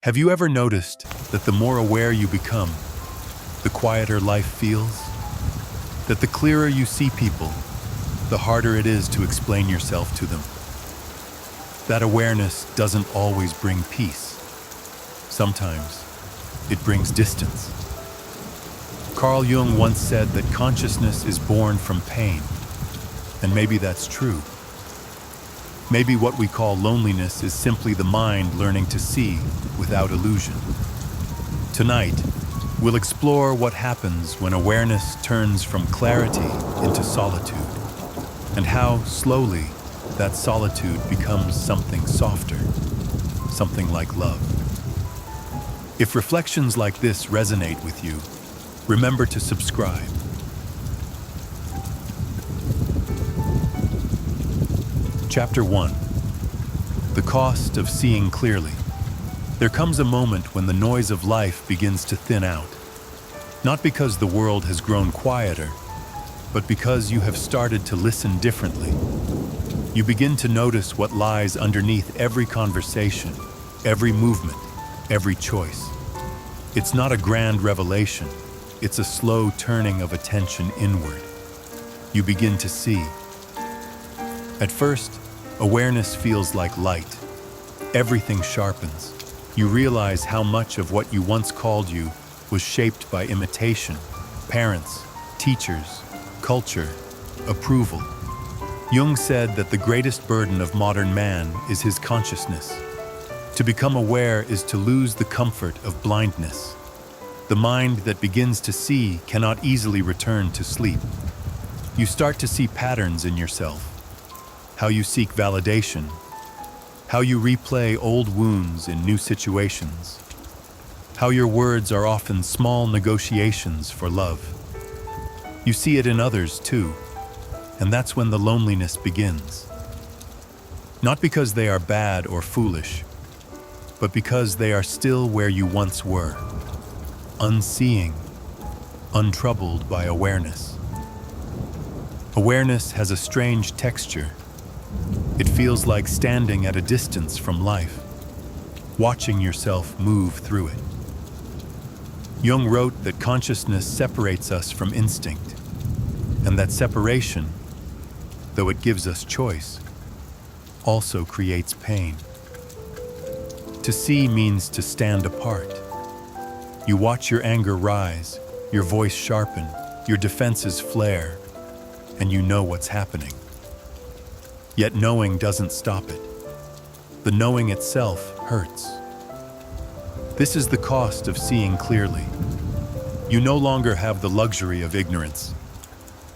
Have you ever noticed that the more aware you become, the quieter life feels? That the clearer you see people, the harder it is to explain yourself to them? That awareness doesn't always bring peace. Sometimes it brings distance. Carl Jung once said that consciousness is born from pain, and maybe that's true. Maybe what we call loneliness is simply the mind learning to see without illusion. Tonight, we'll explore what happens when awareness turns from clarity into solitude, and how, slowly, that solitude becomes something softer, something like love. If reflections like this resonate with you, remember to subscribe. Chapter 1. The Cost of Seeing Clearly. There comes a moment when the noise of life begins to thin out. Not because the world has grown quieter, but because you have started to listen differently. You begin to notice what lies underneath every conversation, every movement, every choice. It's not a grand revelation, it's a slow turning of attention inward. You begin to see. At first, awareness feels like light. Everything sharpens. You realize how much of what you once called you was shaped by imitation, parents, teachers, culture, approval. Jung said that the greatest burden of modern man is his consciousness. To become aware is to lose the comfort of blindness. The mind that begins to see cannot easily return to sleep. You start to see patterns in yourself. How you seek validation, how you replay old wounds in new situations, how your words are often small negotiations for love. You see it in others too, and that's when the loneliness begins. Not because they are bad or foolish, but because they are still where you once were, unseeing, untroubled by awareness. Awareness has a strange texture. It feels like standing at a distance from life, watching yourself move through it. Jung wrote that consciousness separates us from instinct, and that separation, though it gives us choice, also creates pain. To see means to stand apart. You watch your anger rise, your voice sharpen, your defenses flare, and you know what's happening. Yet knowing doesn't stop it. The knowing itself hurts. This is the cost of seeing clearly. You no longer have the luxury of ignorance.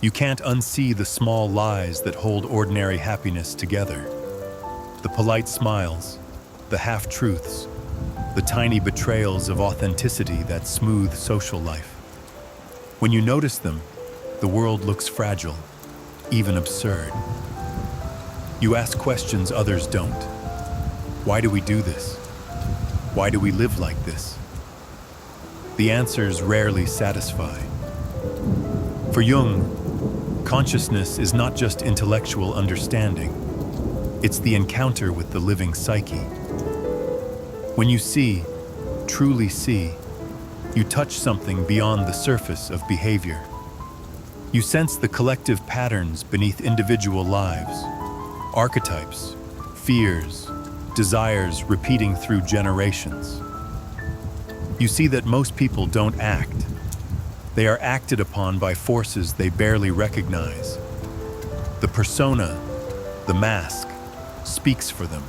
You can't unsee the small lies that hold ordinary happiness together. The polite smiles, the half-truths, the tiny betrayals of authenticity that smooth social life. When you notice them, the world looks fragile, even absurd. You ask questions others don't. Why do we do this? Why do we live like this? The answers rarely satisfy. For Jung, consciousness is not just intellectual understanding. It's the encounter with the living psyche. When you see, truly see, you touch something beyond the surface of behavior. You sense the collective patterns beneath individual lives. Archetypes, fears, desires repeating through generations. You see that most people don't act. They are acted upon by forces they barely recognize. The persona, the mask, speaks for them.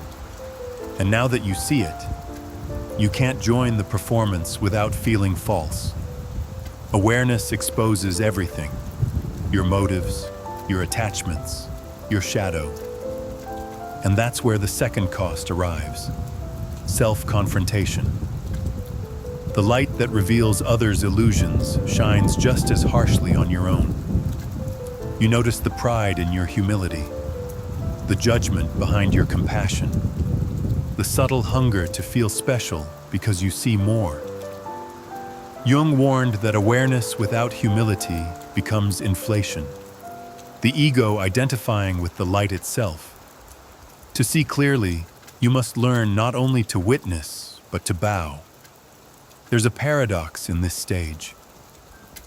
And now that you see it, you can't join the performance without feeling false. Awareness exposes everything: your motives, your attachments, your shadow. And that's where the second cost arrives: self-confrontation. The light that reveals others' illusions shines just as harshly on your own. You notice the pride in your humility, the judgment behind your compassion, the subtle hunger to feel special because you see more. Jung warned that awareness without humility becomes inflation, the ego identifying with the light itself. To see clearly, you must learn not only to witness, but to bow. There's a paradox in this stage.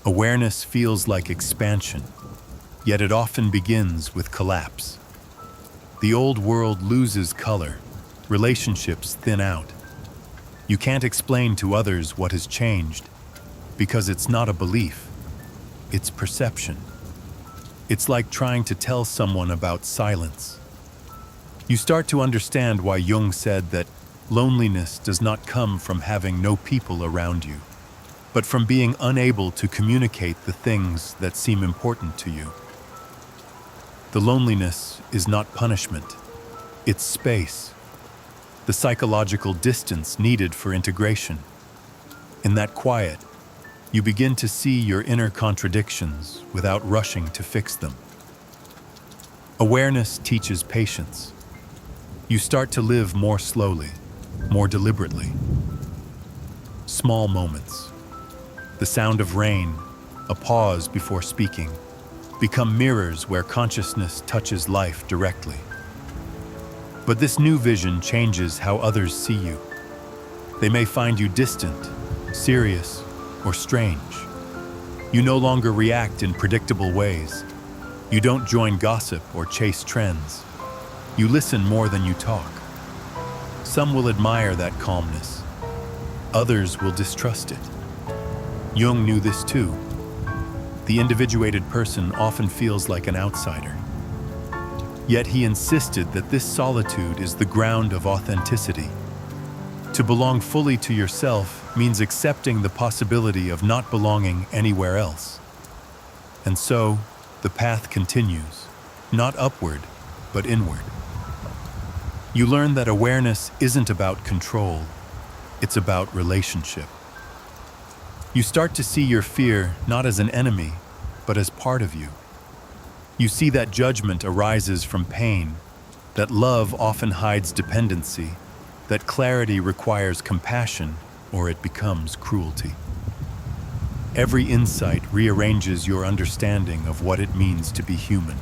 Awareness feels like expansion, yet it often begins with collapse. The old world loses color, relationships thin out. You can't explain to others what has changed, because it's not a belief, it's perception. It's like trying to tell someone about silence. You start to understand why Jung said that loneliness does not come from having no people around you, but from being unable to communicate the things that seem important to you. The loneliness is not punishment, it's space, the psychological distance needed for integration. In that quiet, you begin to see your inner contradictions without rushing to fix them. Awareness teaches patience. You start to live more slowly, more deliberately. Small moments, the sound of rain, a pause before speaking, become mirrors where consciousness touches life directly. But this new vision changes how others see you. They may find you distant, serious, or strange. You no longer react in predictable ways. You don't join gossip or chase trends. You listen more than you talk. Some will admire that calmness. Others will distrust it. Jung knew this too. The individuated person often feels like an outsider. Yet he insisted that this solitude is the ground of authenticity. To belong fully to yourself means accepting the possibility of not belonging anywhere else. And so, the path continues, not upward, but inward. You learn that awareness isn't about control, it's about relationship. You start to see your fear not as an enemy, but as part of you. You see that judgment arises from pain, that love often hides dependency, that clarity requires compassion, or it becomes cruelty. Every insight rearranges your understanding of what it means to be human.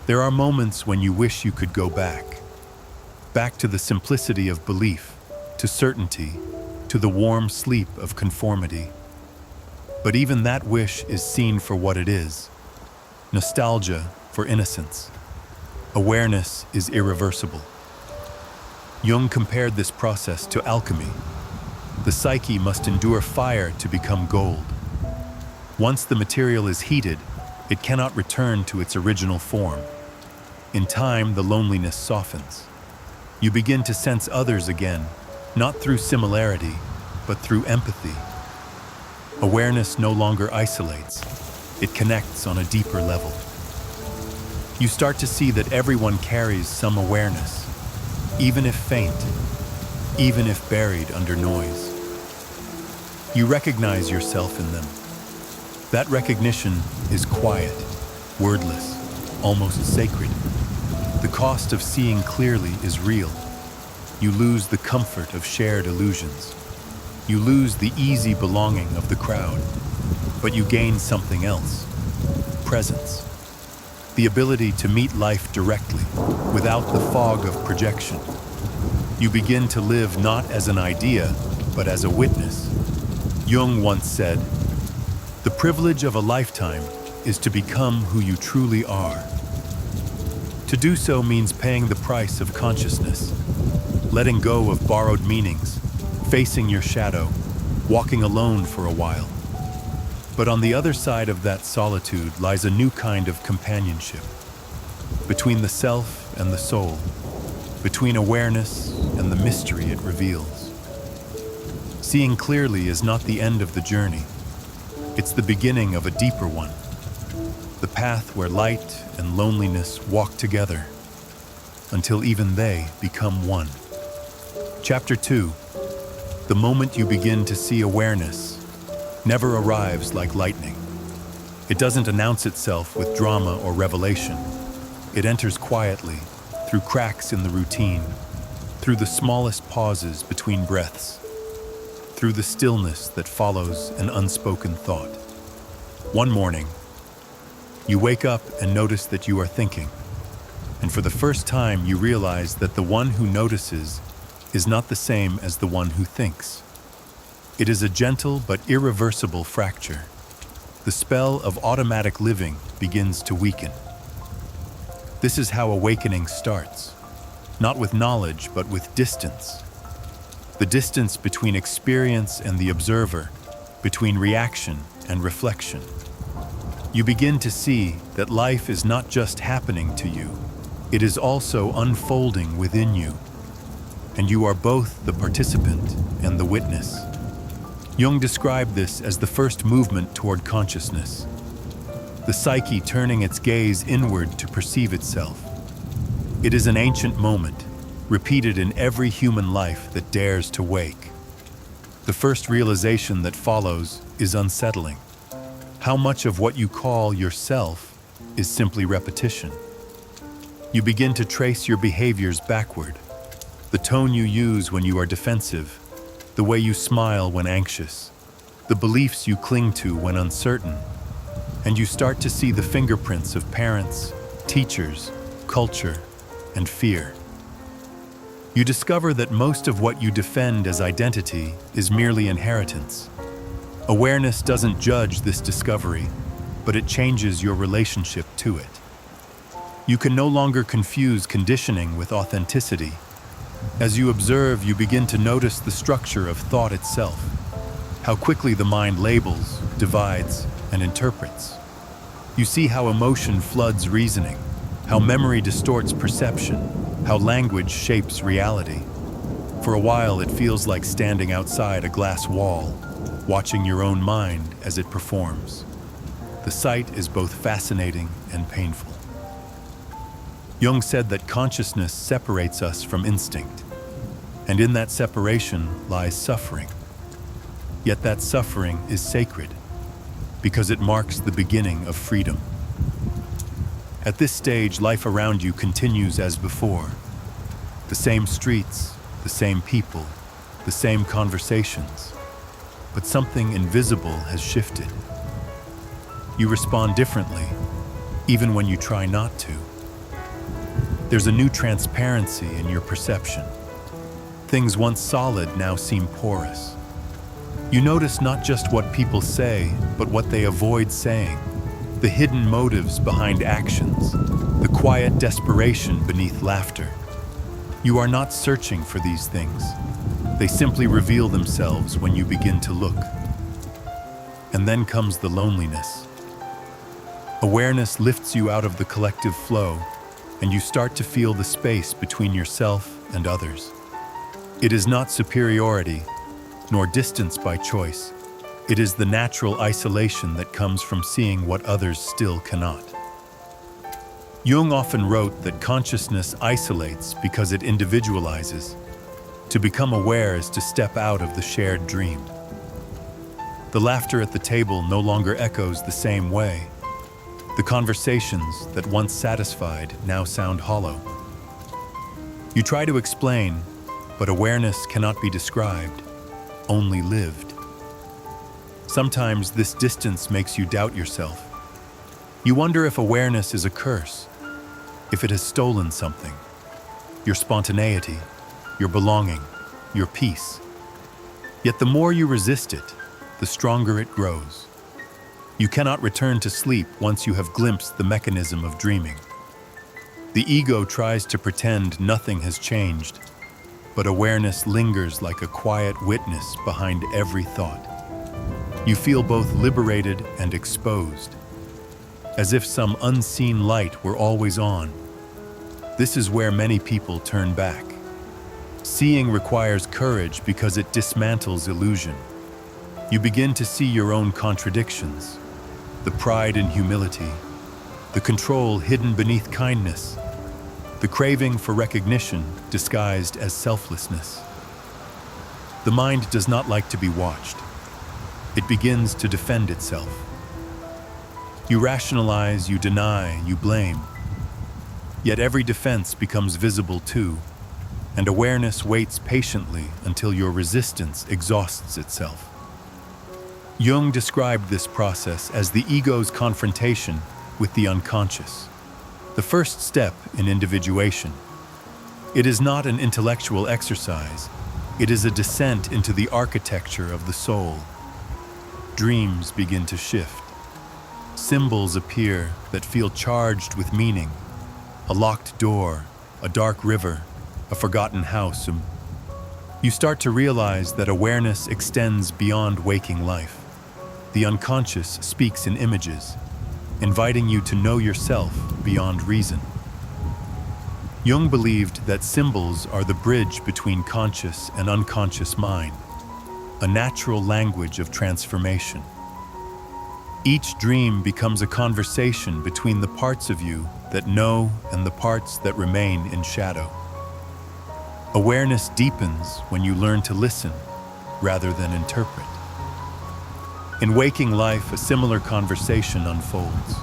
There are moments when you wish you could go back to the simplicity of belief, to certainty, to the warm sleep of conformity. But even that wish is seen for what it is: nostalgia for innocence. Awareness is irreversible. Jung compared this process to alchemy. The psyche must endure fire to become gold. Once the material is heated, it cannot return to its original form. In time, the loneliness softens. You begin to sense others again, not through similarity, but through empathy. Awareness no longer isolates. It connects on a deeper level. You start to see that everyone carries some awareness, even if faint, even if buried under noise. You recognize yourself in them. That recognition is quiet, wordless, almost sacred. The cost of seeing clearly is real. You lose the comfort of shared illusions. You lose the easy belonging of the crowd, but you gain something else: presence. The ability to meet life directly, without the fog of projection. You begin to live not as an idea, but as a witness. Jung once said, "The privilege of a lifetime is to become who you truly are." To do so means paying the price of consciousness, letting go of borrowed meanings, facing your shadow, walking alone for a while. But on the other side of that solitude lies a new kind of companionship. Between the self and the soul, between awareness and the mystery it reveals. Seeing clearly is not the end of the journey. It's the beginning of a deeper one. The path where light and loneliness walk together until even they become one. Chapter 2. The moment you begin to see awareness never arrives like lightning. It doesn't announce itself with drama or revelation. It enters quietly, through cracks in the routine, through the smallest pauses between breaths, through the stillness that follows an unspoken thought. One morning, you wake up and notice that you are thinking, and for the first time you realize that the one who notices is not the same as the one who thinks. It is a gentle but irreversible fracture. The spell of automatic living begins to weaken. This is how awakening starts, not with knowledge, but with distance. The distance between experience and the observer, between reaction and reflection. You begin to see that life is not just happening to you, it is also unfolding within you. And you are both the participant and the witness. Jung described this as the first movement toward consciousness, the psyche turning its gaze inward to perceive itself. It is an ancient moment, repeated in every human life that dares to wake. The first realization that follows is unsettling. How much of what you call yourself is simply repetition? You begin to trace your behaviors backward. The tone you use when you are defensive, the way you smile when anxious, the beliefs you cling to when uncertain, and you start to see the fingerprints of parents, teachers, culture, and fear. You discover that most of what you defend as identity is merely inheritance. Awareness doesn't judge this discovery, but it changes your relationship to it. You can no longer confuse conditioning with authenticity. As you observe, you begin to notice the structure of thought itself, how quickly the mind labels, divides, and interprets. You see how emotion floods reasoning, how memory distorts perception, how language shapes reality. For a while, it feels like standing outside a glass wall, watching your own mind as it performs. The sight is both fascinating and painful. Jung said that consciousness separates us from instinct, and in that separation lies suffering. Yet that suffering is sacred, because it marks the beginning of freedom. At this stage, life around you continues as before. The same streets, the same people, the same conversations. But something invisible has shifted. You respond differently, even when you try not to. There's a new transparency in your perception. Things once solid now seem porous. You notice not just what people say, but what they avoid saying. The hidden motives behind actions, the quiet desperation beneath laughter. You are not searching for these things. They simply reveal themselves when you begin to look. And then comes the loneliness. Awareness lifts you out of the collective flow, and you start to feel the space between yourself and others. It is not superiority, nor distance by choice. It is the natural isolation that comes from seeing what others still cannot. Jung often wrote that consciousness isolates because it individualizes. To become aware is to step out of the shared dream. The laughter at the table no longer echoes the same way. The conversations that once satisfied now sound hollow. You try to explain, but awareness cannot be described, only lived. Sometimes this distance makes you doubt yourself. You wonder if awareness is a curse, if it has stolen something, your spontaneity, your belonging, your peace. Yet the more you resist it, the stronger it grows. You cannot return to sleep once you have glimpsed the mechanism of dreaming. The ego tries to pretend nothing has changed, but awareness lingers like a quiet witness behind every thought. You feel both liberated and exposed, as if some unseen light were always on. This is where many people turn back. Seeing requires courage because it dismantles illusion. You begin to see your own contradictions, the pride in humility, the control hidden beneath kindness, the craving for recognition disguised as selflessness. The mind does not like to be watched. It begins to defend itself. You rationalize, you deny, you blame. Yet every defense becomes visible too, and awareness waits patiently until your resistance exhausts itself. Jung described this process as the ego's confrontation with the unconscious, the first step in individuation. It is not an intellectual exercise. It is a descent into the architecture of the soul. Dreams begin to shift. Symbols appear that feel charged with meaning. A locked door, a dark river, a forgotten house. You start to realize that awareness extends beyond waking life. The unconscious speaks in images, inviting you to know yourself beyond reason. Jung believed that symbols are the bridge between conscious and unconscious mind, a natural language of transformation. Each dream becomes a conversation between the parts of you that know and the parts that remain in shadow. Awareness deepens when you learn to listen rather than interpret. In waking life, a similar conversation unfolds.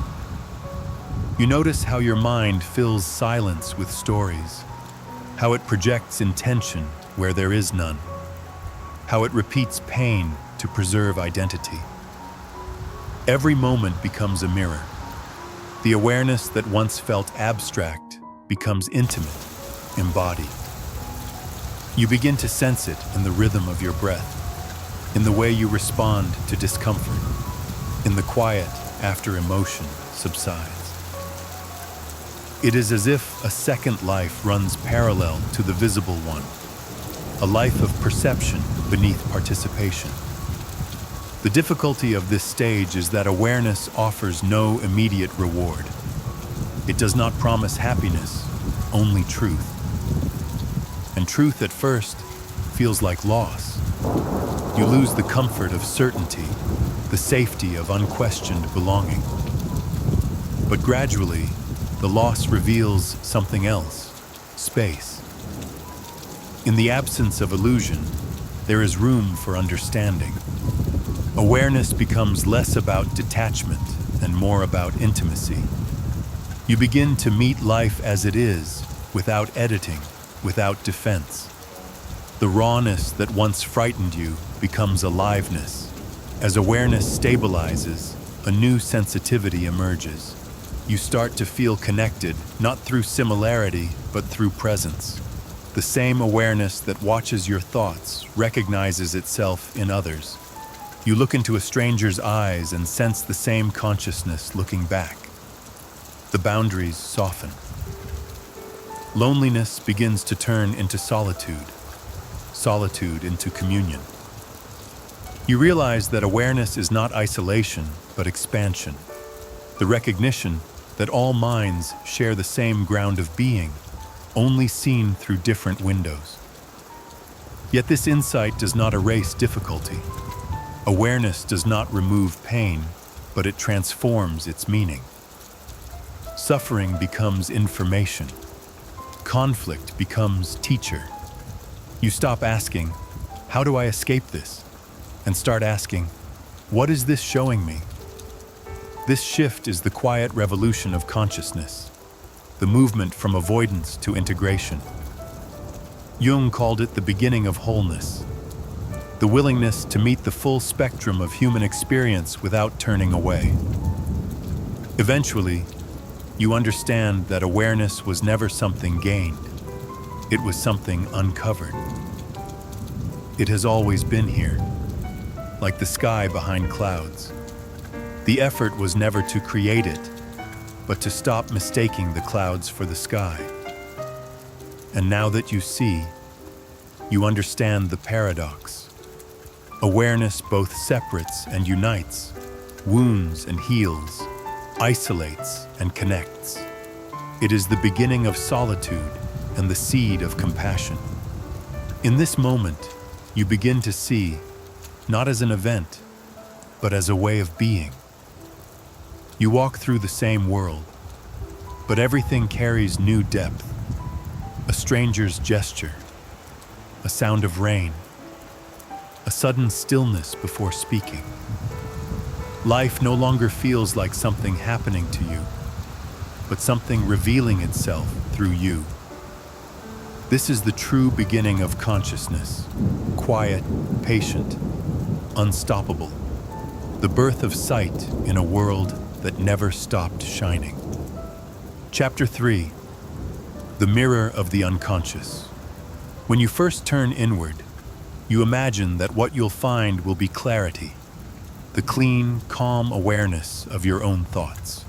You notice how your mind fills silence with stories, how it projects intention where there is none, how it repeats pain to preserve identity. Every moment becomes a mirror. The awareness that once felt abstract becomes intimate, embodied. You begin to sense it in the rhythm of your breath, in the way you respond to discomfort, in the quiet after emotion subsides. It is as if a second life runs parallel to the visible one, a life of perception beneath participation. The difficulty of this stage is that awareness offers no immediate reward. It does not promise happiness, only truth. And truth at first feels like loss. You lose the comfort of certainty, the safety of unquestioned belonging. But gradually, the loss reveals something else, space. In the absence of illusion, there is room for understanding. Awareness becomes less about detachment and more about intimacy. You begin to meet life as it is, without editing, without defense. The rawness that once frightened you becomes aliveness. As awareness stabilizes, a new sensitivity emerges. You start to feel connected, not through similarity, but through presence. The same awareness that watches your thoughts recognizes itself in others. You look into a stranger's eyes and sense the same consciousness looking back. The boundaries soften. Loneliness begins to turn into solitude, solitude into communion. You realize that awareness is not isolation, but expansion. The recognition that all minds share the same ground of being, only seen through different windows. Yet this insight does not erase difficulty. Awareness does not remove pain, but it transforms its meaning. Suffering becomes information. Conflict becomes teacher. You stop asking, "How do I escape this?" and start asking, "What is this showing me?" This shift is the quiet revolution of consciousness, the movement from avoidance to integration. Jung called it the beginning of wholeness, the willingness to meet the full spectrum of human experience without turning away. Eventually, you understand that awareness was never something gained. It was something uncovered. It has always been here, like the sky behind clouds. The effort was never to create it, but to stop mistaking the clouds for the sky. And now that you see, you understand the paradox. Awareness both separates and unites, wounds and heals, isolates and connects. It is the beginning of solitude and the seed of compassion. In this moment, you begin to see, not as an event, but as a way of being. You walk through the same world, but everything carries new depth. A stranger's gesture, a sound of rain, a sudden stillness before speaking. Life no longer feels like something happening to you, but something revealing itself through you. This is the true beginning of consciousness, quiet, patient, unstoppable, the birth of sight in a world that never stopped shining. Chapter 3. the mirror of the unconscious. When you first turn inward, you imagine that what you'll find will be clarity, the clean, calm awareness of your own thoughts.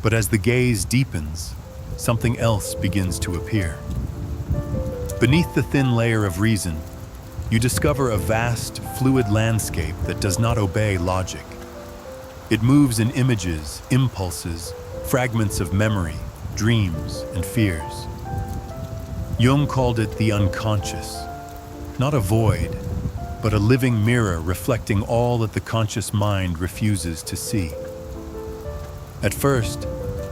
But as the gaze deepens, something else begins to appear. Beneath the thin layer of reason, you discover a vast, fluid landscape that does not obey logic. It moves in images, impulses, fragments of memory, dreams, and fears. Jung called it the unconscious, not a void, but a living mirror reflecting all that the conscious mind refuses to see. At first,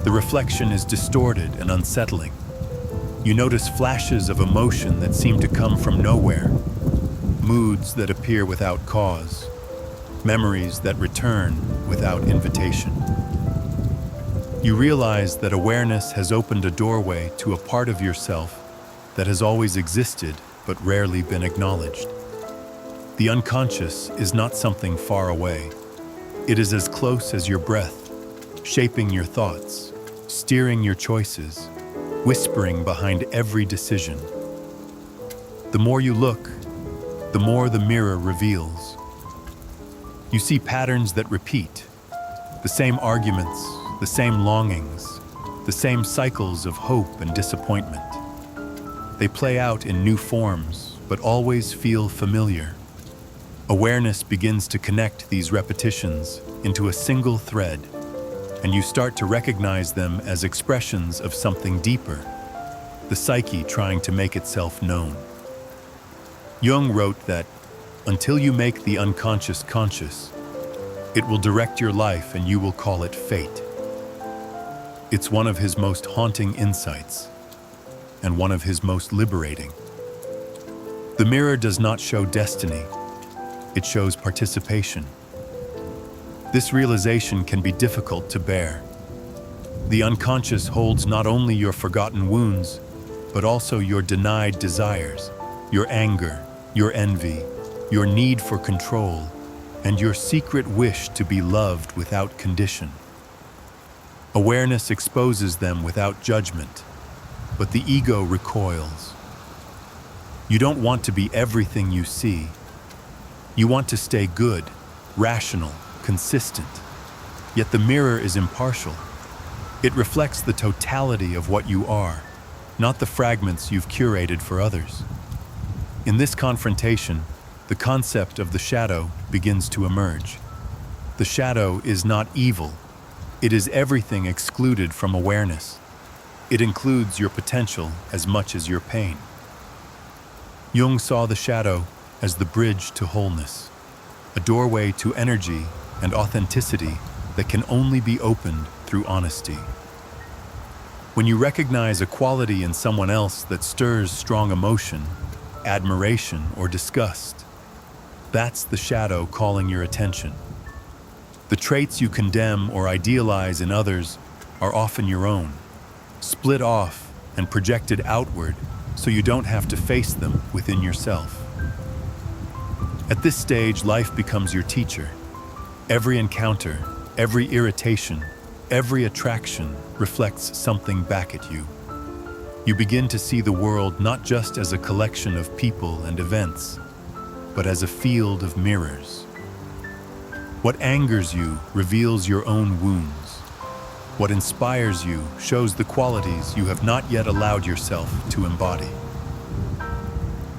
the reflection is distorted and unsettling. You notice flashes of emotion that seem to come from nowhere, moods that appear without cause, memories that return without invitation. You realize that awareness has opened a doorway to a part of yourself that has always existed but rarely been acknowledged. The unconscious is not something far away. It is as close as your breath, shaping your thoughts, steering your choices, whispering behind every decision. The more you look, the more the mirror reveals. You see patterns that repeat, the same arguments, the same longings, the same cycles of hope and disappointment. They play out in new forms, but always feel familiar. Awareness begins to connect these repetitions into a single thread, and you start to recognize them as expressions of something deeper, the psyche trying to make itself known. Jung wrote that, until you make the unconscious conscious, it will direct your life and you will call it fate. It's one of his most haunting insights, and one of his most liberating. The mirror does not show destiny, it shows participation. This realization can be difficult to bear. The unconscious holds not only your forgotten wounds, but also your denied desires, your anger, your envy, your need for control, and your secret wish to be loved without condition. Awareness exposes them without judgment, but the ego recoils. You don't want to be everything you see. You want to stay good, rational, consistent. Yet the mirror is impartial. It reflects the totality of what you are, not the fragments you've curated for others. In this confrontation, the concept of the shadow begins to emerge. The shadow is not evil. It is everything excluded from awareness. It includes your potential as much as your pain. Jung saw the shadow as the bridge to wholeness, a doorway to energy and authenticity that can only be opened through honesty. When you recognize a quality in someone else that stirs strong emotion, admiration, or disgust, that's the shadow calling your attention. The traits you condemn or idealize in others are often your own, split off and projected outward so you don't have to face them within yourself. At this stage, life becomes your teacher. Every encounter, every irritation, every attraction reflects something back at you. You begin to see the world not just as a collection of people and events, but as a field of mirrors. What angers you reveals your own wounds. What inspires you shows the qualities you have not yet allowed yourself to embody.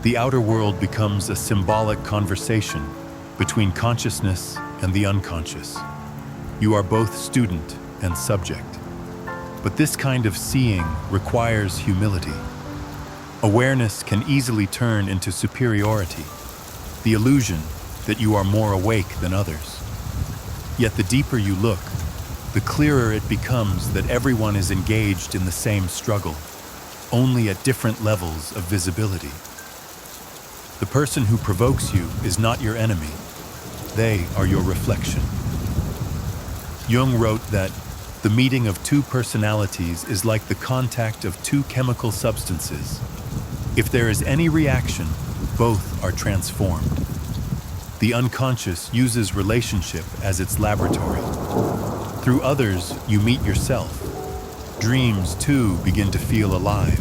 The outer world becomes a symbolic conversation between consciousness and the unconscious. You are both student and subject. But this kind of seeing requires humility. Awareness can easily turn into superiority, the illusion that you are more awake than others. Yet the deeper you look, the clearer it becomes that everyone is engaged in the same struggle, only at different levels of visibility. The person who provokes you is not your enemy. They are your reflection. Jung wrote that the meeting of two personalities is like the contact of two chemical substances. If there is any reaction, both are transformed. The unconscious uses relationship as its laboratory. Through others, you meet yourself, dreams, too, begin to feel alive.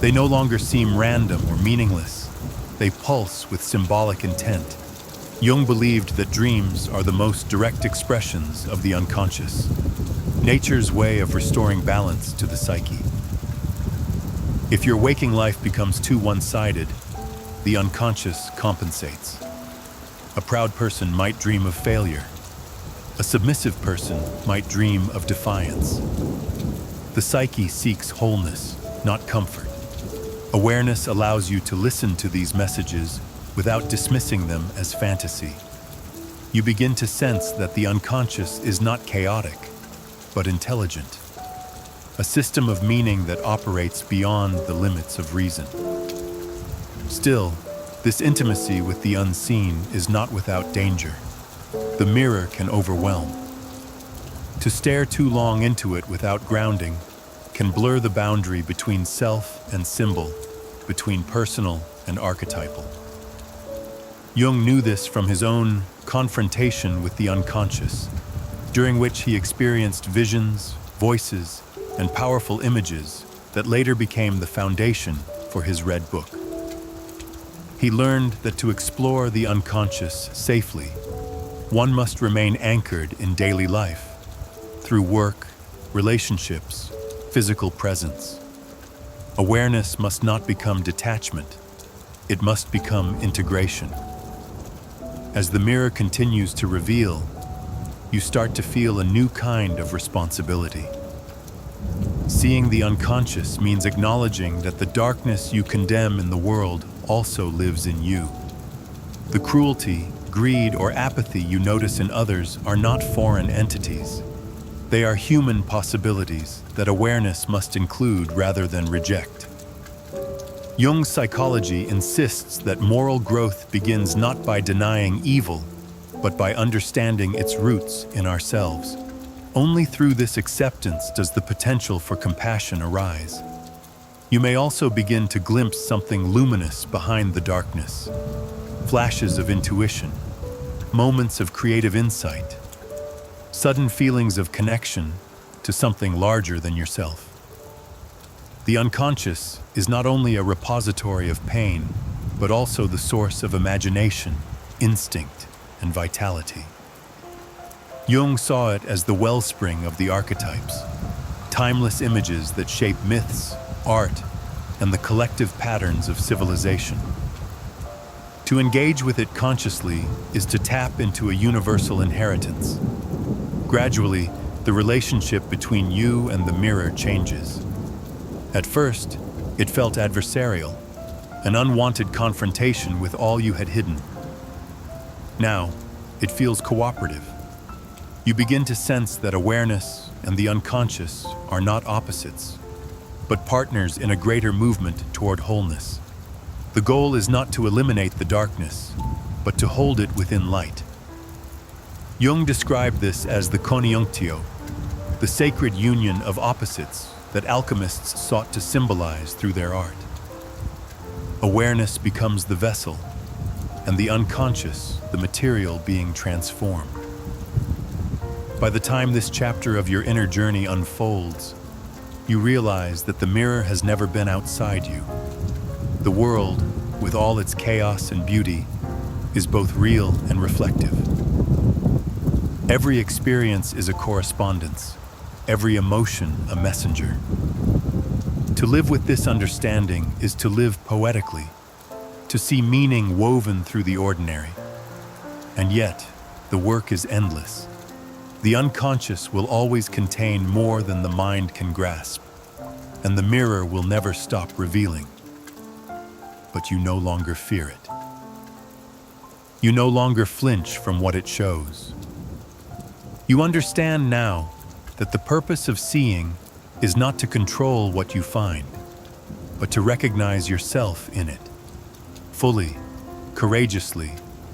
They no longer seem random or meaningless. They pulse with symbolic intent. Jung believed that dreams are the most direct expressions of the unconscious, nature's way of restoring balance to the psyche. If your waking life becomes too one-sided, the unconscious compensates. A proud person might dream of failure. A submissive person might dream of defiance. The psyche seeks wholeness, not comfort. Awareness allows you to listen to these messages without dismissing them as fantasy. You begin to sense that the unconscious is not chaotic, but intelligent. A system of meaning that operates beyond the limits of reason. Still, this intimacy with the unseen is not without danger. The mirror can overwhelm. To stare too long into it without grounding can blur the boundary between self and symbol, between personal and archetypal. Jung knew this from his own confrontation with the unconscious, during which he experienced visions, voices, and powerful images that later became the foundation for his Red Book. He learned that to explore the unconscious safely, one must remain anchored in daily life, through work, relationships, physical presence. Awareness must not become detachment, it must become integration. As the mirror continues to reveal, you start to feel a new kind of responsibility. Seeing the unconscious means acknowledging that the darkness you condemn in the world also lives in you. The cruelty, greed, or apathy you notice in others are not foreign entities. They are human possibilities that awareness must include rather than reject. Jung's psychology insists that moral growth begins not by denying evil, but by understanding its roots in ourselves. Only through this acceptance does the potential for compassion arise. You may also begin to glimpse something luminous behind the darkness. Flashes of intuition, moments of creative insight, sudden feelings of connection to something larger than yourself. The unconscious is not only a repository of pain, but also the source of imagination, instinct, and vitality. Jung saw it as the wellspring of the archetypes, timeless images that shape myths, art, and the collective patterns of civilization. To engage with it consciously is to tap into a universal inheritance. Gradually, the relationship between you and the mirror changes. At first, it felt adversarial, an unwanted confrontation with all you had hidden. Now, it feels cooperative. You begin to sense that awareness and the unconscious are not opposites, but partners in a greater movement toward wholeness. The goal is not to eliminate the darkness, but to hold it within light. Jung described this as the conjunctio, the sacred union of opposites that alchemists sought to symbolize through their art. Awareness becomes the vessel, and the unconscious, the material being transformed. By the time this chapter of your inner journey unfolds, you realize that the mirror has never been outside you. The world, with all its chaos and beauty, is both real and reflective. Every experience is a correspondence, every emotion a messenger. To live with this understanding is to live poetically, to see meaning woven through the ordinary. And yet, the work is endless. The unconscious will always contain more than the mind can grasp, and the mirror will never stop revealing. But you no longer fear it. You no longer flinch from what it shows. You understand now that the purpose of seeing is not to control what you find, but to recognize yourself in it, fully, courageously,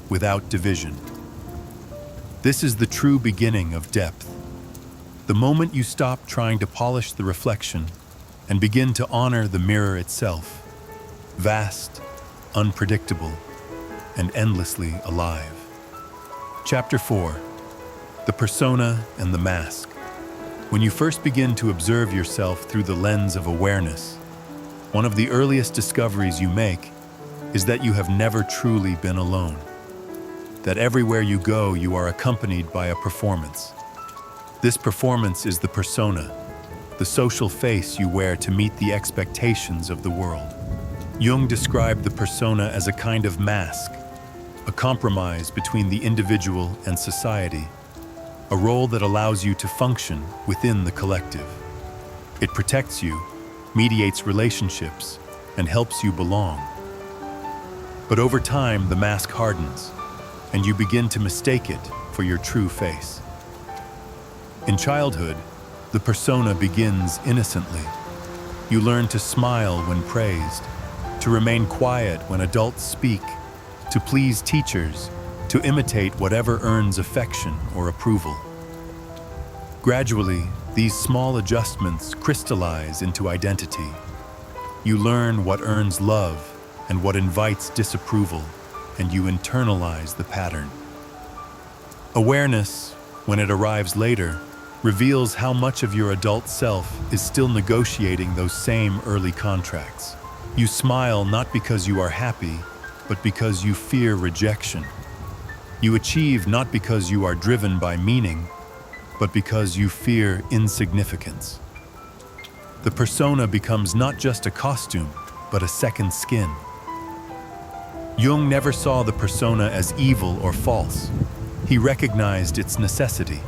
without division. This is the true beginning of depth. The moment you stop trying to polish the reflection and begin to honor the mirror itself, vast, unpredictable, and endlessly alive. Chapter 4. The Persona and the Mask. When you first begin to observe yourself through the lens of awareness, one of the earliest discoveries you make is that you have never truly been alone. That everywhere you go, you are accompanied by a performance. This performance is the persona, the social face you wear to meet the expectations of the world. Jung described the persona as a kind of mask, a compromise between the individual and society, a role that allows you to function within the collective. It protects you, mediates relationships, and helps you belong. But over time, the mask hardens, and you begin to mistake it for your true face. In childhood, the persona begins innocently. You learn to smile when praised, to remain quiet when adults speak, to please teachers, to imitate whatever earns affection or approval. Gradually, these small adjustments crystallize into identity. You learn what earns love and what invites disapproval, and you internalize the pattern. Awareness, when it arrives later, reveals how much of your adult self is still negotiating those same early contracts. You smile not because you are happy, but because you fear rejection. You achieve not because you are driven by meaning, but because you fear insignificance. The persona becomes not just a costume, but a second skin. Jung never saw the persona as evil or false. He recognized its necessity.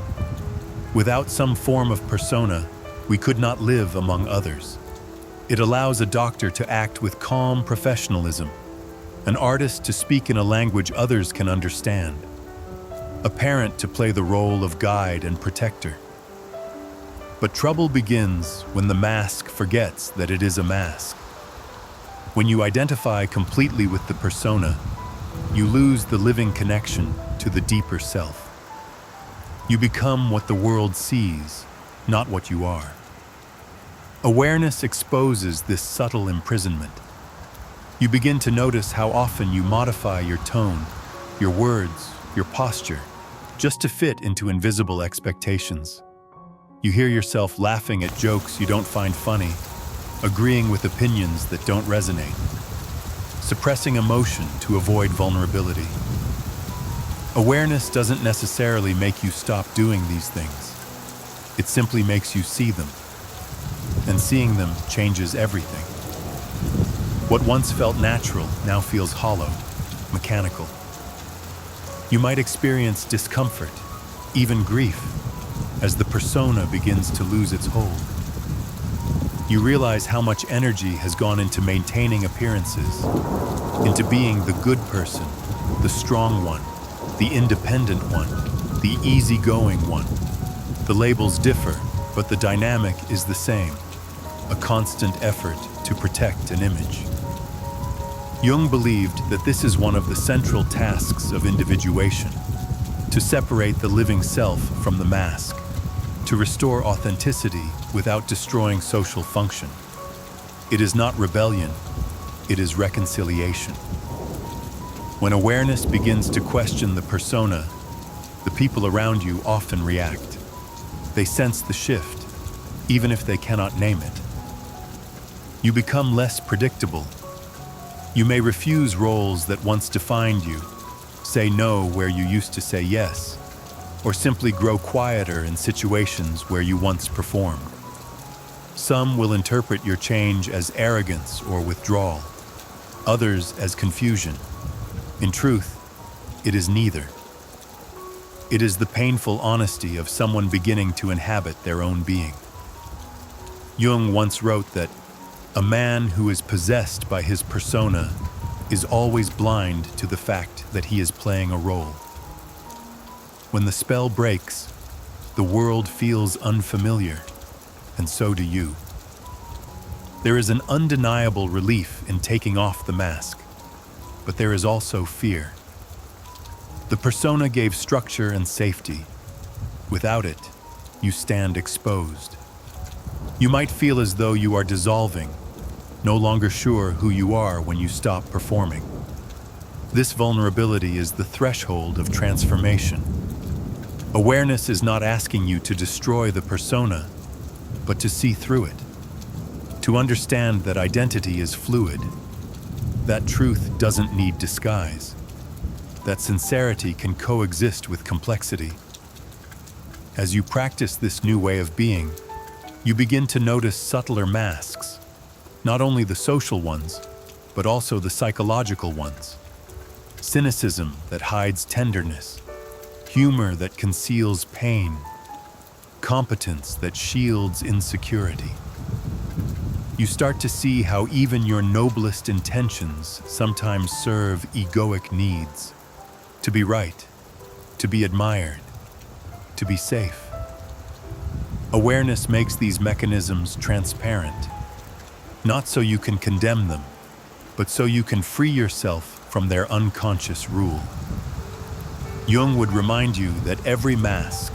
Without some form of persona, we could not live among others. It allows a doctor to act with calm professionalism, an artist to speak in a language others can understand, a parent to play the role of guide and protector. But trouble begins when the mask forgets that it is a mask. When you identify completely with the persona, you lose the living connection to the deeper self. You become what the world sees, not what you are. Awareness exposes this subtle imprisonment. You begin to notice how often you modify your tone, your words, your posture, just to fit into invisible expectations. You hear yourself laughing at jokes you don't find funny, agreeing with opinions that don't resonate, suppressing emotion to avoid vulnerability. Awareness doesn't necessarily make you stop doing these things. It simply makes you see them. And seeing them changes everything. What once felt natural now feels hollow, mechanical. You might experience discomfort, even grief, as the persona begins to lose its hold. You realize how much energy has gone into maintaining appearances, into being the good person, the strong one, the independent one, the easygoing one. The labels differ, but the dynamic is the same, a constant effort to protect an image. Jung believed that this is one of the central tasks of individuation, to separate the living self from the mask, to restore authenticity without destroying social function. It is not rebellion, it is reconciliation. When awareness begins to question the persona, the people around you often react. They sense the shift, even if they cannot name it. You become less predictable. You may refuse roles that once defined you, say no where you used to say yes, or simply grow quieter in situations where you once performed. Some will interpret your change as arrogance or withdrawal, others as confusion. In truth, it is neither. It is the painful honesty of someone beginning to inhabit their own being. Jung once wrote that a man who is possessed by his persona is always blind to the fact that he is playing a role. When the spell breaks, the world feels unfamiliar, and so do you. There is an undeniable relief in taking off the mask, but there is also fear. The persona gave structure and safety. Without it, you stand exposed. You might feel as though you are dissolving, no longer sure who you are when you stop performing. This vulnerability is the threshold of transformation. Awareness is not asking you to destroy the persona, but to see through it. To understand that identity is fluid, that truth doesn't need disguise, that sincerity can coexist with complexity. As you practice this new way of being, you begin to notice subtler masks, not only the social ones, but also the psychological ones. Cynicism that hides tenderness, humor that conceals pain, competence that shields insecurity. You start to see how even your noblest intentions sometimes serve egoic needs: to be right, to be admired, to be safe. Awareness makes these mechanisms transparent, not so you can condemn them, but so you can free yourself from their unconscious rule. Jung would remind you that every mask,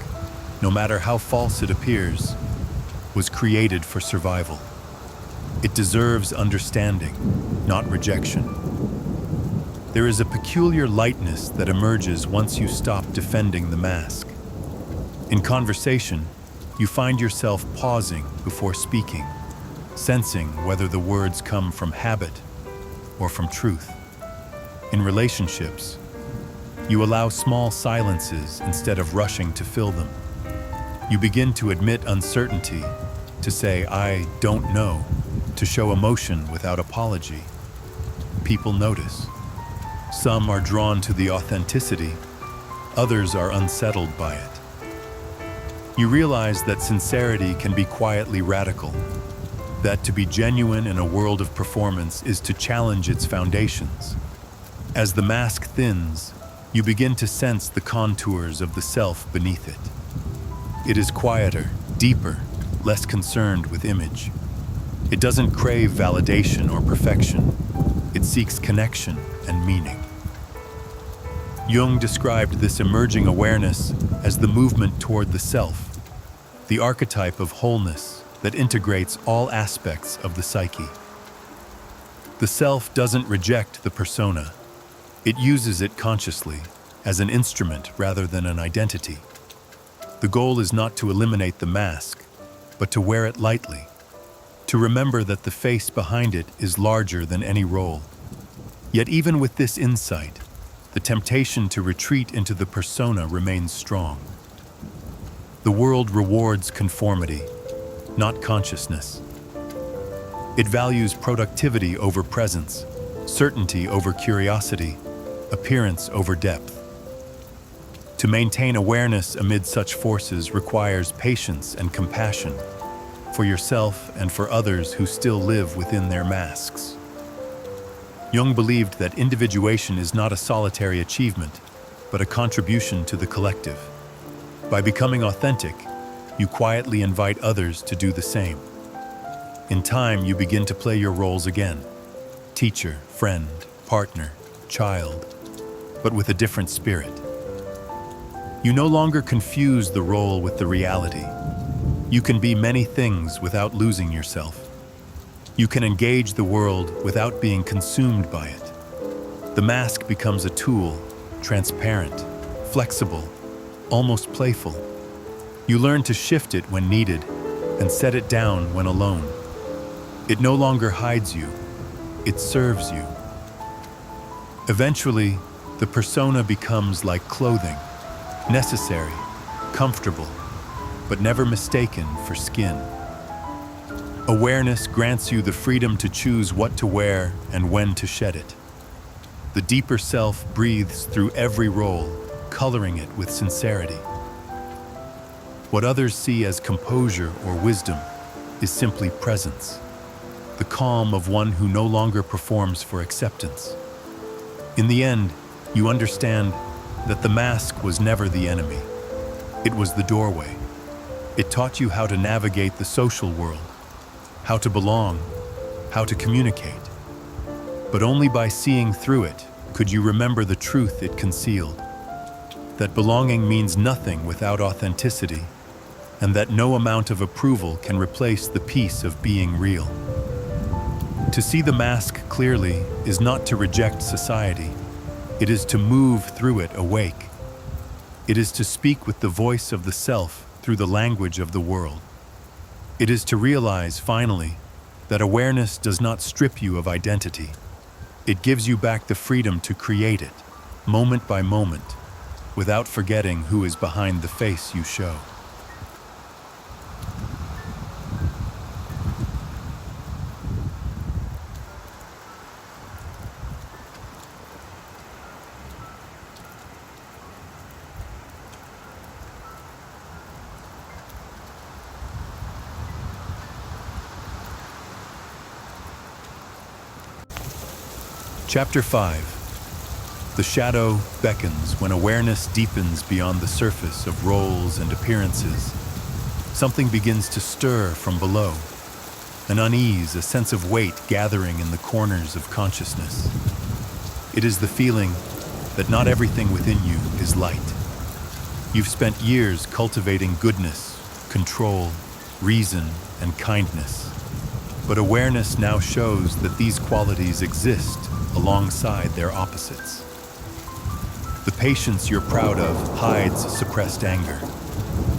no matter how false it appears, was created for survival. It deserves understanding, not rejection. There is a peculiar lightness that emerges once you stop defending the mask. In conversation, you find yourself pausing before speaking, sensing whether the words come from habit or from truth. In relationships, you allow small silences instead of rushing to fill them. You begin to admit uncertainty, to say, "I don't know," to show emotion without apology. People notice. Some are drawn to the authenticity, others are unsettled by it. You realize that sincerity can be quietly radical, that to be genuine in a world of performance is to challenge its foundations. As the mask thins, you begin to sense the contours of the self beneath it. It is quieter, deeper, less concerned with image. It doesn't crave validation or perfection. It seeks connection and meaning. Jung described this emerging awareness as the movement toward the self, the archetype of wholeness that integrates all aspects of the psyche. The self doesn't reject the persona. It uses it consciously, as an instrument rather than an identity. The goal is not to eliminate the mask, but to wear it lightly, to remember that the face behind it is larger than any role. Yet even with this insight, the temptation to retreat into the persona remains strong. The world rewards conformity, not consciousness. It values productivity over presence, certainty over curiosity, appearance over depth. To maintain awareness amid such forces requires patience and compassion for yourself and for others who still live within their masks. Jung believed that individuation is not a solitary achievement, but a contribution to the collective. By becoming authentic, you quietly invite others to do the same. In time, you begin to play your roles again: teacher, friend, partner, child, but with a different spirit. You no longer confuse the role with the reality. You can be many things without losing yourself. You can engage the world without being consumed by it. The mask becomes a tool, transparent, flexible, almost playful. You learn to shift it when needed and set it down when alone. It no longer hides you, it serves you. Eventually, the persona becomes like clothing, necessary, comfortable, but never mistaken for skin. Awareness grants you the freedom to choose what to wear and when to shed it. The deeper self breathes through every role, coloring it with sincerity. What others see as composure or wisdom is simply presence, the calm of one who no longer performs for acceptance. In the end, you understand that the mask was never the enemy. It was the doorway. It taught you how to navigate the social world, how to belong, how to communicate. But only by seeing through it could you remember the truth it concealed, that belonging means nothing without authenticity, and that no amount of approval can replace the peace of being real. To see the mask clearly is not to reject society, it is to move through it awake. It is to speak with the voice of the self through the language of the world. It is to realize, finally, that awareness does not strip you of identity. It gives you back the freedom to create it, moment by moment, without forgetting who is behind the face you show. Chapter 5. The shadow beckons when awareness deepens beyond the surface of roles and appearances. Something begins to stir from below. An unease, a sense of weight gathering in the corners of consciousness. It is the feeling that not everything within you is light. You've spent years cultivating goodness, control, reason, and kindness. But awareness now shows that these qualities exist alongside their opposites. The patience you're proud of hides suppressed anger.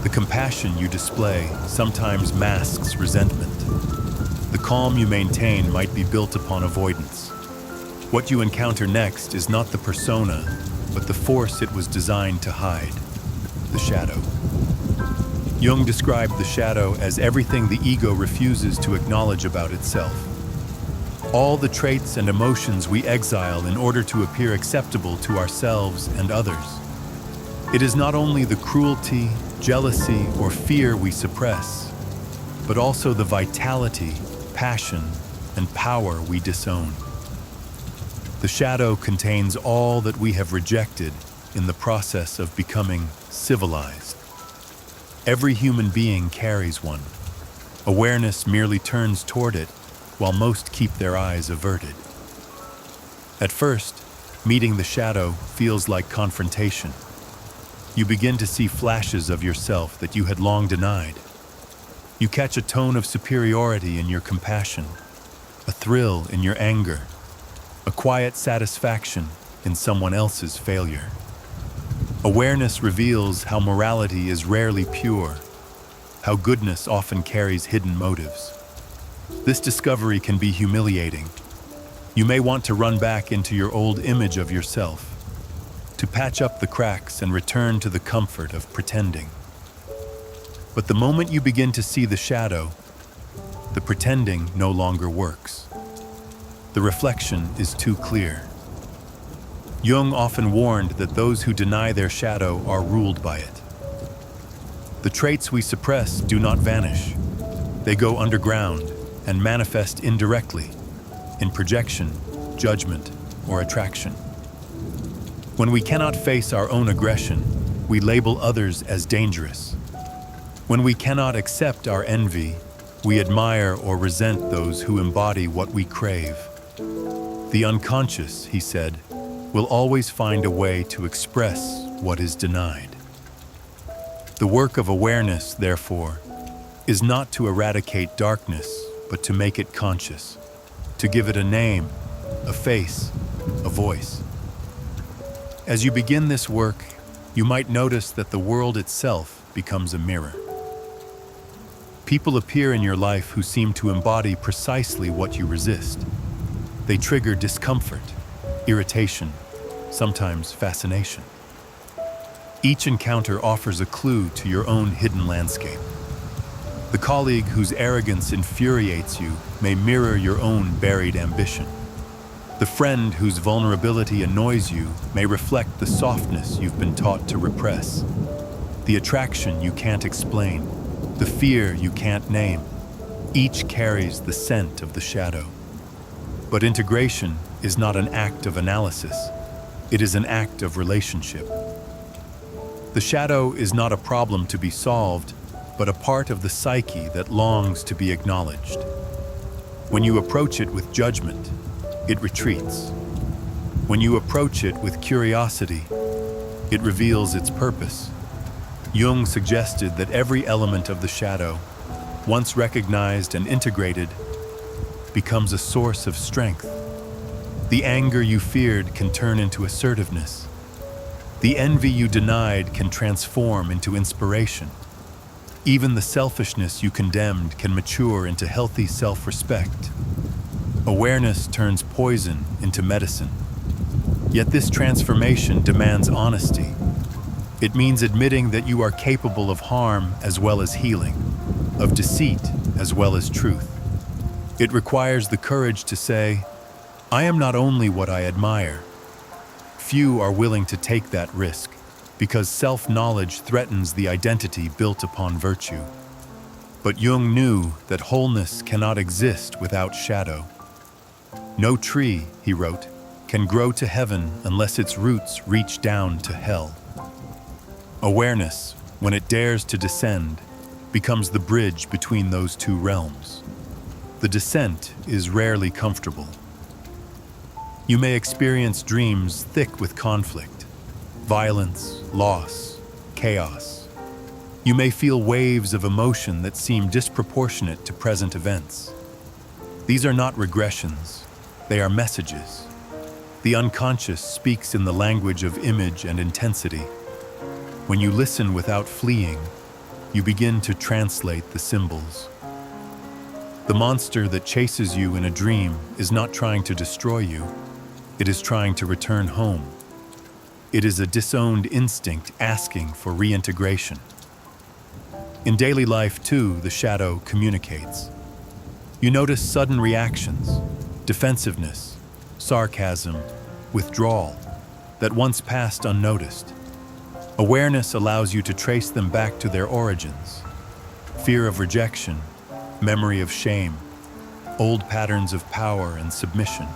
The compassion you display sometimes masks resentment. The calm you maintain might be built upon avoidance. What you encounter next is not the persona, but the force it was designed to hide, the shadow. Jung described the shadow as everything the ego refuses to acknowledge about itself. All the traits and emotions we exile in order to appear acceptable to ourselves and others. It is not only the cruelty, jealousy, or fear we suppress, but also the vitality, passion, and power we disown. The shadow contains all that we have rejected in the process of becoming civilized. Every human being carries one. Awareness merely turns toward it, while most keep their eyes averted. At first, meeting the shadow feels like confrontation. You begin to see flashes of yourself that you had long denied. You catch a tone of superiority in your compassion, a thrill in your anger, a quiet satisfaction in someone else's failure. Awareness reveals how morality is rarely pure, how goodness often carries hidden motives. This discovery can be humiliating. You may want to run back into your old image of yourself, to patch up the cracks and return to the comfort of pretending. But the moment you begin to see the shadow, the pretending no longer works. The reflection is too clear. Jung often warned that those who deny their shadow are ruled by it. The traits we suppress do not vanish. They go underground and manifest indirectly, in projection, judgment, or attraction. When we cannot face our own aggression, we label others as dangerous. When we cannot accept our envy, we admire or resent those who embody what we crave. The unconscious, he said, will always find a way to express what is denied. The work of awareness, therefore, is not to eradicate darkness, but to make it conscious, to give it a name, a face, a voice. As you begin this work, you might notice that the world itself becomes a mirror. People appear in your life who seem to embody precisely what you resist. They trigger discomfort, irritation, sometimes fascination. Each encounter offers a clue to your own hidden landscape. The colleague whose arrogance infuriates you may mirror your own buried ambition. The friend whose vulnerability annoys you may reflect the softness you've been taught to repress. The attraction you can't explain, the fear you can't name, each carries the scent of the shadow. But integration is not an act of analysis. It is an act of relationship. The shadow is not a problem to be solved, but a part of the psyche that longs to be acknowledged. When you approach it with judgment, it retreats. When you approach it with curiosity, it reveals its purpose. Jung suggested that every element of the shadow, once recognized and integrated, becomes a source of strength. The anger you feared can turn into assertiveness. The envy you denied can transform into inspiration. Even the selfishness you condemned can mature into healthy self-respect. Awareness turns poison into medicine. Yet this transformation demands honesty. It means admitting that you are capable of harm as well as healing, of deceit as well as truth. It requires the courage to say, I am not only what I admire. Few are willing to take that risk, because self-knowledge threatens the identity built upon virtue. But Jung knew that wholeness cannot exist without shadow. No tree, he wrote, can grow to heaven unless its roots reach down to hell. Awareness, when it dares to descend, becomes the bridge between those two realms. The descent is rarely comfortable. You may experience dreams thick with conflict, violence, loss, chaos. You may feel waves of emotion that seem disproportionate to present events. These are not regressions, they are messages. The unconscious speaks in the language of image and intensity. When you listen without fleeing, you begin to translate the symbols. The monster that chases you in a dream is not trying to destroy you. It is trying to return home. It is a disowned instinct asking for reintegration. In daily life, too, the shadow communicates. You notice sudden reactions, defensiveness, sarcasm, withdrawal, that once passed unnoticed. Awareness allows you to trace them back to their origins. Fear of rejection, memory of shame, old patterns of power and submission.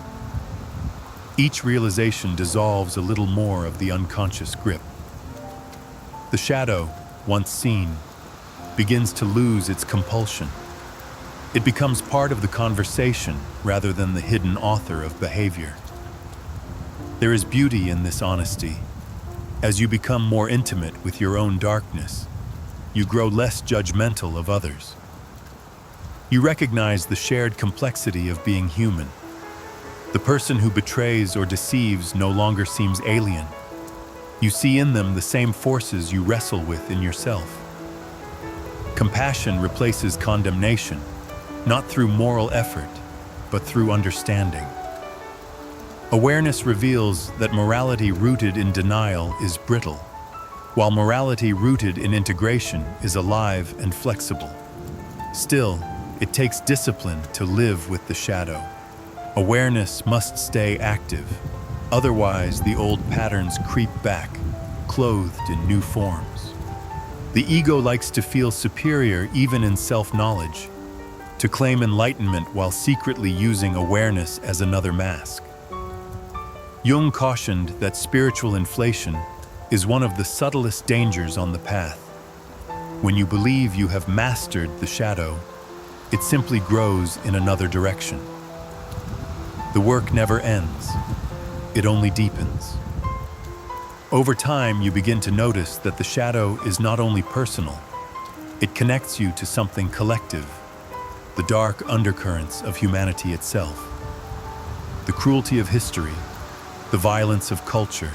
Each realization dissolves a little more of the unconscious grip. The shadow, once seen, begins to lose its compulsion. It becomes part of the conversation rather than the hidden author of behavior. There is beauty in this honesty. As you become more intimate with your own darkness, you grow less judgmental of others. You recognize the shared complexity of being human. The person who betrays or deceives no longer seems alien. You see in them the same forces you wrestle with in yourself. Compassion replaces condemnation, not through moral effort, but through understanding. Awareness reveals that morality rooted in denial is brittle, while morality rooted in integration is alive and flexible. Still, it takes discipline to live with the shadow. Awareness must stay active, otherwise the old patterns creep back, clothed in new forms. The ego likes to feel superior even in self-knowledge, to claim enlightenment while secretly using awareness as another mask. Jung cautioned that spiritual inflation is one of the subtlest dangers on the path. When you believe you have mastered the shadow, it simply grows in another direction. The work never ends, it only deepens. Over time, you begin to notice that the shadow is not only personal, it connects you to something collective, the dark undercurrents of humanity itself. The cruelty of history, the violence of culture,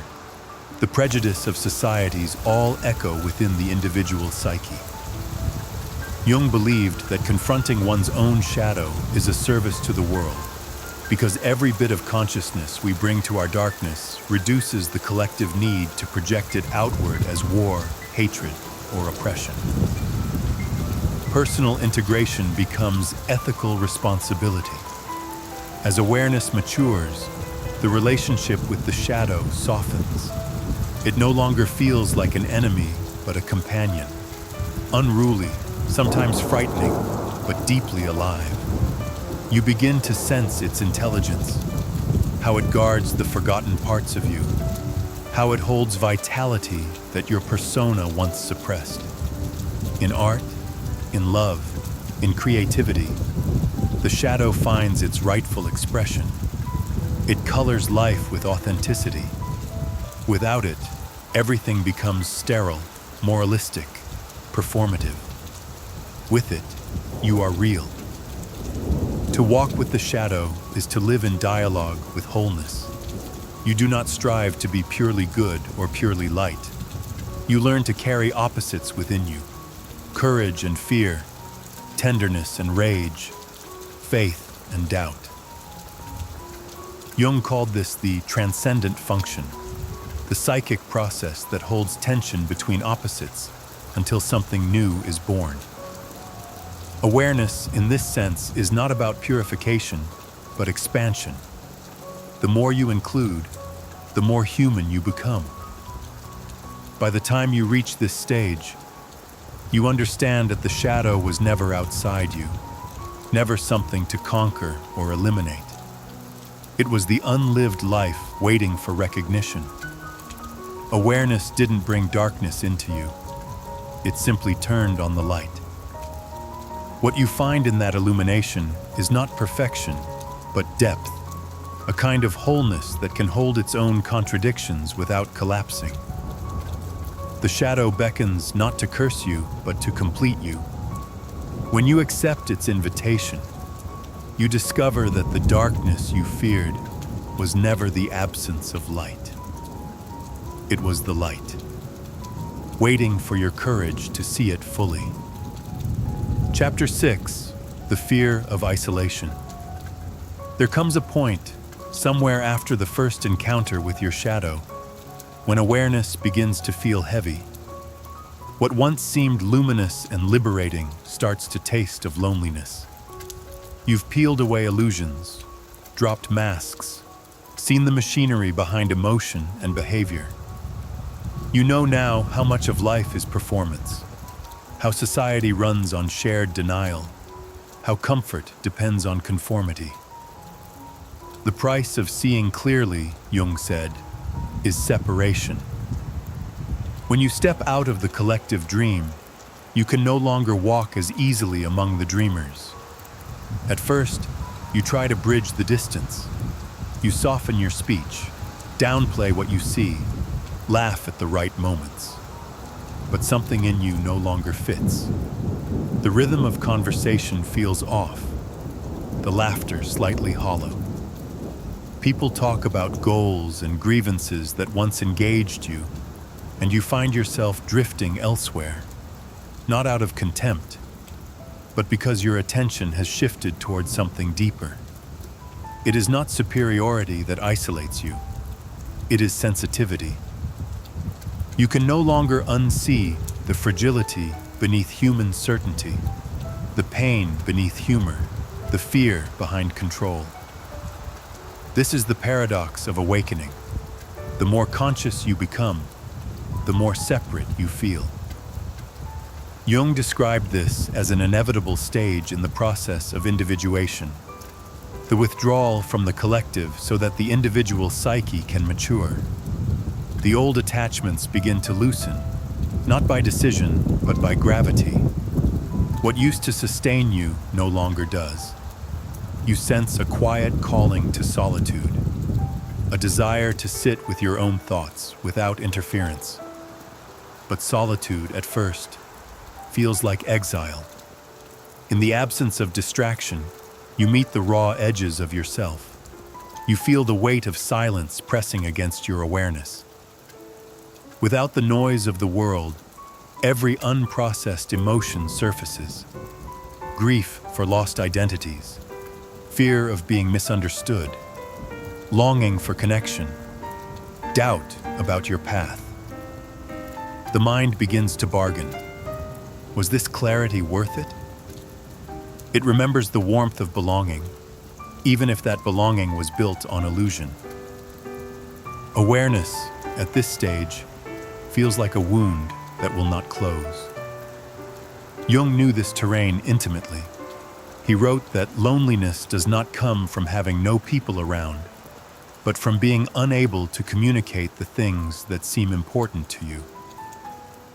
the prejudice of societies all echo within the individual psyche. Jung believed that confronting one's own shadow is a service to the world, because every bit of consciousness we bring to our darkness reduces the collective need to project it outward as war, hatred, or oppression. Personal integration becomes ethical responsibility. As awareness matures, the relationship with the shadow softens. It no longer feels like an enemy, but a companion. Unruly, sometimes frightening, but deeply alive. You begin to sense its intelligence, how it guards the forgotten parts of you, how it holds vitality that your persona once suppressed. In art, in love, in creativity, the shadow finds its rightful expression. It colors life with authenticity. Without it, everything becomes sterile, moralistic, performative. With it, you are real. To walk with the shadow is to live in dialogue with wholeness. You do not strive to be purely good or purely light. You learn to carry opposites within you: courage and fear, tenderness and rage, faith and doubt. Jung called this the transcendent function, the psychic process that holds tension between opposites until something new is born. Awareness, in this sense, is not about purification, but expansion. The more you include, the more human you become. By the time you reach this stage, you understand that the shadow was never outside you, never something to conquer or eliminate. It was the unlived life waiting for recognition. Awareness didn't bring darkness into you. It simply turned on the light. What you find in that illumination is not perfection, but depth, a kind of wholeness that can hold its own contradictions without collapsing. The shadow beckons not to curse you, but to complete you. When you accept its invitation, you discover that the darkness you feared was never the absence of light. It was the light, waiting for your courage to see it fully. Chapter 6: The Fear of Isolation. There comes a point, somewhere after the first encounter with your shadow, when awareness begins to feel heavy. What once seemed luminous and liberating starts to taste of loneliness. You've peeled away illusions, dropped masks, seen the machinery behind emotion and behavior. You know now how much of life is performance, how society runs on shared denial, how comfort depends on conformity. The price of seeing clearly, Jung said, is separation. When you step out of the collective dream, you can no longer walk as easily among the dreamers. At first, you try to bridge the distance. You soften your speech, downplay what you see, laugh at the right moments. But something in you no longer fits. The rhythm of conversation feels off, the laughter slightly hollow. People talk about goals and grievances that once engaged you, and you find yourself drifting elsewhere, not out of contempt, but because your attention has shifted towards something deeper. It is not superiority that isolates you. It is sensitivity. You can no longer unsee the fragility beneath human certainty, the pain beneath humor, the fear behind control. This is the paradox of awakening. The more conscious you become, the more separate you feel. Jung described this as an inevitable stage in the process of individuation, the withdrawal from the collective so that the individual psyche can mature. The old attachments begin to loosen, not by decision, but by gravity. What used to sustain you no longer does. You sense a quiet calling to solitude, a desire to sit with your own thoughts without interference. But solitude, at first, feels like exile. In the absence of distraction, you meet the raw edges of yourself. You feel the weight of silence pressing against your awareness. Without the noise of the world, every unprocessed emotion surfaces. Grief for lost identities, fear of being misunderstood, longing for connection, doubt about your path. The mind begins to bargain. Was this clarity worth it? It remembers the warmth of belonging, even if that belonging was built on illusion. Awareness, at this stage, feels like a wound that will not close. Jung knew this terrain intimately. He wrote that loneliness does not come from having no people around, but from being unable to communicate the things that seem important to you.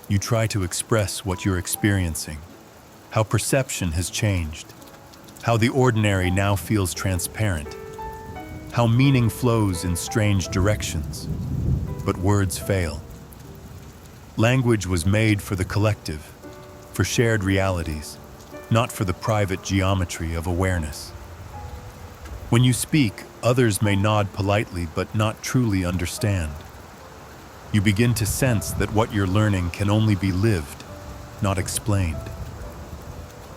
You try to express what you're experiencing, how perception has changed, how the ordinary now feels transparent, how meaning flows in strange directions, but words fail. Language was made for the collective, for shared realities, not for the private geometry of awareness. When you speak, others may nod politely but not truly understand. You begin to sense that what you're learning can only be lived, not explained.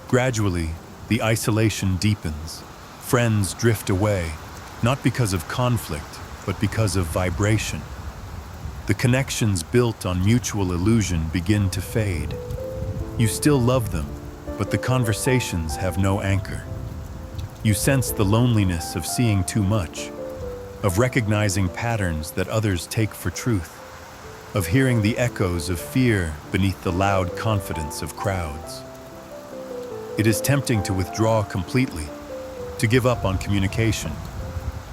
Gradually, the isolation deepens. Friends drift away, not because of conflict, but because of vibration. The connections built on mutual illusion begin to fade. You still love them, but the conversations have no anchor. You sense the loneliness of seeing too much, of recognizing patterns that others take for truth, of hearing the echoes of fear beneath the loud confidence of crowds. It is tempting to withdraw completely, to give up on communication,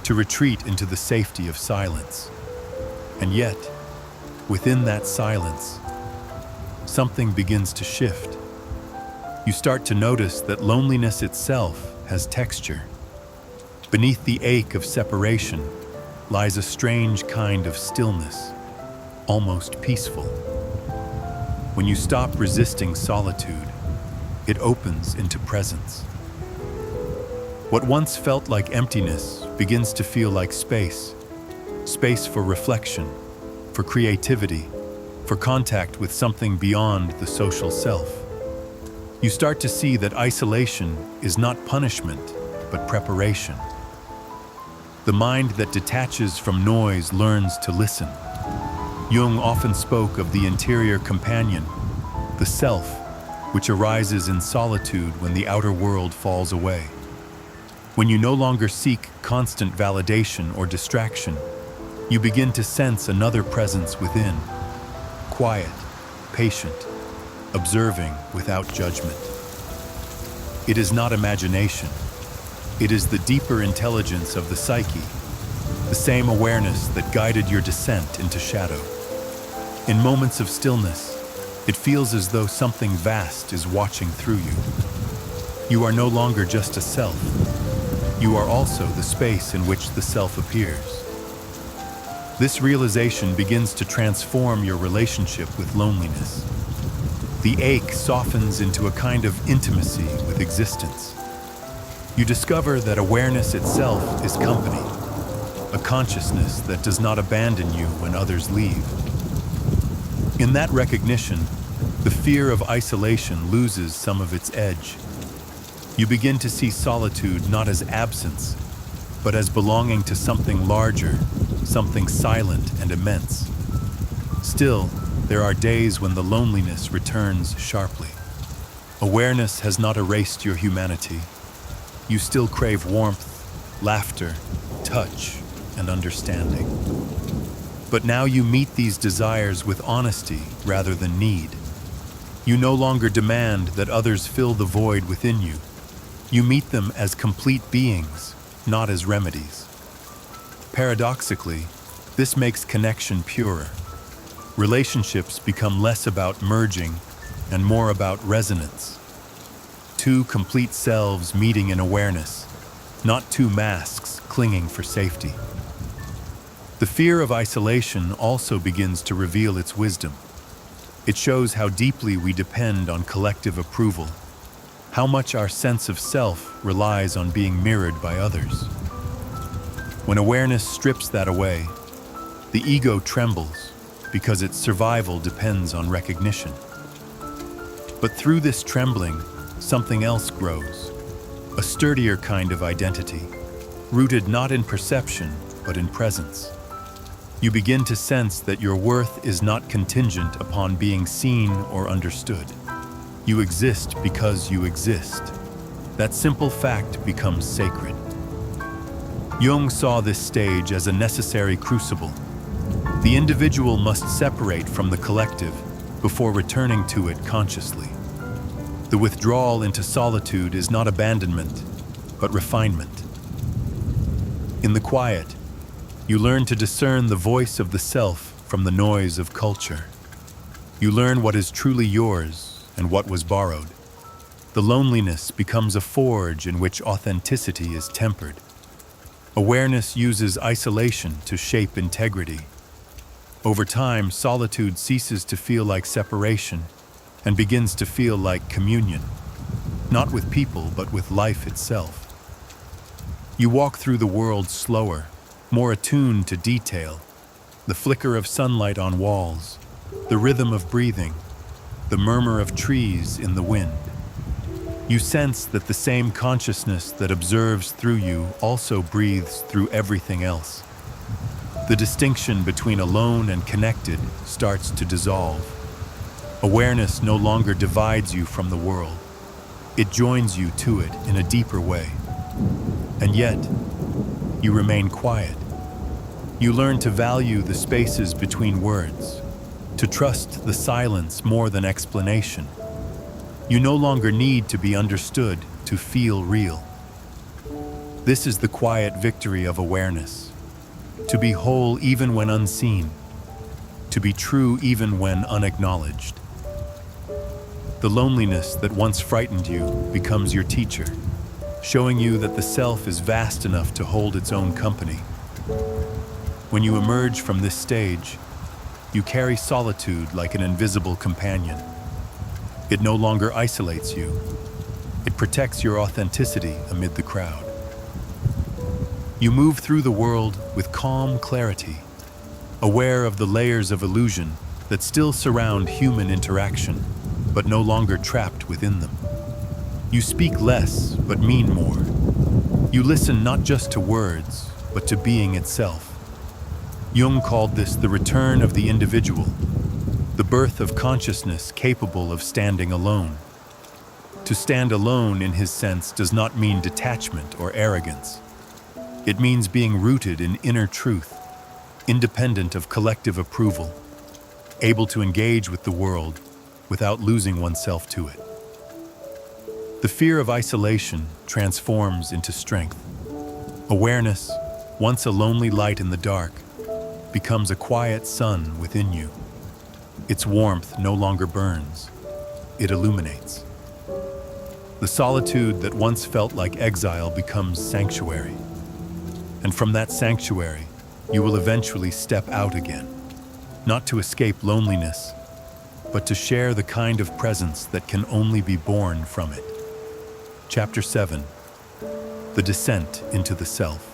to retreat into the safety of silence. And yet, within that silence, something begins to shift. You start to notice that loneliness itself has texture. Beneath the ache of separation lies a strange kind of stillness, almost peaceful. When you stop resisting solitude, it opens into presence. What once felt like emptiness begins to feel like space. Space for reflection, for creativity, for contact with something beyond the social self. You start to see that isolation is not punishment, but preparation. The mind that detaches from noise learns to listen. Jung often spoke of the interior companion, the self, which arises in solitude when the outer world falls away. When you no longer seek constant validation or distraction, you begin to sense another presence within, quiet, patient, observing without judgment. It is not imagination. It is the deeper intelligence of the psyche, the same awareness that guided your descent into shadow. In moments of stillness, it feels as though something vast is watching through you. You are no longer just a self. You are also the space in which the self appears. This realization begins to transform your relationship with loneliness. The ache softens into a kind of intimacy with existence. You discover that awareness itself is company, a consciousness that does not abandon you when others leave. In that recognition, the fear of isolation loses some of its edge. You begin to see solitude not as absence, but as belonging to something larger, something silent and immense. Still, there are days when the loneliness returns sharply. Awareness has not erased your humanity. You still crave warmth, laughter, touch, and understanding. But now you meet these desires with honesty rather than need. You no longer demand that others fill the void within you. You meet them as complete beings, not as remedies. Paradoxically, this makes connection purer. Relationships become less about merging and more about resonance. Two complete selves meeting in awareness, not two masks clinging for safety. The fear of isolation also begins to reveal its wisdom. It shows how deeply we depend on collective approval, how much our sense of self relies on being mirrored by others. When awareness strips that away, the ego trembles because its survival depends on recognition. But through this trembling, something else grows, a sturdier kind of identity, rooted not in perception, but in presence. You begin to sense that your worth is not contingent upon being seen or understood. You exist because you exist. That simple fact becomes sacred. Jung saw this stage as a necessary crucible. The individual must separate from the collective before returning to it consciously. The withdrawal into solitude is not abandonment, but refinement. In the quiet, you learn to discern the voice of the self from the noise of culture. You learn what is truly yours and what was borrowed. The loneliness becomes a forge in which authenticity is tempered. Awareness uses isolation to shape integrity. Over time, solitude ceases to feel like separation and begins to feel like communion, not with people, but with life itself. You walk through the world slower, more attuned to detail, the flicker of sunlight on walls, the rhythm of breathing, the murmur of trees in the wind. You sense that the same consciousness that observes through you also breathes through everything else. The distinction between alone and connected starts to dissolve. Awareness no longer divides you from the world. It joins you to it in a deeper way. And yet, you remain quiet. You learn to value the spaces between words, to trust the silence more than explanation. You no longer need to be understood to feel real. This is the quiet victory of awareness. To be whole even when unseen. To be true even when unacknowledged. The loneliness that once frightened you becomes your teacher, showing you that the self is vast enough to hold its own company. When you emerge from this stage, you carry solitude like an invisible companion. It no longer isolates you. It protects your authenticity amid the crowd. You move through the world with calm clarity, aware of the layers of illusion that still surround human interaction, but no longer trapped within them. You speak less, but mean more. You listen not just to words, but to being itself. Jung called this the return of the individual, the birth of consciousness capable of standing alone. To stand alone in his sense does not mean detachment or arrogance. It means being rooted in inner truth, independent of collective approval, able to engage with the world without losing oneself to it. The fear of isolation transforms into strength. Awareness, once a lonely light in the dark, becomes a quiet sun within you. Its warmth no longer burns, it illuminates. The solitude that once felt like exile becomes sanctuary. And from that sanctuary, you will eventually step out again, not to escape loneliness, but to share the kind of presence that can only be born from it. Chapter 7. The Descent into the Self.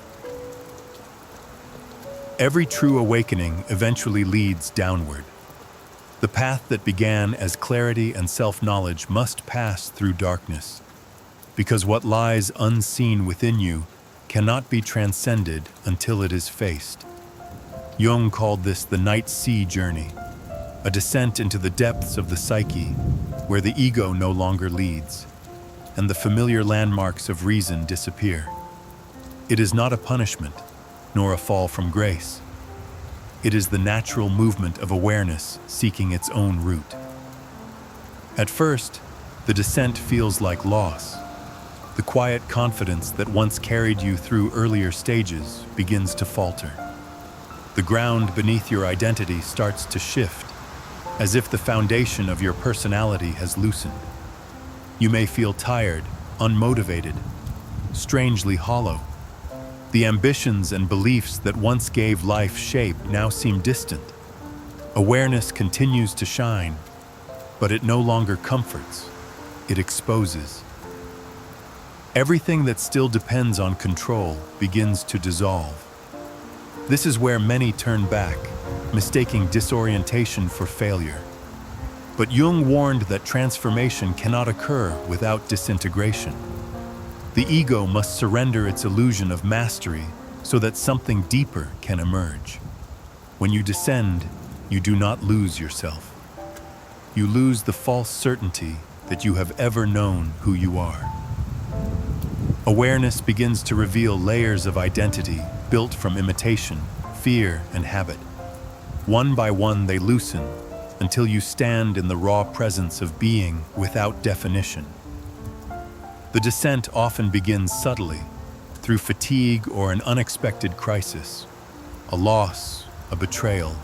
Every true awakening eventually leads downward. The path that began as clarity and self-knowledge must pass through darkness, because what lies unseen within you cannot be transcended until it is faced. Jung called this the night sea journey, a descent into the depths of the psyche, where the ego no longer leads, and the familiar landmarks of reason disappear. It is not a punishment, nor a fall from grace. It is the natural movement of awareness seeking its own route. At first, the descent feels like loss. The quiet confidence that once carried you through earlier stages begins to falter. The ground beneath your identity starts to shift, as if the foundation of your personality has loosened. You may feel tired, unmotivated, strangely hollow. The ambitions and beliefs that once gave life shape now seem distant. Awareness continues to shine, but it no longer comforts, it exposes. Everything that still depends on control begins to dissolve. This is where many turn back, mistaking disorientation for failure. But Jung warned that transformation cannot occur without disintegration. The ego must surrender its illusion of mastery so that something deeper can emerge. When you descend, you do not lose yourself. You lose the false certainty that you have ever known who you are. Awareness begins to reveal layers of identity built from imitation, fear, and habit. One by one, they loosen until you stand in the raw presence of being without definition. The descent often begins subtly, through fatigue or an unexpected crisis, a loss, a betrayal,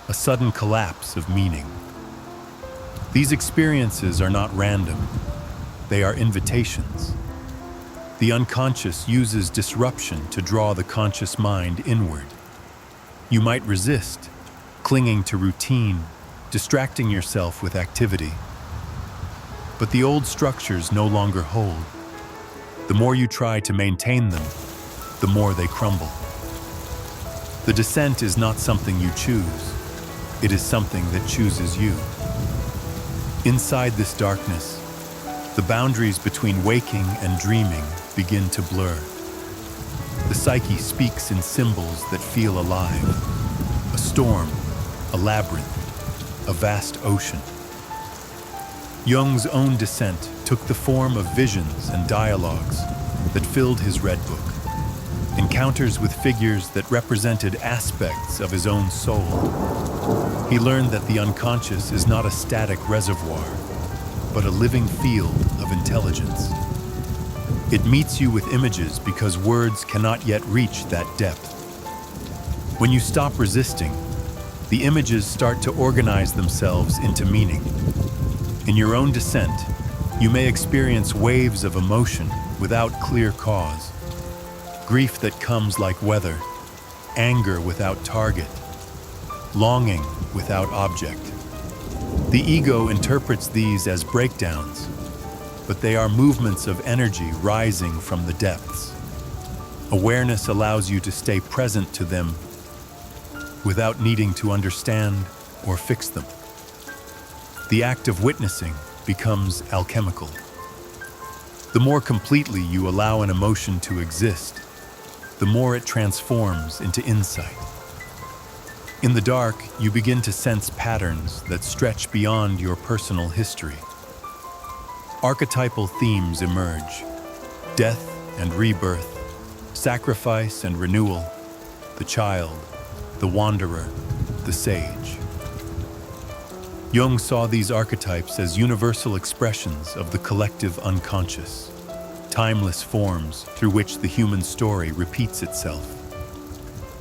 a sudden collapse of meaning. These experiences are not random, they are invitations. The unconscious uses disruption to draw the conscious mind inward. You might resist, clinging to routine, distracting yourself with activity. But the old structures no longer hold. The more you try to maintain them, the more they crumble. The descent is not something you choose. It is something that chooses you. Inside this darkness, the boundaries between waking and dreaming begin to blur. The psyche speaks in symbols that feel alive. A storm, a labyrinth, a vast ocean. Jung's own descent took the form of visions and dialogues that filled his Red Book. Encounters with figures that represented aspects of his own soul. He learned that the unconscious is not a static reservoir, but a living field of intelligence. It meets you with images because words cannot yet reach that depth. When you stop resisting, the images start to organize themselves into meaning. In your own descent, you may experience waves of emotion without clear cause. Grief that comes like weather, anger without target, longing without object. The ego interprets these as breakdowns, but they are movements of energy rising from the depths. Awareness allows you to stay present to them without needing to understand or fix them. The act of witnessing becomes alchemical. The more completely you allow an emotion to exist, the more it transforms into insight. In the dark, you begin to sense patterns that stretch beyond your personal history. Archetypal themes emerge: death and rebirth, sacrifice and renewal, the child, the wanderer, the sage. Jung saw these archetypes as universal expressions of the collective unconscious, timeless forms through which the human story repeats itself.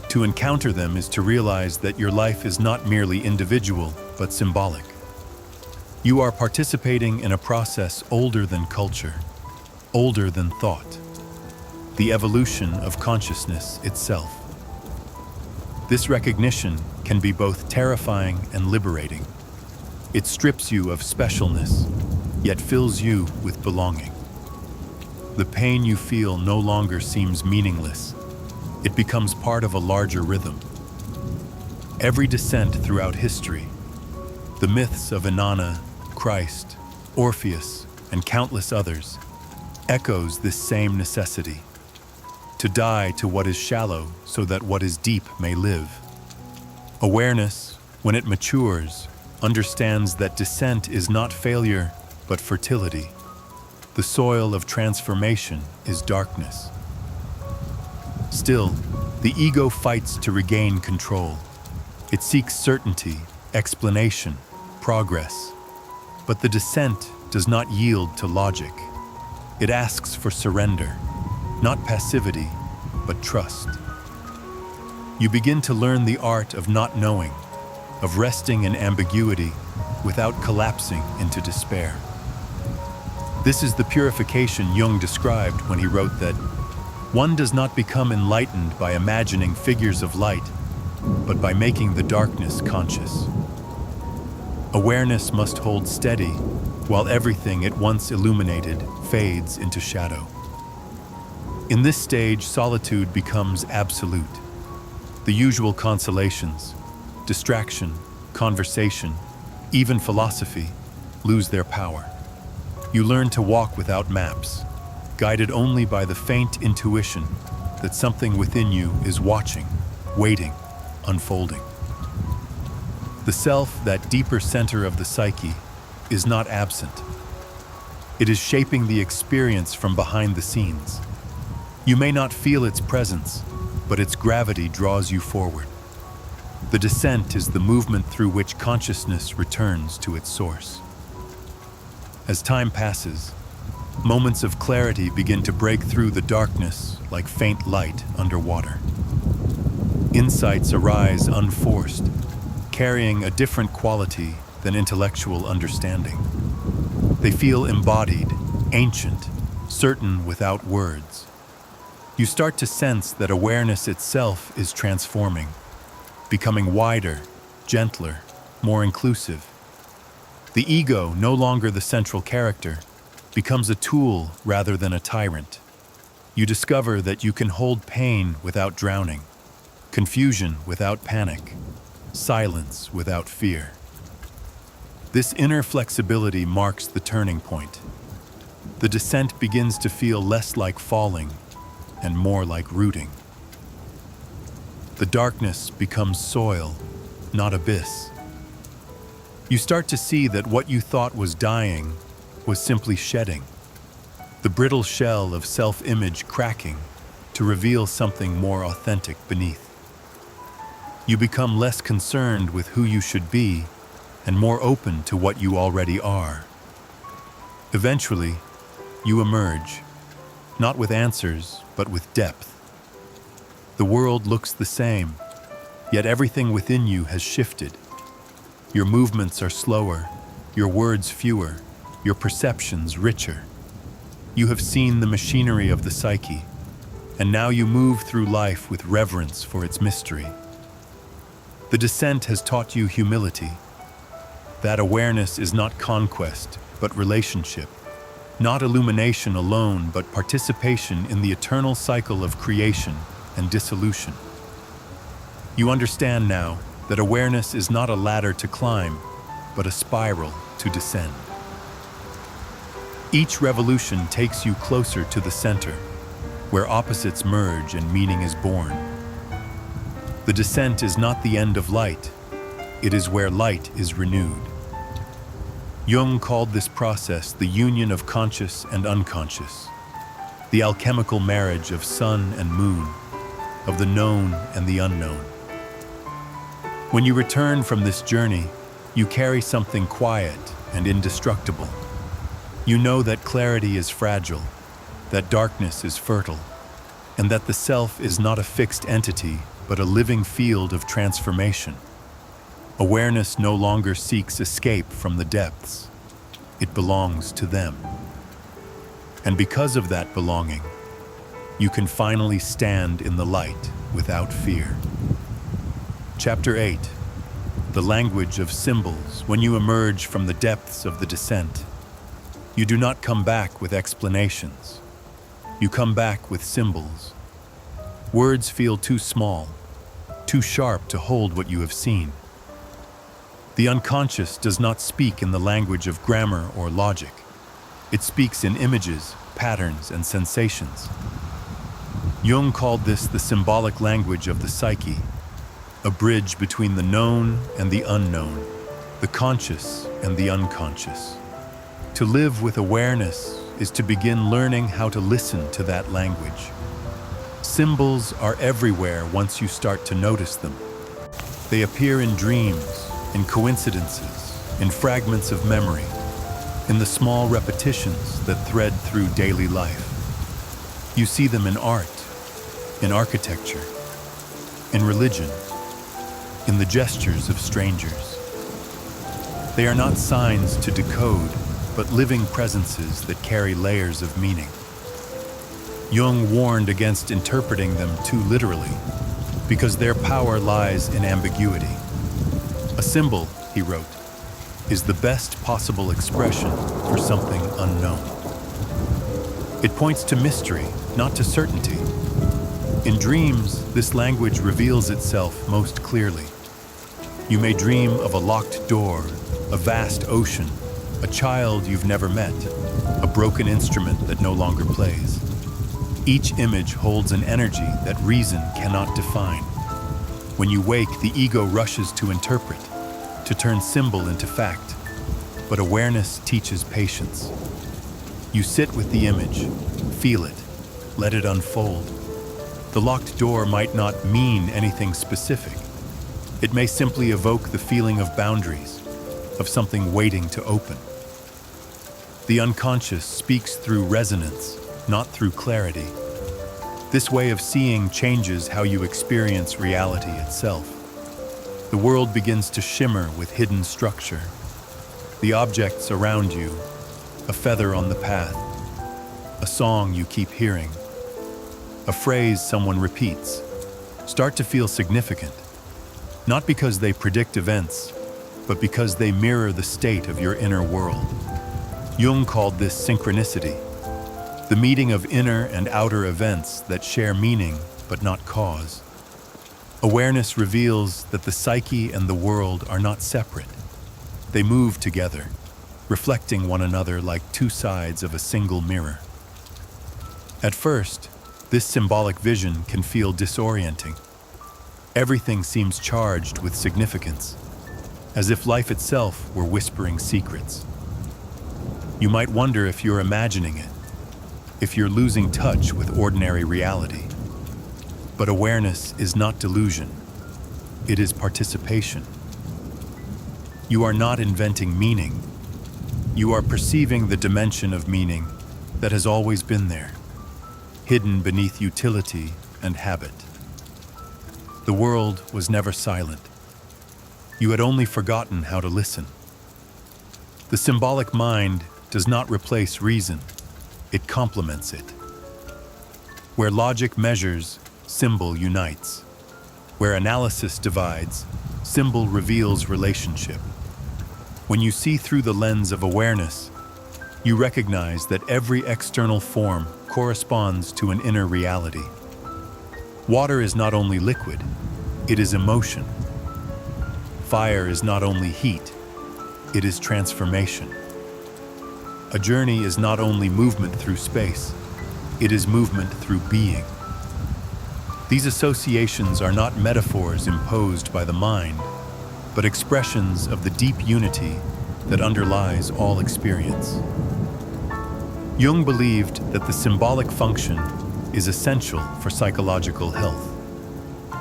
To encounter them is to realize that your life is not merely individual, but symbolic. You are participating in a process older than culture, older than thought, the evolution of consciousness itself. This recognition can be both terrifying and liberating. It strips you of specialness, yet fills you with belonging. The pain you feel no longer seems meaningless. It becomes part of a larger rhythm. Every descent throughout history, the myths of Inanna, Christ, Orpheus, and countless others, echoes this same necessity: to die to what is shallow so that what is deep may live. Awareness, when it matures, understands that descent is not failure, but fertility. The soil of transformation is darkness. Still, the ego fights to regain control. It seeks certainty, explanation, progress. But the descent does not yield to logic. It asks for surrender, not passivity, but trust. You begin to learn the art of not knowing, of resting in ambiguity without collapsing into despair. This is the purification Jung described when he wrote that one does not become enlightened by imagining figures of light, but by making the darkness conscious. Awareness must hold steady while everything it once illuminated fades into shadow. In this stage, solitude becomes absolute. The usual consolations, distraction, conversation, even philosophy, lose their power. You learn to walk without maps, guided only by the faint intuition that something within you is watching, waiting, unfolding. The self, that deeper center of the psyche, is not absent. It is shaping the experience from behind the scenes. You may not feel its presence, but its gravity draws you forward. The descent is the movement through which consciousness returns to its source. As time passes, moments of clarity begin to break through the darkness like faint light underwater. Insights arise unforced, carrying a different quality than intellectual understanding. They feel embodied, ancient, certain without words. You start to sense that awareness itself is transforming, becoming wider, gentler, more inclusive. The ego, no longer the central character, becomes a tool rather than a tyrant. You discover that you can hold pain without drowning, confusion without panic, silence without fear. This inner flexibility marks the turning point. The descent begins to feel less like falling and more like rooting. The darkness becomes soil, not abyss. You start to see that what you thought was dying was simply shedding, the brittle shell of self-image cracking to reveal something more authentic beneath. You become less concerned with who you should be and more open to what you already are. Eventually, you emerge, not with answers, but with depth. The world looks the same, yet everything within you has shifted. Your movements are slower, your words fewer, your perceptions richer. You have seen the machinery of the psyche, and now you move through life with reverence for its mystery. The descent has taught you humility. That awareness is not conquest, but relationship. Not illumination alone, but participation in the eternal cycle of creation and dissolution. You understand now that awareness is not a ladder to climb, but a spiral to descend. Each revolution takes you closer to the center, where opposites merge and meaning is born. The descent is not the end of light, it is where light is renewed. Jung called this process the union of conscious and unconscious, the alchemical marriage of sun and moon, of the known and the unknown. When you return from this journey, you carry something quiet and indestructible. You know that clarity is fragile, that darkness is fertile, and that the self is not a fixed entity, but a living field of transformation. Awareness no longer seeks escape from the depths. It belongs to them. And because of that belonging, you can finally stand in the light without fear. Chapter 8. The language of symbols. When you emerge from the depths of the descent, you do not come back with explanations. You come back with symbols. Words feel too small, too sharp to hold what you have seen. The unconscious does not speak in the language of grammar or logic. It speaks in images, patterns, and sensations. Jung called this the symbolic language of the psyche, a bridge between the known and the unknown, the conscious and the unconscious. To live with awareness is to begin learning how to listen to that language. Symbols are everywhere once you start to notice them. They appear in dreams, in coincidences, in fragments of memory, in the small repetitions that thread through daily life. You see them in art, in architecture, in religion, in the gestures of strangers. They are not signs to decode, but living presences that carry layers of meaning. Jung warned against interpreting them too literally, because their power lies in ambiguity. A symbol, he wrote, is the best possible expression for something unknown. It points to mystery, not to certainty. In dreams, this language reveals itself most clearly. You may dream of a locked door, a vast ocean, a child you've never met, a broken instrument that no longer plays. Each image holds an energy that reason cannot define. When you wake, the ego rushes to interpret, to turn symbol into fact. But awareness teaches patience. You sit with the image, feel it, let it unfold. The locked door might not mean anything specific. It may simply evoke the feeling of boundaries, of something waiting to open. The unconscious speaks through resonance, not through clarity. This way of seeing changes how you experience reality itself. The world begins to shimmer with hidden structure. The objects around you, a feather on the path, a song you keep hearing, a phrase someone repeats, start to feel significant, not because they predict events, but because they mirror the state of your inner world. Jung called this synchronicity. the meeting of inner and outer events that share meaning but not cause. Awareness reveals that the psyche and the world are not separate. They move together, reflecting one another like two sides of a single mirror. At first, this symbolic vision can feel disorienting. Everything seems charged with significance, as if life itself were whispering secrets. You might wonder if you're imagining it, if you're losing touch with ordinary reality. But awareness is not delusion. It is participation. You are not inventing meaning. You are perceiving the dimension of meaning that has always been there, hidden beneath utility and habit. The world was never silent. You had only forgotten how to listen. The symbolic mind does not replace reason. It complements it. Where logic measures, symbol unites. Where analysis divides, symbol reveals relationship. When you see through the lens of awareness, you recognize that every external form corresponds to an inner reality. Water is not only liquid, it is emotion. Fire is not only heat, it is transformation. A journey is not only movement through space, it is movement through being. These associations are not metaphors imposed by the mind, but expressions of the deep unity that underlies all experience. Jung believed that the symbolic function is essential for psychological health.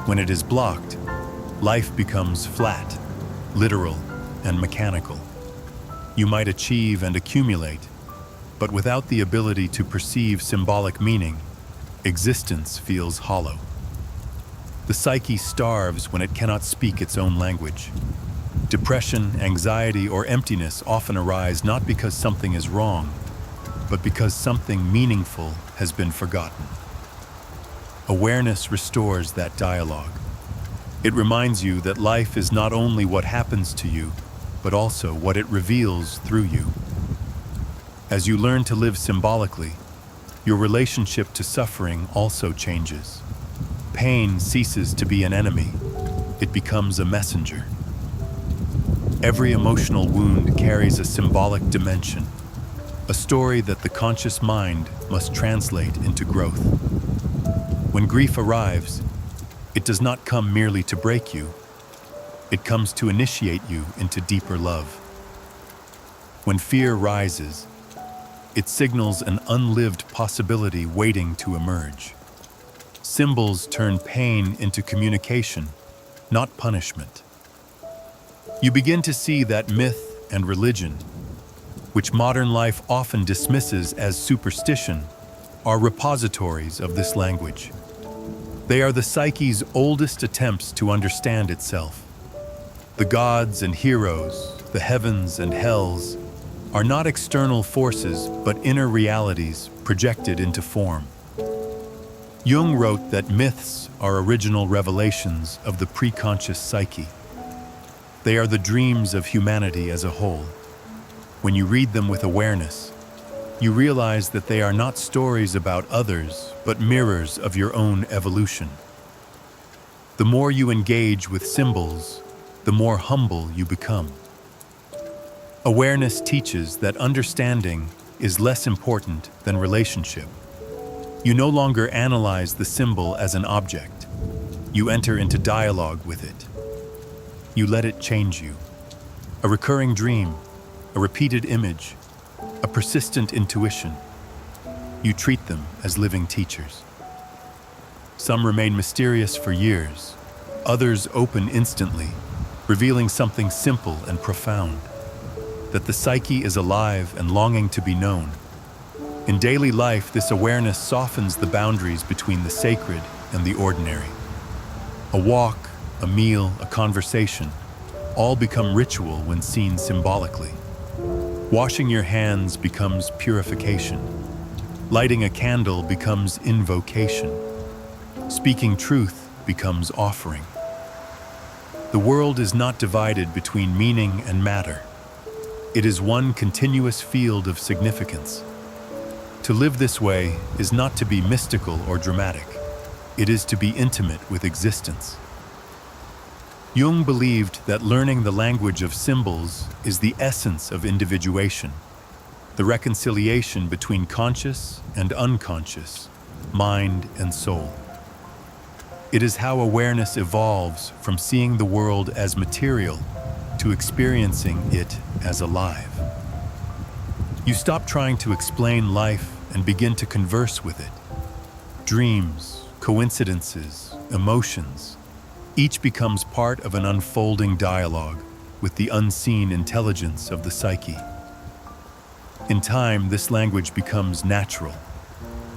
When it is blocked, life becomes flat, literal, and mechanical. You might achieve and accumulate, but without the ability to perceive symbolic meaning, existence feels hollow. The psyche starves when it cannot speak its own language. Depression, anxiety, or emptiness often arise not because something is wrong, but because something meaningful has been forgotten. Awareness restores that dialogue. It reminds you that life is not only what happens to you, but also what it reveals through you. As you learn to live symbolically, your relationship to suffering also changes. Pain ceases to be an enemy. It becomes a messenger. Every emotional wound carries a symbolic dimension, a story that the conscious mind must translate into growth. When grief arrives, it does not come merely to break you. It comes to initiate you into deeper love. When fear rises, it signals an unlived possibility waiting to emerge. Symbols turn pain into communication, not punishment. You begin to see that myth and religion, which modern life often dismisses as superstition, are repositories of this language. They are the psyche's oldest attempts to understand itself. The gods and heroes, the heavens and hells, are not external forces but inner realities projected into form. Jung wrote that myths are original revelations of the preconscious psyche. They are the dreams of humanity as a whole. When you read them with awareness, you realize that they are not stories about others, but mirrors of your own evolution. The more you engage with symbols, the more humble you become. Awareness teaches that understanding is less important than relationship. You no longer analyze the symbol as an object. You enter into dialogue with it. You let it change you. A recurring dream, a repeated image, a persistent intuition. You treat them as living teachers. Some remain mysterious for years. Others open instantly, revealing something simple and profound, that the psyche is alive and longing to be known. In daily life, this awareness softens the boundaries between the sacred and the ordinary. A walk, a meal, a conversation, all become ritual when seen symbolically. Washing your hands becomes purification. Lighting a candle becomes invocation. Speaking truth becomes offering. The world is not divided between meaning and matter. It is one continuous field of significance. To live this way is not to be mystical or dramatic. It is to be intimate with existence. Jung believed that learning the language of symbols is the essence of individuation, the reconciliation between conscious and unconscious, mind and soul. It is how awareness evolves from seeing the world as material to experiencing it as alive. You stop trying to explain life and begin to converse with it. Dreams, coincidences, emotions, each becomes part of an unfolding dialogue with the unseen intelligence of the psyche. In time, this language becomes natural.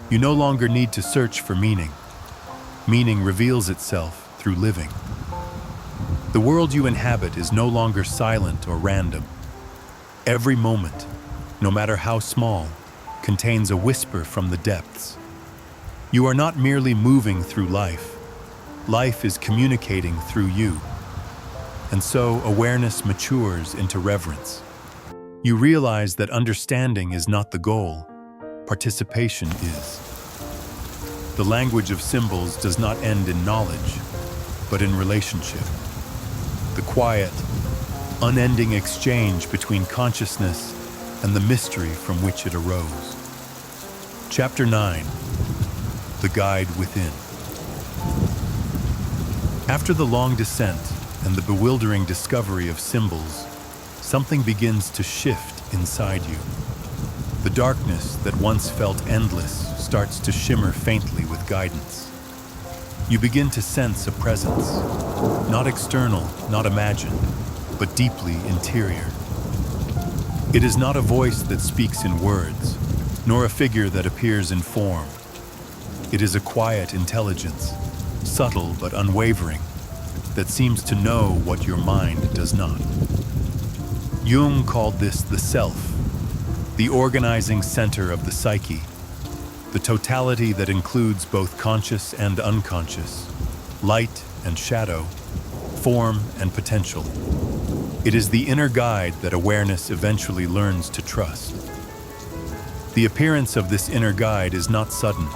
You no longer need to search for meaning. Meaning reveals itself through living. The world you inhabit is no longer silent or random. Every moment, no matter how small, contains a whisper from the depths. You are not merely moving through life. Life is communicating through you. And so awareness matures into reverence. You realize that understanding is not the goal, participation is. The language of symbols does not end in knowledge, but in relationship. The quiet, unending exchange between consciousness and the mystery from which it arose. Chapter 9. The Guide Within. After the long descent and the bewildering discovery of symbols, something begins to shift inside you. The darkness that once felt endless starts to shimmer faintly with guidance. You begin to sense a presence, not external, not imagined, but deeply interior. It is not a voice that speaks in words, nor a figure that appears in form. It is a quiet intelligence, subtle but unwavering, that seems to know what your mind does not. Jung called this the self, the organizing center of the psyche, the totality that includes both conscious and unconscious, light and shadow, form and potential. It is the inner guide that awareness eventually learns to trust. The appearance of this inner guide is not sudden.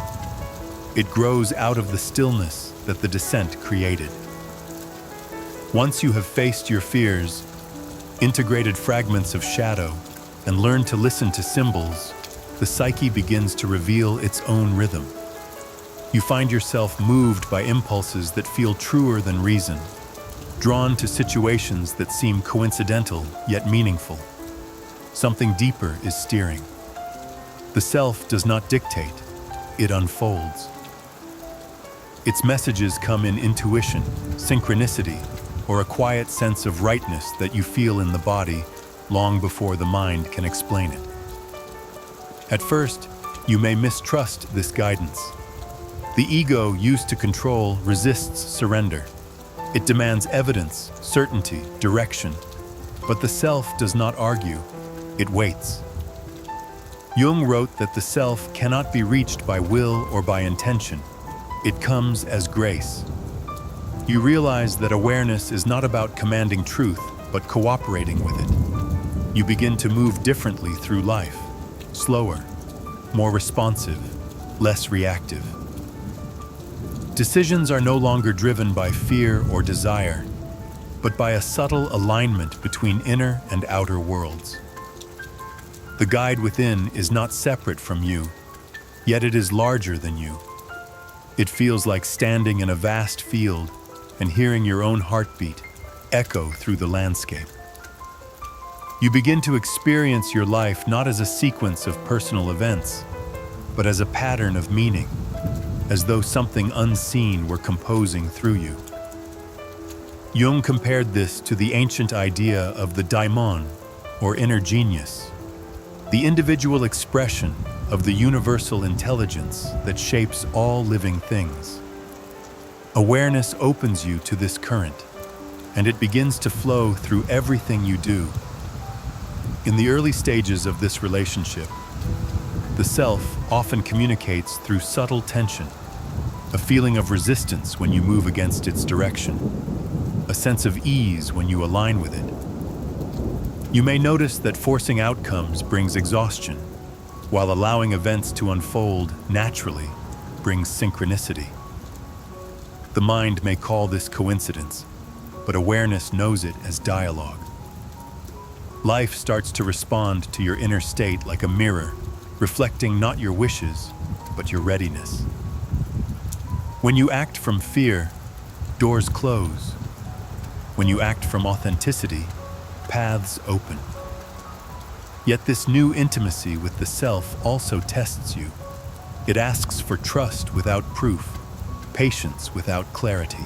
It grows out of the stillness that the descent created. Once you have faced your fears, integrated fragments of shadow, and learned to listen to symbols, the psyche begins to reveal its own rhythm. You find yourself moved by impulses that feel truer than reason, drawn to situations that seem coincidental yet meaningful. Something deeper is steering. The self does not dictate, it unfolds. Its messages come in intuition, synchronicity, or a quiet sense of rightness that you feel in the body long before the mind can explain it. At first, you may mistrust this guidance. The ego used to control resists surrender. It demands evidence, certainty, direction. But the self does not argue, it waits. Jung wrote that the self cannot be reached by will or by intention. It comes as grace. You realize that awareness is not about commanding truth, but cooperating with it. You begin to move differently through life, slower, more responsive, less reactive. Decisions are no longer driven by fear or desire, but by a subtle alignment between inner and outer worlds. The guide within is not separate from you, yet it is larger than you. It feels like standing in a vast field and hearing your own heartbeat echo through the landscape. You begin to experience your life not as a sequence of personal events, but as a pattern of meaning, as though something unseen were composing through you. Jung compared this to the ancient idea of the daimon, or inner genius, the individual expression of the universal intelligence that shapes all living things. Awareness opens you to this current, and it begins to flow through everything you do. In the early stages of this relationship, the self often communicates through subtle tension, a feeling of resistance when you move against its direction, a sense of ease when you align with it. You may notice that forcing outcomes brings exhaustion, while allowing events to unfold naturally brings synchronicity. The mind may call this coincidence, but awareness knows it as dialogue. Life starts to respond to your inner state like a mirror, reflecting not your wishes, but your readiness. When you act from fear, doors close. When you act from authenticity, paths open. Yet this new intimacy with the self also tests you. It asks for trust without proof, patience without clarity.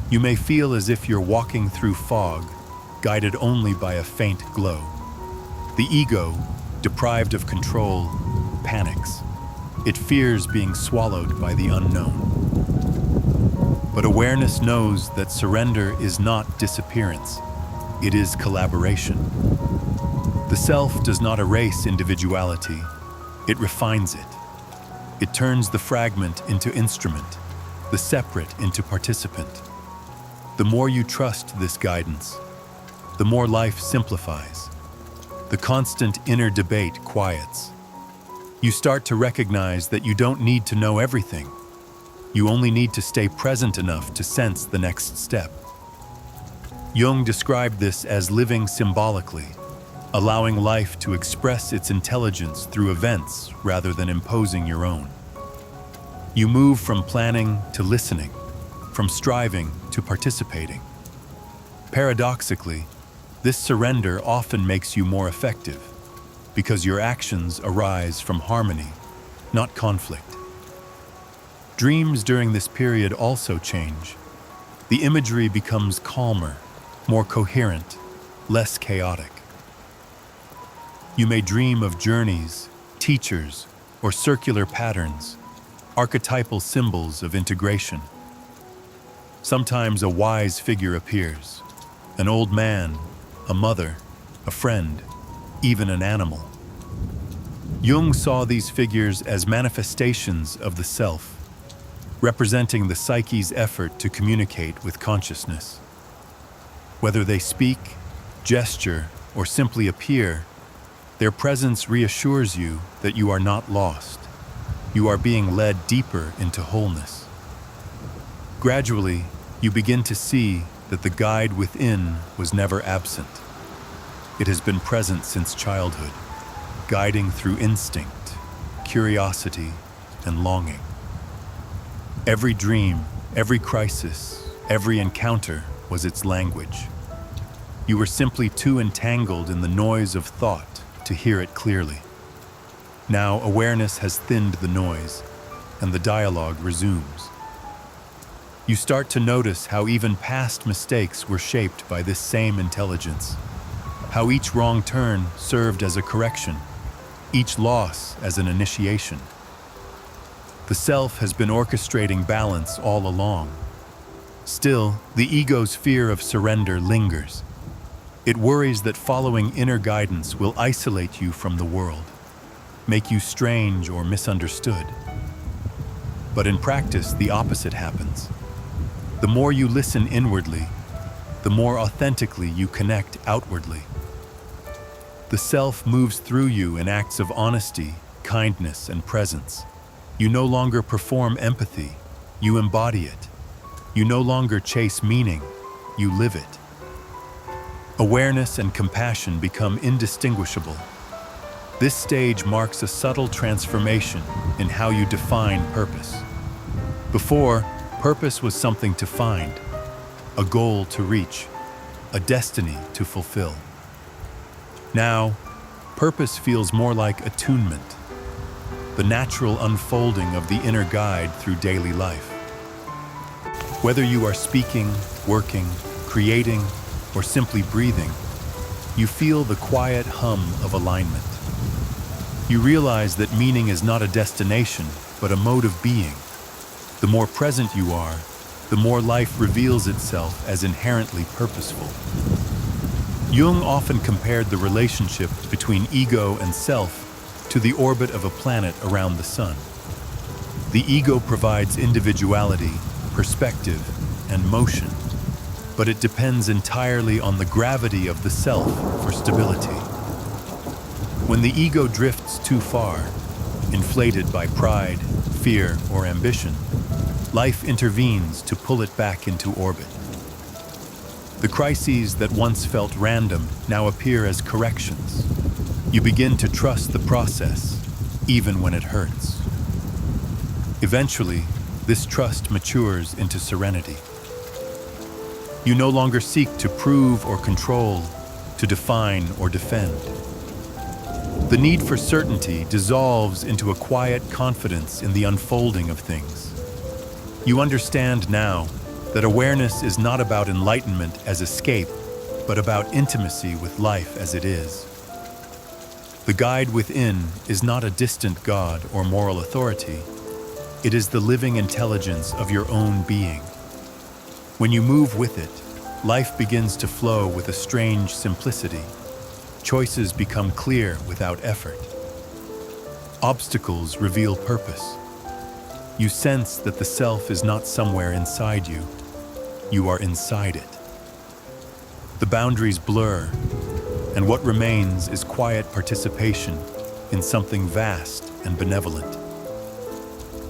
You may feel as if you're walking through fog, guided only by a faint glow. The ego, deprived of control, panics. It fears being swallowed by the unknown. But awareness knows that surrender is not disappearance. It is collaboration. The self does not erase individuality. It refines it. It turns the fragment into instrument, the separate into participant. The more you trust this guidance, the more life simplifies. The constant inner debate quiets. You start to recognize that you don't need to know everything. You only need to stay present enough to sense the next step. Jung described this as living symbolically, allowing life to express its intelligence through events rather than imposing your own. You move from planning to listening, from striving to participating. Paradoxically, this surrender often makes you more effective, because your actions arise from harmony, not conflict. Dreams during this period also change. The imagery becomes calmer, more coherent, less chaotic. You may dream of journeys, teachers, or circular patterns, archetypal symbols of integration. Sometimes a wise figure appears, an old man, a mother, a friend, even an animal. Jung saw these figures as manifestations of the self, representing the psyche's effort to communicate with consciousness. Whether they speak, gesture, or simply appear, their presence reassures you that you are not lost. You are being led deeper into wholeness. Gradually, you begin to see that the guide within was never absent. It has been present since childhood, guiding through instinct, curiosity, and longing. Every dream, every crisis, every encounter was its language. You were simply too entangled in the noise of thought to hear it clearly. Now awareness has thinned the noise, and the dialogue resumes. You start to notice how even past mistakes were shaped by this same intelligence, how each wrong turn served as a correction, each loss as an initiation. The self has been orchestrating balance all along. Still, the ego's fear of surrender lingers. It worries that following inner guidance will isolate you from the world, make you strange or misunderstood. But in practice, the opposite happens. The more you listen inwardly, the more authentically you connect outwardly. The self moves through you in acts of honesty, kindness, and presence. You no longer perform empathy, you embody it. You no longer chase meaning, you live it. Awareness and compassion become indistinguishable. This stage marks a subtle transformation in how you define purpose. Before, purpose was something to find, a goal to reach, a destiny to fulfill. Now, purpose feels more like attunement, the natural unfolding of the inner guide through daily life. Whether you are speaking, working, creating, or simply breathing, you feel the quiet hum of alignment. You realize that meaning is not a destination, but a mode of being. The more present you are, the more life reveals itself as inherently purposeful. Jung often compared the relationship between ego and self to the orbit of a planet around the sun. The ego provides individuality, perspective, and motion, but it depends entirely on the gravity of the self for stability. When the ego drifts too far, inflated by pride, fear, or ambition, life intervenes to pull it back into orbit. The crises that once felt random now appear as corrections. You begin to trust the process, even when it hurts. Eventually, this trust matures into serenity. You no longer seek to prove or control, to define or defend. The need for certainty dissolves into a quiet confidence in the unfolding of things. You understand now that awareness is not about enlightenment as escape, but about intimacy with life as it is. The guide within is not a distant God or moral authority. It is the living intelligence of your own being. When you move with it, life begins to flow with a strange simplicity. Choices become clear without effort. Obstacles reveal purpose. You sense that the self is not somewhere inside you. You are inside it. The boundaries blur, and what remains is quiet participation in something vast and benevolent.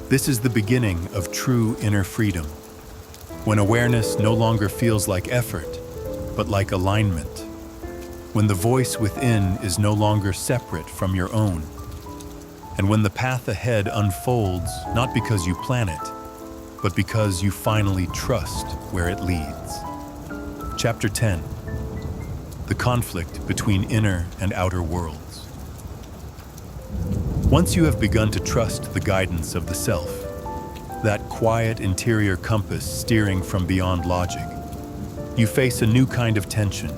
This is the beginning of true inner freedom, when awareness no longer feels like effort, but like alignment. When the voice within is no longer separate from your own, and when the path ahead unfolds not because you plan it, but because you finally trust where it leads. Chapter 10. The conflict between inner and outer worlds. Once you have begun to trust the guidance of the self, that quiet interior compass steering from beyond logic, you face a new kind of tension.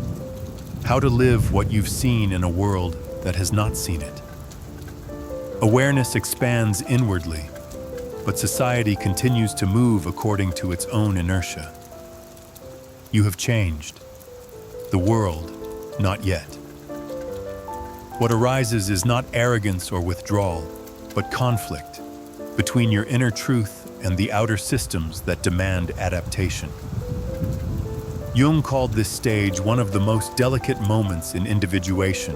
How to live what you've seen in a world that has not seen it. Awareness expands inwardly, but society continues to move according to its own inertia. You have changed. The world, not yet. What arises is not arrogance or withdrawal, but conflict between your inner truth and the outer systems that demand adaptation. Jung called this stage one of the most delicate moments in individuation,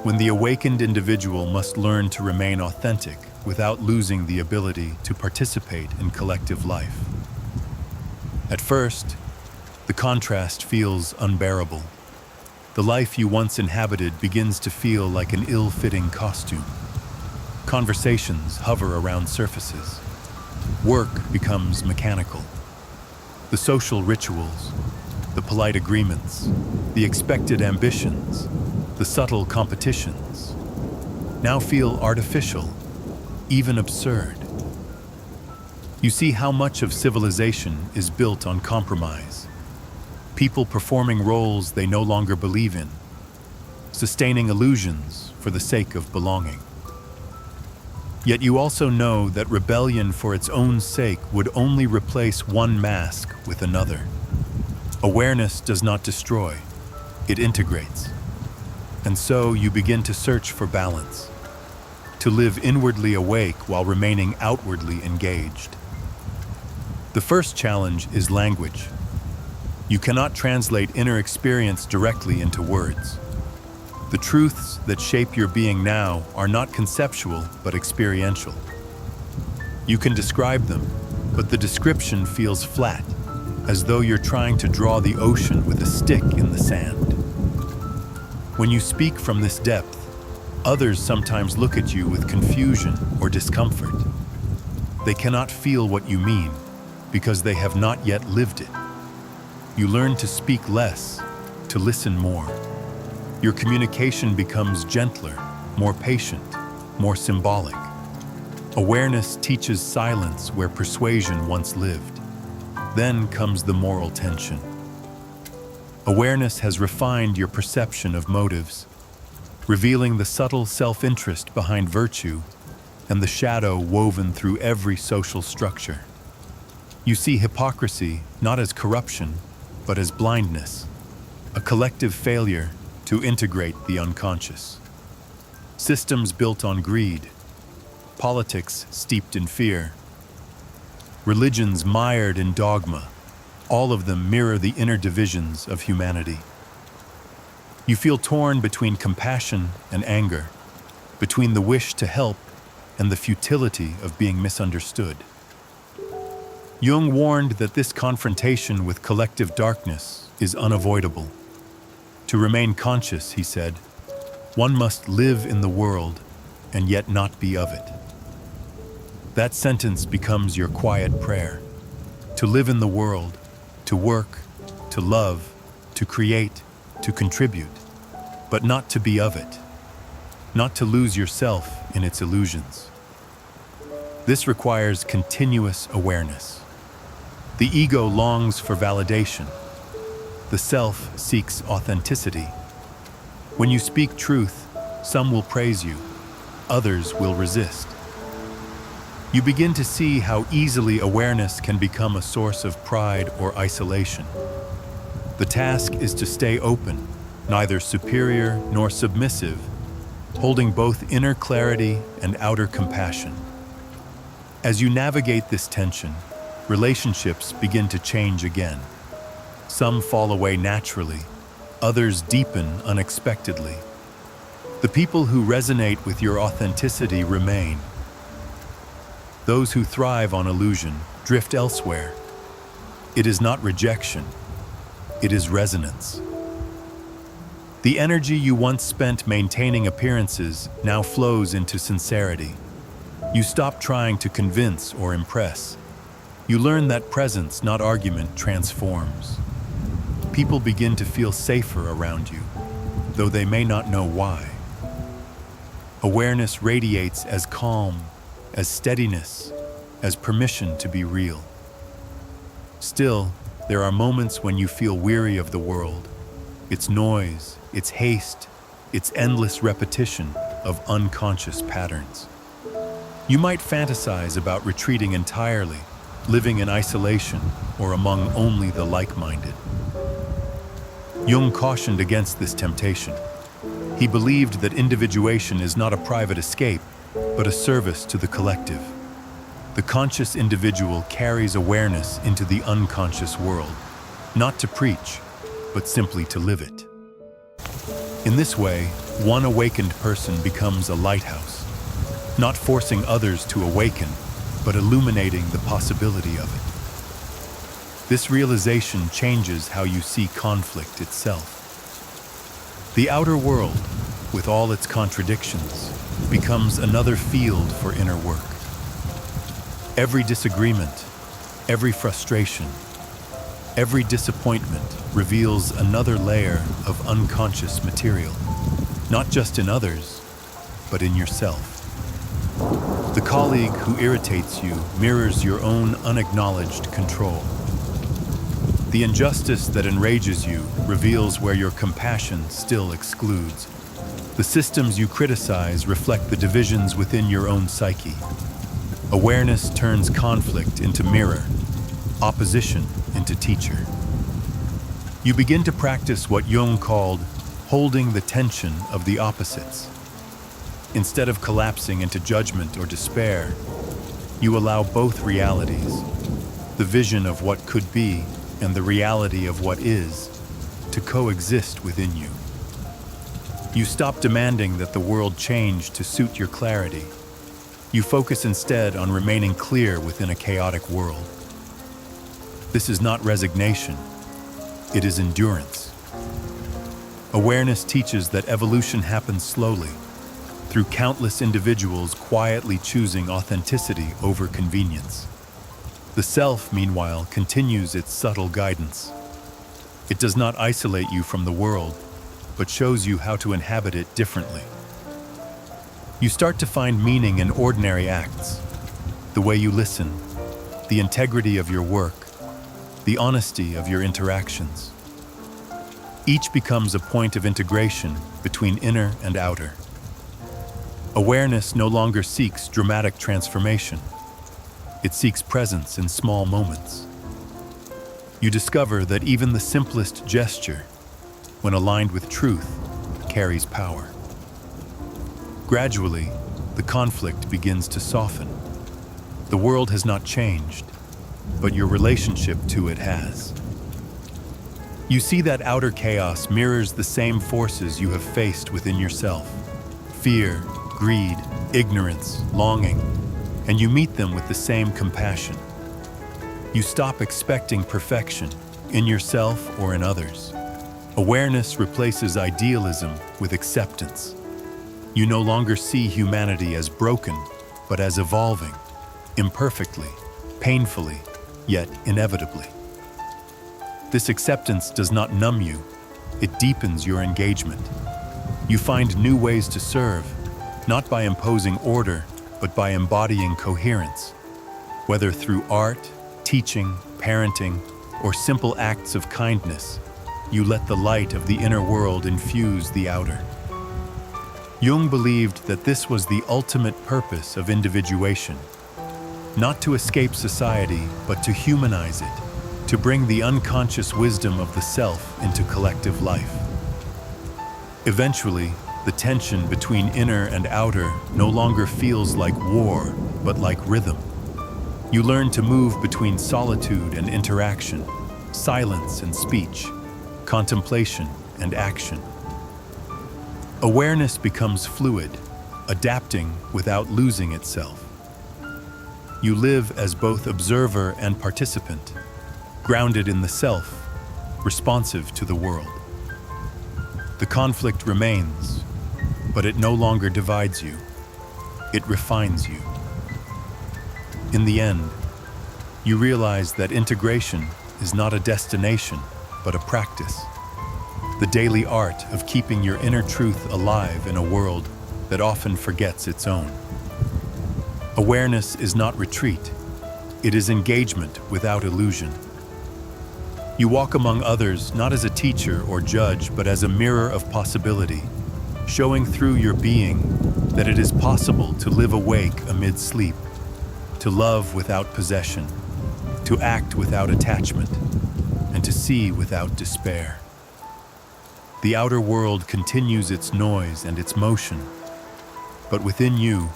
when the awakened individual must learn to remain authentic without losing the ability to participate in collective life. At first, the contrast feels unbearable. The life you once inhabited begins to feel like an ill-fitting costume. Conversations hover around surfaces. Work becomes mechanical. The social rituals, the polite agreements, the expected ambitions, the subtle competitions, now feel artificial, even absurd. You see how much of civilization is built on compromise. People performing roles they no longer believe in, sustaining illusions for the sake of belonging. Yet you also know that rebellion for its own sake would only replace one mask with another. Awareness does not destroy, it integrates. And so you begin to search for balance, to live inwardly awake while remaining outwardly engaged. The first challenge is language. You cannot translate inner experience directly into words. The truths that shape your being now are not conceptual but experiential. You can describe them, but the description feels flat, as though you're trying to draw the ocean with a stick in the sand. When you speak from this depth, others sometimes look at you with confusion or discomfort. They cannot feel what you mean because they have not yet lived it. You learn to speak less, to listen more. Your communication becomes gentler, more patient, more symbolic. Awareness teaches silence where persuasion once lived. Then comes the moral tension. Awareness has refined your perception of motives, revealing the subtle self-interest behind virtue and the shadow woven through every social structure. You see hypocrisy not as corruption, but as blindness, a collective failure to integrate the unconscious. Systems built on greed, politics steeped in fear, religions mired in dogma, all of them mirror the inner divisions of humanity. You feel torn between compassion and anger, between the wish to help and the futility of being misunderstood. Jung warned that this confrontation with collective darkness is unavoidable. To remain conscious, he said, one must live in the world and yet not be of it. That sentence becomes your quiet prayer. To live in the world, to work, to love, to create, to contribute, but not to be of it, not to lose yourself in its illusions. This requires continuous awareness. The ego longs for validation. The self seeks authenticity. When you speak truth, some will praise you, others will resist. You begin to see how easily awareness can become a source of pride or isolation. The task is to stay open, neither superior nor submissive, holding both inner clarity and outer compassion. As you navigate this tension, relationships begin to change again. Some fall away naturally, others deepen unexpectedly. The people who resonate with your authenticity remain. Those who thrive on illusion drift elsewhere. It is not rejection, it is resonance. The energy you once spent maintaining appearances now flows into sincerity. You stop trying to convince or impress. You learn that presence, not argument, transforms. People begin to feel safer around you, though they may not know why. Awareness radiates as calm, as steadiness, as permission to be real. Still, there are moments when you feel weary of the world, its noise, its haste, its endless repetition of unconscious patterns. You might fantasize about retreating entirely, living in isolation or among only the like-minded. Jung cautioned against this temptation. He believed that individuation is not a private escape, but a service to the collective. The conscious individual carries awareness into the unconscious world, not to preach, but simply to live it. In this way, one awakened person becomes a lighthouse, not forcing others to awaken, but illuminating the possibility of it. This realization changes how you see conflict itself. The outer world, with all its contradictions, becomes another field for inner work. Every disagreement, every frustration, every disappointment reveals another layer of unconscious material, not just in others, but in yourself. The colleague who irritates you mirrors your own unacknowledged control. The injustice that enrages you reveals where your compassion still excludes. The systems you criticize reflect the divisions within your own psyche. Awareness turns conflict into mirror, opposition into teacher. You begin to practice what Jung called holding the tension of the opposites. Instead of collapsing into judgment or despair, you allow both realities, the vision of what could be and the reality of what is, to coexist within you. You stop demanding that the world change to suit your clarity. You focus instead on remaining clear within a chaotic world. This is not resignation, it is endurance. Awareness teaches that evolution happens slowly, through countless individuals quietly choosing authenticity over convenience. The self, meanwhile, continues its subtle guidance. It does not isolate you from the world, but shows you how to inhabit it differently. You start to find meaning in ordinary acts, the way you listen, the integrity of your work, the honesty of your interactions. Each becomes a point of integration between inner and outer. Awareness no longer seeks dramatic transformation. It seeks presence in small moments. You discover that even the simplest gesture, when aligned with truth, carries power. Gradually, the conflict begins to soften. The world has not changed, but your relationship to it has. You see that outer chaos mirrors the same forces you have faced within yourself: fear, greed, ignorance, longing, and you meet them with the same compassion. You stop expecting perfection in yourself or in others. Awareness replaces idealism with acceptance. You no longer see humanity as broken, but as evolving, imperfectly, painfully, yet inevitably. This acceptance does not numb you, it deepens your engagement. You find new ways to serve, not by imposing order, but by embodying coherence. Whether through art, teaching, parenting, or simple acts of kindness, you let the light of the inner world infuse the outer. Jung believed that this was the ultimate purpose of individuation, not to escape society, but to humanize it, to bring the unconscious wisdom of the self into collective life. Eventually, the tension between inner and outer no longer feels like war, but like rhythm. You learn to move between solitude and interaction, silence and speech, contemplation and action. Awareness becomes fluid, adapting without losing itself. You live as both observer and participant, grounded in the self, responsive to the world. The conflict remains, but it no longer divides you. It refines you. In the end, you realize that integration is not a destination, but a practice. The daily art of keeping your inner truth alive in a world that often forgets its own. Awareness is not retreat. It is engagement without illusion. You walk among others not as a teacher or judge, but as a mirror of possibility, showing through your being that it is possible to live awake amid sleep, to love without possession, to act without attachment, and to see without despair. The outer world continues its noise and its motion, but within you,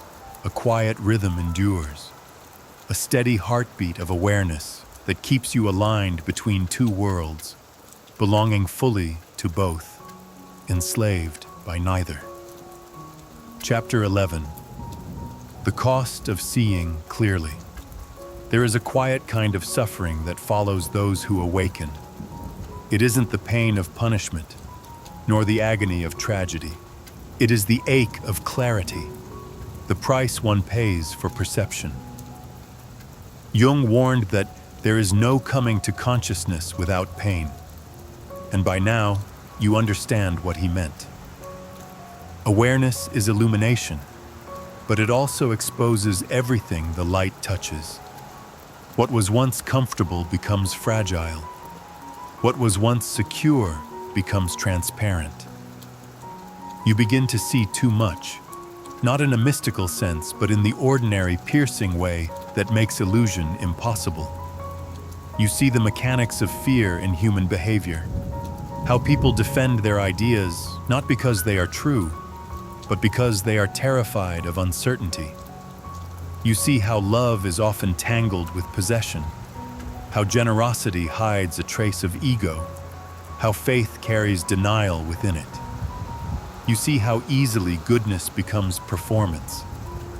a quiet rhythm endures, a steady heartbeat of awareness that keeps you aligned between two worlds, belonging fully to both, enslaved by neither. Chapter 11. The cost of seeing clearly. There is a quiet kind of suffering that follows those who awaken. It isn't the pain of punishment, nor the agony of tragedy. It is the ache of clarity, the price one pays for perception. Jung warned that there is no coming to consciousness without pain, and by now, you understand what he meant. Awareness is illumination, but it also exposes everything the light touches. What was once comfortable becomes fragile. What was once secure becomes transparent. You begin to see too much, not in a mystical sense, but in the ordinary, piercing way that makes illusion impossible. You see the mechanics of fear in human behavior, how people defend their ideas not because they are true, but because they are terrified of uncertainty. You see how love is often tangled with possession, how generosity hides a trace of ego, how faith carries denial within it. You see how easily goodness becomes performance,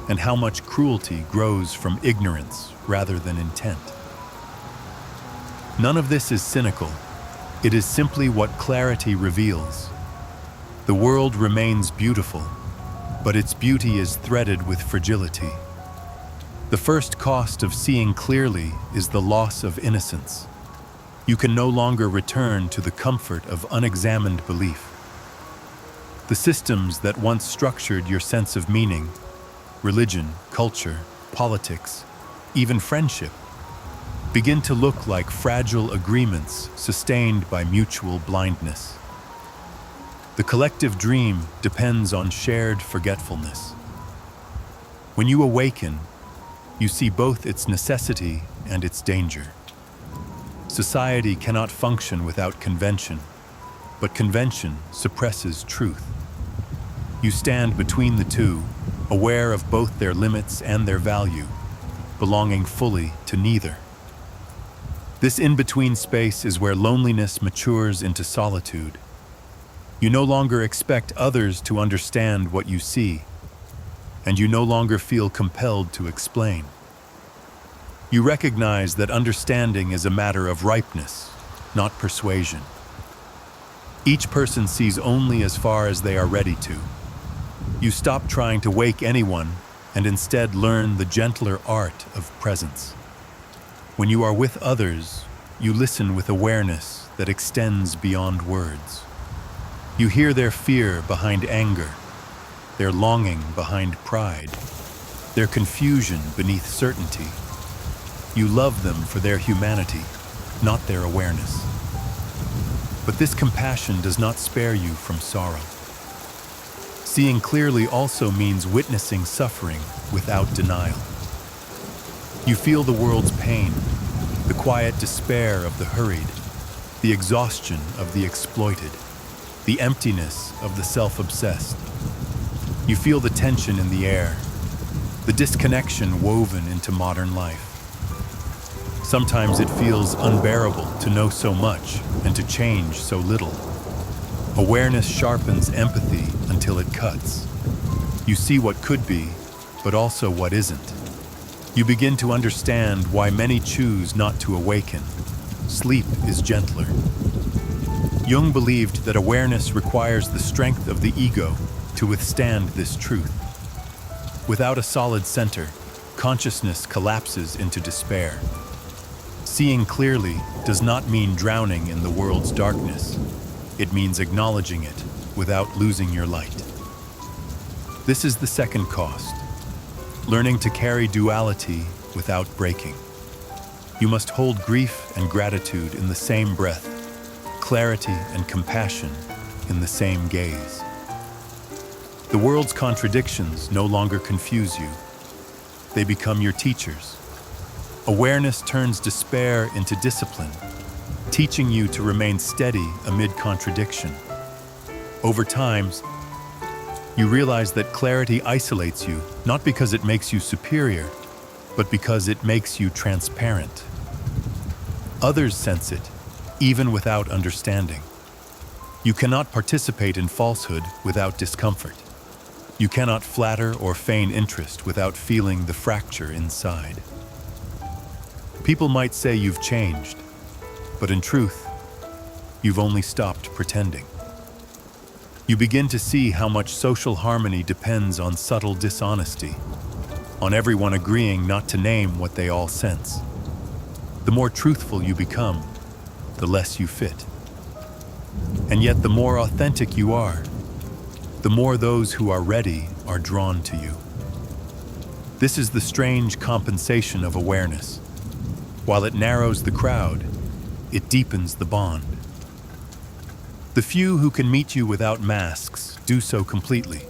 and how much cruelty grows from ignorance rather than intent. None of this is cynical. It is simply what clarity reveals. The world remains beautiful, but its beauty is threaded with fragility. The first cost of seeing clearly is the loss of innocence. You can no longer return to the comfort of unexamined belief. The systems that once structured your sense of meaning, religion, culture, politics, even friendship, begin to look like fragile agreements sustained by mutual blindness. The collective dream depends on shared forgetfulness. When you awaken, you see both its necessity and its danger. Society cannot function without convention, but convention suppresses truth. You stand between the two, aware of both their limits and their value, belonging fully to neither. This in-between space is where loneliness matures into solitude. You no longer expect others to understand what you see, and you no longer feel compelled to explain. You recognize that understanding is a matter of ripeness, not persuasion. Each person sees only as far as they are ready to. You stop trying to wake anyone and instead learn the gentler art of presence. When you are with others, you listen with awareness that extends beyond words. You hear their fear behind anger, their longing behind pride, their confusion beneath certainty. You love them for their humanity, not their awareness. But this compassion does not spare you from sorrow. Seeing clearly also means witnessing suffering without denial. You feel the world's pain, the quiet despair of the hurried, the exhaustion of the exploited, the emptiness of the self-obsessed. You feel the tension in the air, the disconnection woven into modern life. Sometimes it feels unbearable to know so much and to change so little. Awareness sharpens empathy until it cuts. You see what could be, but also what isn't. You begin to understand why many choose not to awaken. Sleep is gentler. Jung believed that awareness requires the strength of the ego to withstand this truth. Without a solid center, consciousness collapses into despair. Seeing clearly does not mean drowning in the world's darkness. It means acknowledging it without losing your light. This is the second cost. Learning to carry duality without breaking. You must hold grief and gratitude in the same breath, clarity and compassion in the same gaze. The world's contradictions no longer confuse you. They become your teachers. Awareness turns despair into discipline, teaching you to remain steady amid contradiction. Over time, you realize that clarity isolates you, not because it makes you superior, but because it makes you transparent. Others sense it, even without understanding. You cannot participate in falsehood without discomfort. You cannot flatter or feign interest without feeling the fracture inside. People might say you've changed, but in truth, you've only stopped pretending. You begin to see how much social harmony depends on subtle dishonesty, on everyone agreeing not to name what they all sense. The more truthful you become, the less you fit. And yet the more authentic you are, the more those who are ready are drawn to you. This is the strange compensation of awareness. While it narrows the crowd, it deepens the bond. The few who can meet you without masks do so completely.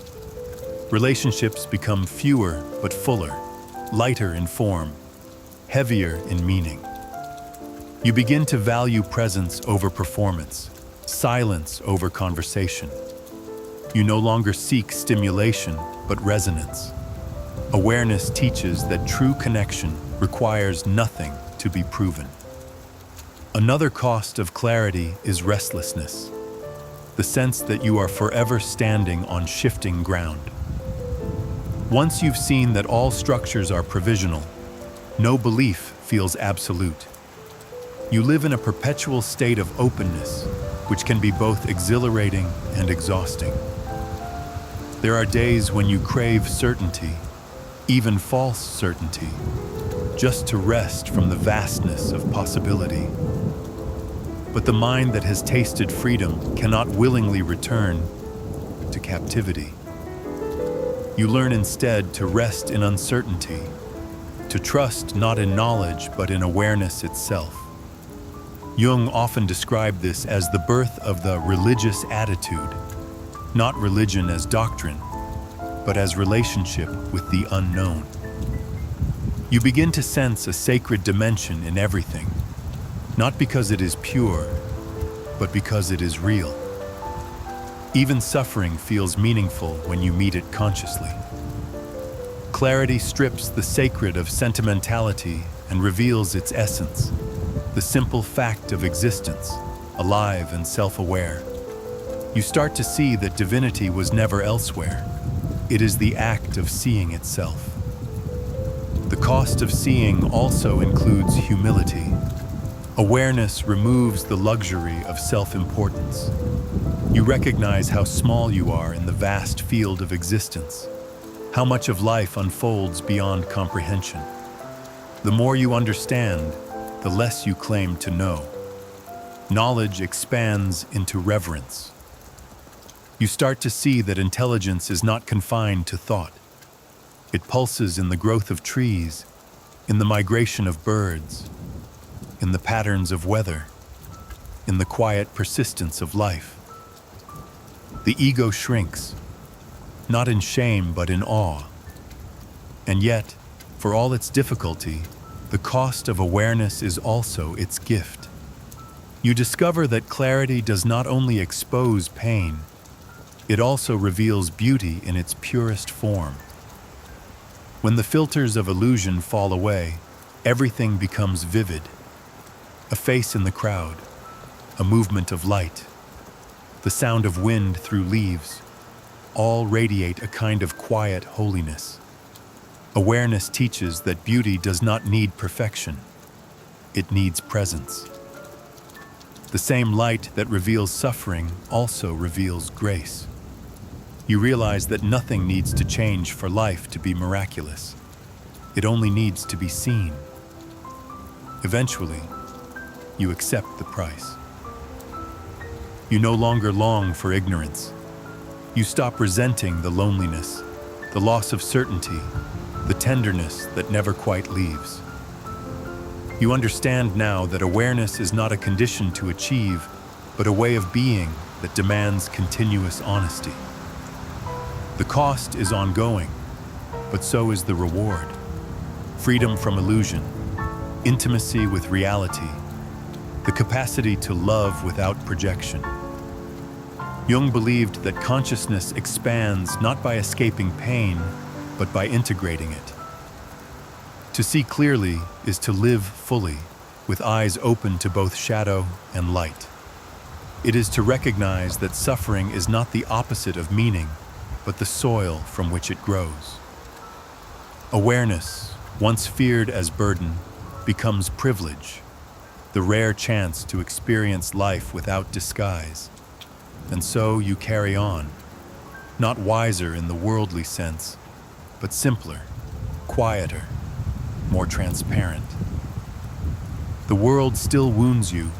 Relationships become fewer but fuller, lighter in form, heavier in meaning. You begin to value presence over performance, silence over conversation. You no longer seek stimulation but resonance. Awareness teaches that true connection requires nothing to be proven. Another cost of clarity is restlessness, the sense that you are forever standing on shifting ground. Once you've seen that all structures are provisional, no belief feels absolute. You live in a perpetual state of openness, which can be both exhilarating and exhausting. There are days when you crave certainty, even false certainty, just to rest from the vastness of possibility. But the mind that has tasted freedom cannot willingly return to captivity. You learn instead to rest in uncertainty, to trust not in knowledge but in awareness itself. Jung often described this as the birth of the religious attitude, not religion as doctrine, but as relationship with the unknown. You begin to sense a sacred dimension in everything, not because it is pure, but because it is real. Even suffering feels meaningful when you meet it consciously. Clarity strips the sacred of sentimentality and reveals its essence. the simple fact of existence, alive and self-aware. You start to see that divinity was never elsewhere. It is the act of seeing itself. The cost of seeing also includes humility. Awareness removes the luxury of self-importance. You recognize how small you are in the vast field of existence, how much of life unfolds beyond comprehension. The more you understand, the less you claim to know. Knowledge expands into reverence. You start to see that intelligence is not confined to thought. It pulses in the growth of trees, in the migration of birds, in the patterns of weather, in the quiet persistence of life. The ego shrinks, not in shame but in awe. And yet, for all its difficulty, the cost of awareness is also its gift. You discover that clarity does not only expose pain, it also reveals beauty in its purest form. When the filters of illusion fall away, everything becomes vivid. A face in the crowd, a movement of light, the sound of wind through leaves, all radiate a kind of quiet holiness. Awareness teaches that beauty does not need perfection. It needs presence. The same light that reveals suffering also reveals grace. You realize that nothing needs to change for life to be miraculous. It only needs to be seen. Eventually, you accept the price. You no longer long for ignorance. You stop resenting the loneliness, the loss of certainty, the tenderness that never quite leaves. You understand now that awareness is not a condition to achieve, but a way of being that demands continuous honesty. The cost is ongoing, but so is the reward. Freedom from illusion, intimacy with reality, the capacity to love without projection. Jung believed that consciousness expands not by escaping pain, but by integrating it. To see clearly is to live fully, with eyes open to both shadow and light. It is to recognize that suffering is not the opposite of meaning, but the soil from which it grows. Awareness, once feared as burden, becomes privilege, the rare chance to experience life without disguise. And so you carry on, not wiser in the worldly sense, but simpler, quieter, more transparent. The world still wounds you,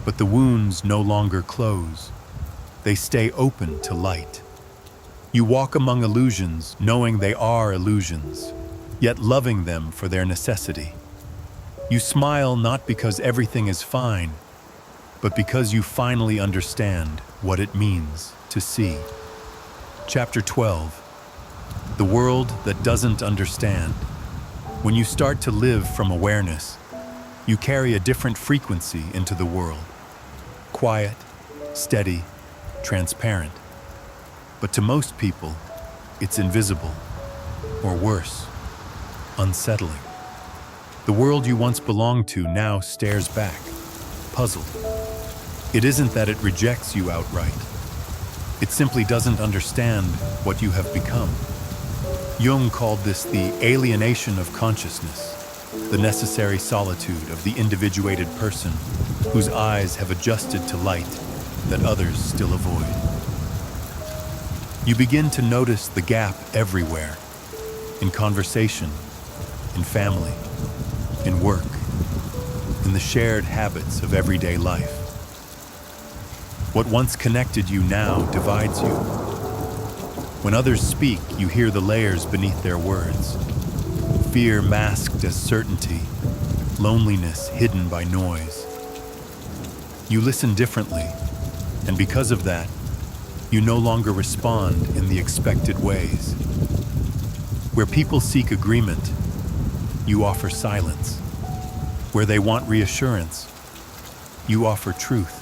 but the wounds no longer close. They stay open to light. You walk among illusions, knowing they are illusions, yet loving them for their necessity. You smile not because everything is fine, but because you finally understand what it means to see. Chapter 12. The world that doesn't understand. When you start to live from awareness, you carry a different frequency into the world. Quiet, steady, transparent. But to most people, it's invisible, or worse, unsettling. The world you once belonged to now stares back, puzzled. It isn't that it rejects you outright. It simply doesn't understand what you have become. Jung called this the alienation of consciousness, the necessary solitude of the individuated person whose eyes have adjusted to light that others still avoid. You begin to notice the gap everywhere, in conversation, in family, in work, in the shared habits of everyday life. What once connected you now divides you. When others speak, you hear the layers beneath their words. Fear masked as certainty, loneliness hidden by noise. You listen differently, and because of that, you no longer respond in the expected ways. Where people seek agreement, you offer silence. Where they want reassurance, you offer truth.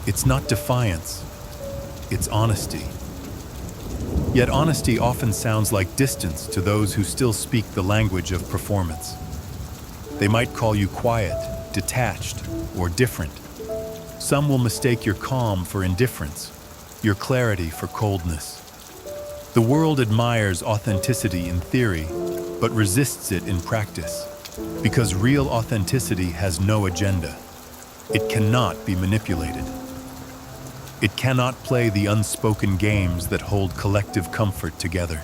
It's not defiance, it's honesty. Yet honesty often sounds like distance to those who still speak the language of performance. They might call you quiet, detached or different. Some will mistake your calm for indifference, your clarity for coldness. The world admires authenticity in theory, but resists it in practice, because real authenticity has no agenda. It cannot be manipulated. It cannot play the unspoken games that hold collective comfort together.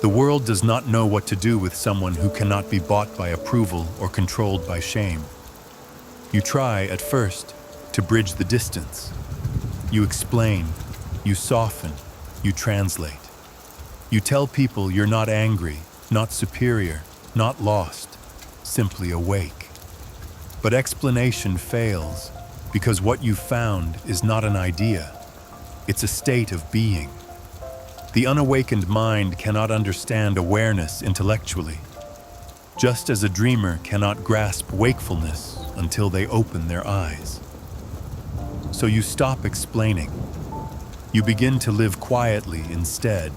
The world does not know what to do with someone who cannot be bought by approval or controlled by shame. You try, at first, to bridge the distance. You explain, you soften, you translate. You tell people you're not angry, not superior, not lost, simply awake. But explanation fails, because what you've found is not an idea. It's a state of being. The unawakened mind cannot understand awareness intellectually, just as a dreamer cannot grasp wakefulness until they open their eyes. So you stop explaining. You begin to live quietly instead,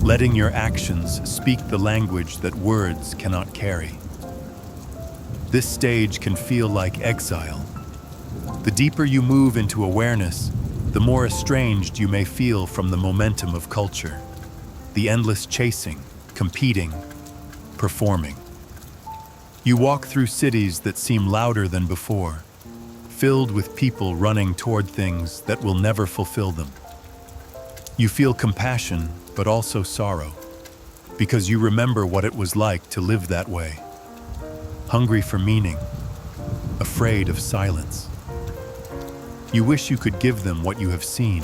letting your actions speak the language that words cannot carry. This stage can feel like exile. The deeper you move into awareness, the more estranged you may feel from the momentum of culture, the endless chasing, competing, performing. You walk through cities that seem louder than before, filled with people running toward things that will never fulfill them. You feel compassion, but also sorrow, because you remember what it was like to live that way. Hungry for meaning, afraid of silence. You wish you could give them what you have seen,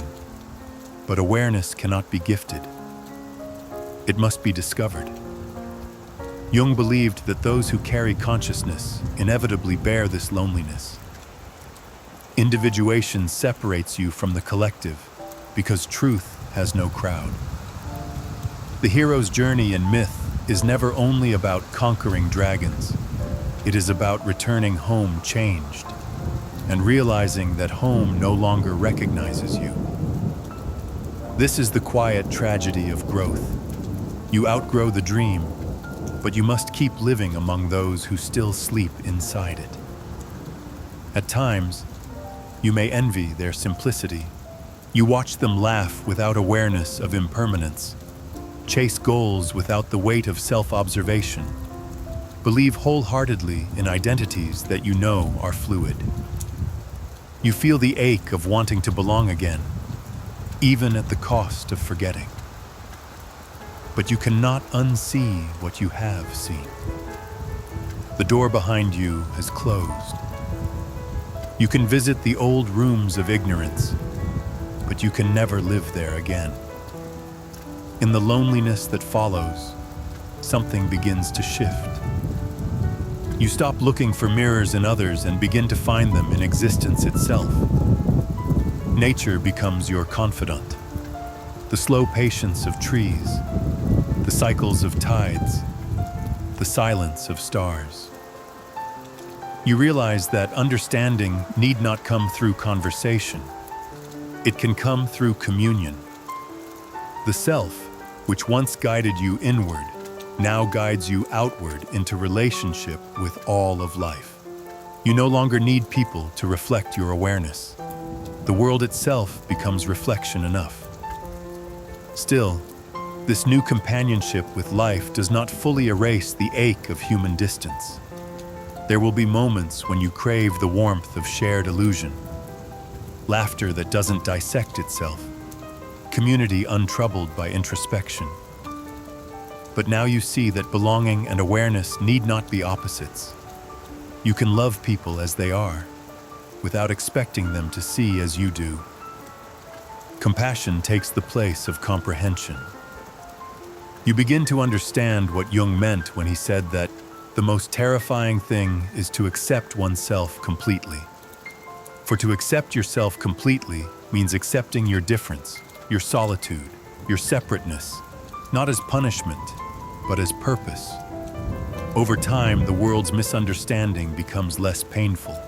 but awareness cannot be gifted. It must be discovered. Jung believed that those who carry consciousness inevitably bear this loneliness. Individuation separates you from the collective because truth has no crowd. The hero's journey in myth is never only about conquering dragons. It is about returning home changed and realizing that home no longer recognizes you. This is the quiet tragedy of growth. You outgrow the dream, but you must keep living among those who still sleep inside it. At times, you may envy their simplicity. You watch them laugh without awareness of impermanence, chase goals without the weight of self-observation, believe wholeheartedly in identities that you know are fluid. You feel the ache of wanting to belong again, even at the cost of forgetting. But you cannot unsee what you have seen. The door behind you has closed. You can visit the old rooms of ignorance, but you can never live there again. In the loneliness that follows, something begins to shift. You stop looking for mirrors in others and begin to find them in existence itself. Nature becomes your confidant. The slow patience of trees, the cycles of tides, the silence of stars. You realize that understanding need not come through conversation. It can come through communion. The self, which once guided you inward, now guides you outward into relationship with all of life. You no longer need people to reflect your awareness. The world itself becomes reflection enough. Still, this new companionship with life does not fully erase the ache of human distance. There will be moments when you crave the warmth of shared illusion, laughter that doesn't dissect itself, community untroubled by introspection. But now you see that belonging and awareness need not be opposites. You can love people as they are, without expecting them to see as you do. Compassion takes the place of comprehension. You begin to understand what Jung meant when he said that the most terrifying thing is to accept oneself completely. For to accept yourself completely means accepting your difference, your solitude, your separateness, not as punishment, but as purpose. Over time, the world's misunderstanding becomes less painful.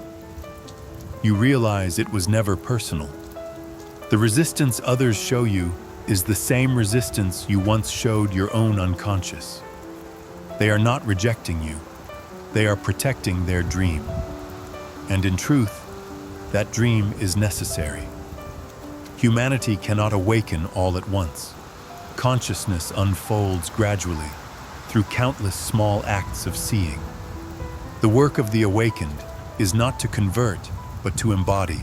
You realize it was never personal. The resistance others show you is the same resistance you once showed your own unconscious. They are not rejecting you. they are protecting their dream. And in truth, that dream is necessary. Humanity cannot awaken all at once. Consciousness unfolds gradually through countless small acts of seeing. The work of the awakened is not to convert, but to embody,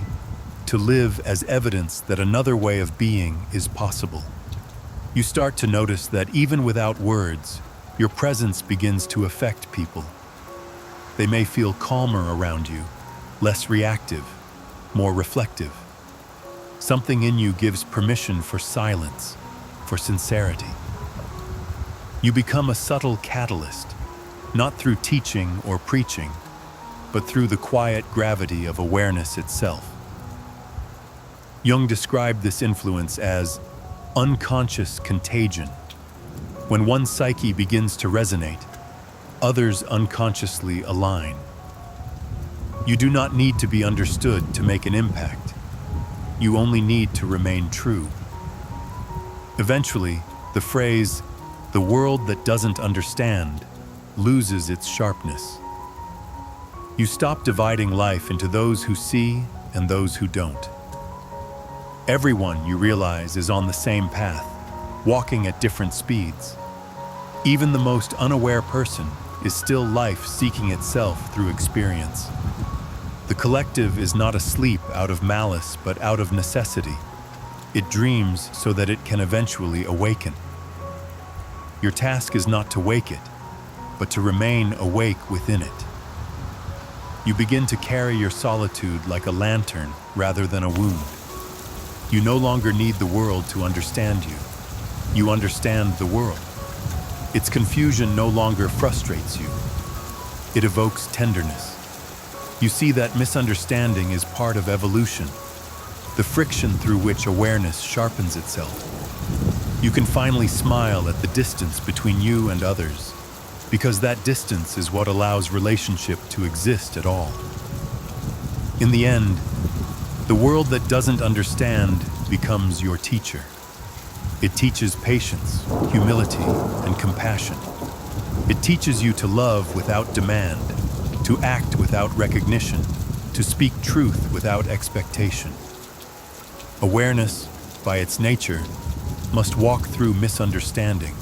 to live as evidence that another way of being is possible. You start to notice that even without words, your presence begins to affect people. They may feel calmer around you, less reactive, more reflective. Something in you gives permission for silence, for sincerity. You become a subtle catalyst, not through teaching or preaching, but through the quiet gravity of awareness itself. Jung described this influence as unconscious contagion. When one psyche begins to resonate, others unconsciously align. You do not need to be understood to make an impact. You only need to remain true. Eventually, the phrase, "the world that doesn't understand," loses its sharpness. You stop dividing life into those who see and those who don't. Everyone, you realize, is on the same path, walking at different speeds. Even the most unaware person is still life seeking itself through experience. The collective is not asleep out of malice, but out of necessity. It dreams so that it can eventually awaken. Your task is not to wake it, but to remain awake within it. You begin to carry your solitude like a lantern rather than a wound. You no longer need the world to understand you. You understand the world. Its confusion no longer frustrates you. It evokes tenderness. You see that misunderstanding is part of evolution, the friction through which awareness sharpens itself. You can finally smile at the distance between you and others, because that distance is what allows relationship to exist at all. In the end, the world that doesn't understand becomes your teacher. It teaches patience, humility, and compassion. It teaches you to love without demand, to act without recognition, to speak truth without expectation. Awareness, by its nature, must walk through misunderstanding,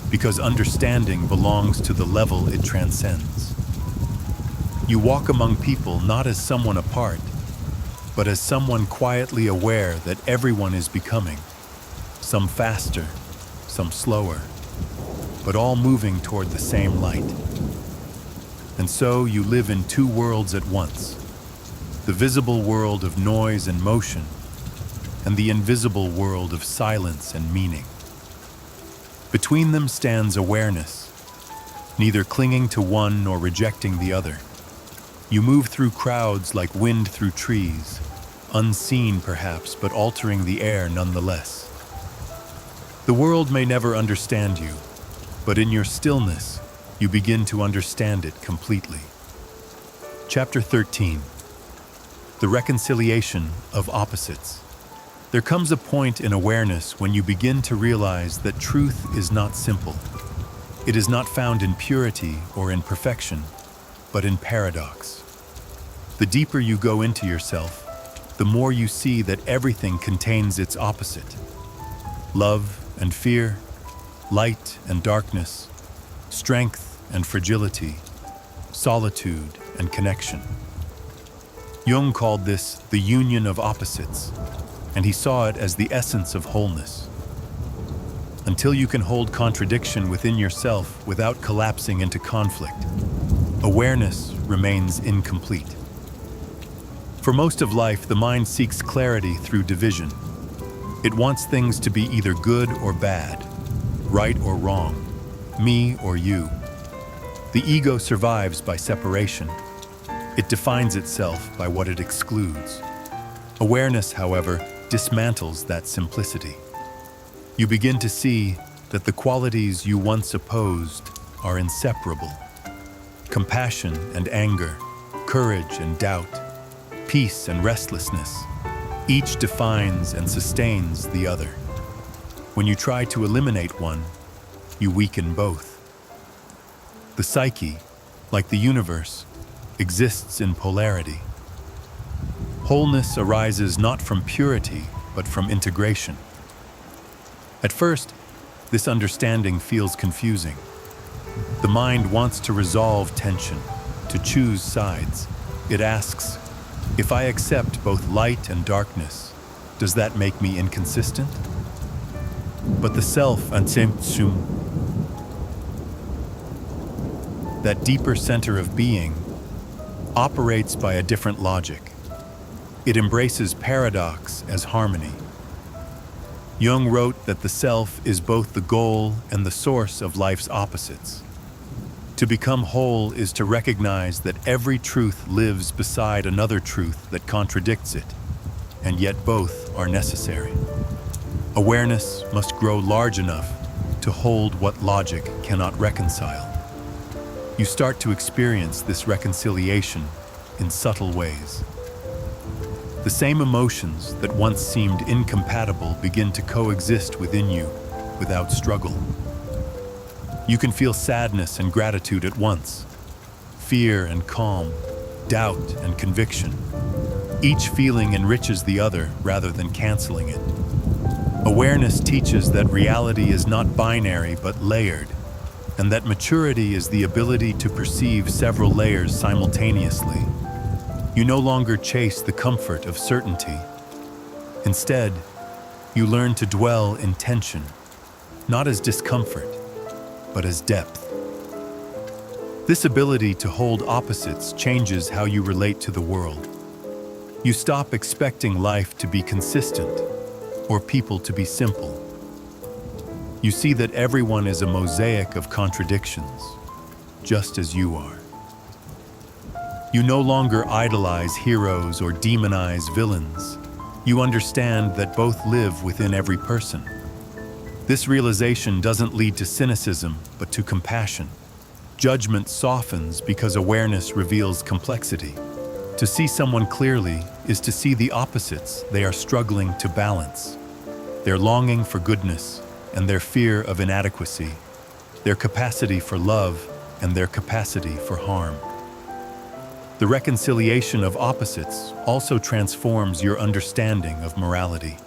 because understanding belongs to the level it transcends. You walk among people not as someone apart, but as someone quietly aware that everyone is becoming, some faster, some slower, but all moving toward the same light. And so you live in two worlds at once, the visible world of noise and motion, and the invisible world of silence and meaning. Between them stands awareness, neither clinging to one nor rejecting the other. You move through crowds like wind through trees, unseen perhaps, but altering the air nonetheless. The world may never understand you, but in your stillness, you begin to understand it completely. Chapter 13. The reconciliation of opposites. There comes a point in awareness when you begin to realize that truth is not simple. It is not found in purity or in perfection, but in paradox. The deeper you go into yourself, the more you see that everything contains its opposite. Love and fear, light and darkness, strength and fragility, solitude and connection. Jung called this the union of opposites, and he saw it as the essence of wholeness. Until you can hold contradiction within yourself without collapsing into conflict, awareness remains incomplete. For most of life, the mind seeks clarity through division. It wants things to be either good or bad, right or wrong, me or you. The ego survives by separation. It defines itself by what it excludes. Awareness, however, dismantles that simplicity. You begin to see that the qualities you once opposed are inseparable. Compassion and anger, courage and doubt, peace and restlessness, each defines and sustains the other. When you try to eliminate one, you weaken both. The psyche, like the universe, exists in polarity. Wholeness arises not from purity, but from integration. At first, this understanding feels confusing. The mind wants to resolve tension, to choose sides. It asks, if I accept both light and darkness, does that make me inconsistent? But the self, that deeper center of being, operates by a different logic. It embraces paradox as harmony. Jung wrote that the self is both the goal and the source of life's opposites. To become whole is to recognize that every truth lives beside another truth that contradicts it, and yet both are necessary. Awareness must grow large enough to hold what logic cannot reconcile. You start to experience this reconciliation in subtle ways. The same emotions that once seemed incompatible begin to coexist within you without struggle. You can feel sadness and gratitude at once, fear and calm, doubt and conviction. Each feeling enriches the other rather than canceling it. Awareness teaches that reality is not binary but layered, and that maturity is the ability to perceive several layers simultaneously. You no longer chase the comfort of certainty. Instead, you learn to dwell in tension, not as discomfort, but as depth. This ability to hold opposites changes how you relate to the world. You stop expecting life to be consistent or people to be simple. You see that everyone is a mosaic of contradictions, just as you are. You no longer idolize heroes or demonize villains. You understand that both live within every person. This realization doesn't lead to cynicism, but to compassion. Judgment softens because awareness reveals complexity. To see someone clearly is to see the opposites they are struggling to balance. Their longing for goodness and their fear of inadequacy, their capacity for love and their capacity for harm. The reconciliation of opposites also transforms your understanding of morality.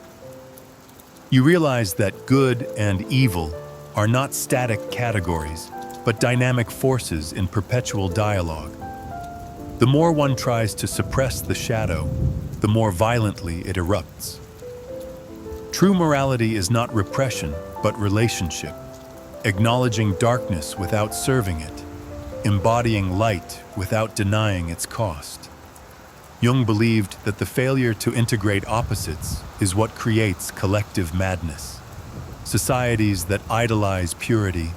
You realize that good and evil are not static categories, but dynamic forces in perpetual dialogue. The more one tries to suppress the shadow, the more violently it erupts. True morality is not repression, but relationship, acknowledging darkness without serving it, embodying light without denying its cost. Jung believed that the failure to integrate opposites is what creates collective madness. Societies that idolize purity,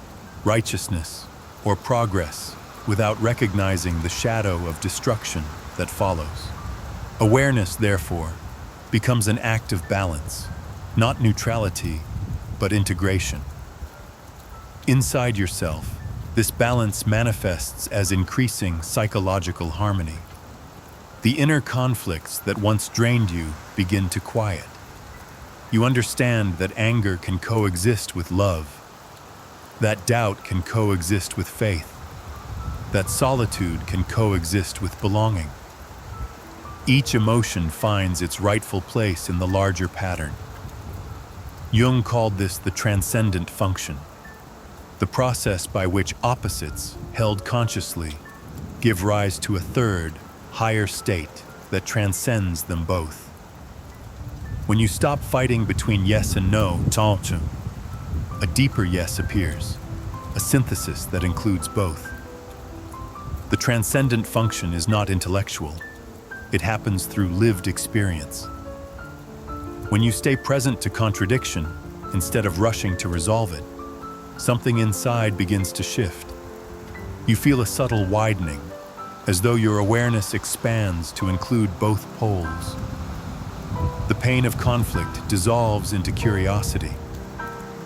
righteousness, or progress without recognizing the shadow of destruction that follows. Awareness, therefore, becomes an act of balance, not neutrality, but integration. Inside yourself, this balance manifests as increasing psychological harmony. The inner conflicts that once drained you begin to quiet. You understand that anger can coexist with love, that doubt can coexist with faith, that solitude can coexist with belonging. Each emotion finds its rightful place in the larger pattern. Jung called this the transcendent function, the process by which opposites, held consciously, give rise to a third, higher state that transcends them both. When you stop fighting between yes and no, a deeper yes appears, a synthesis that includes both. The transcendent function is not intellectual. It happens through lived experience. When you stay present to contradiction, instead of rushing to resolve it, something inside begins to shift. You feel a subtle widening, as though your awareness expands to include both poles. The pain of conflict dissolves into curiosity.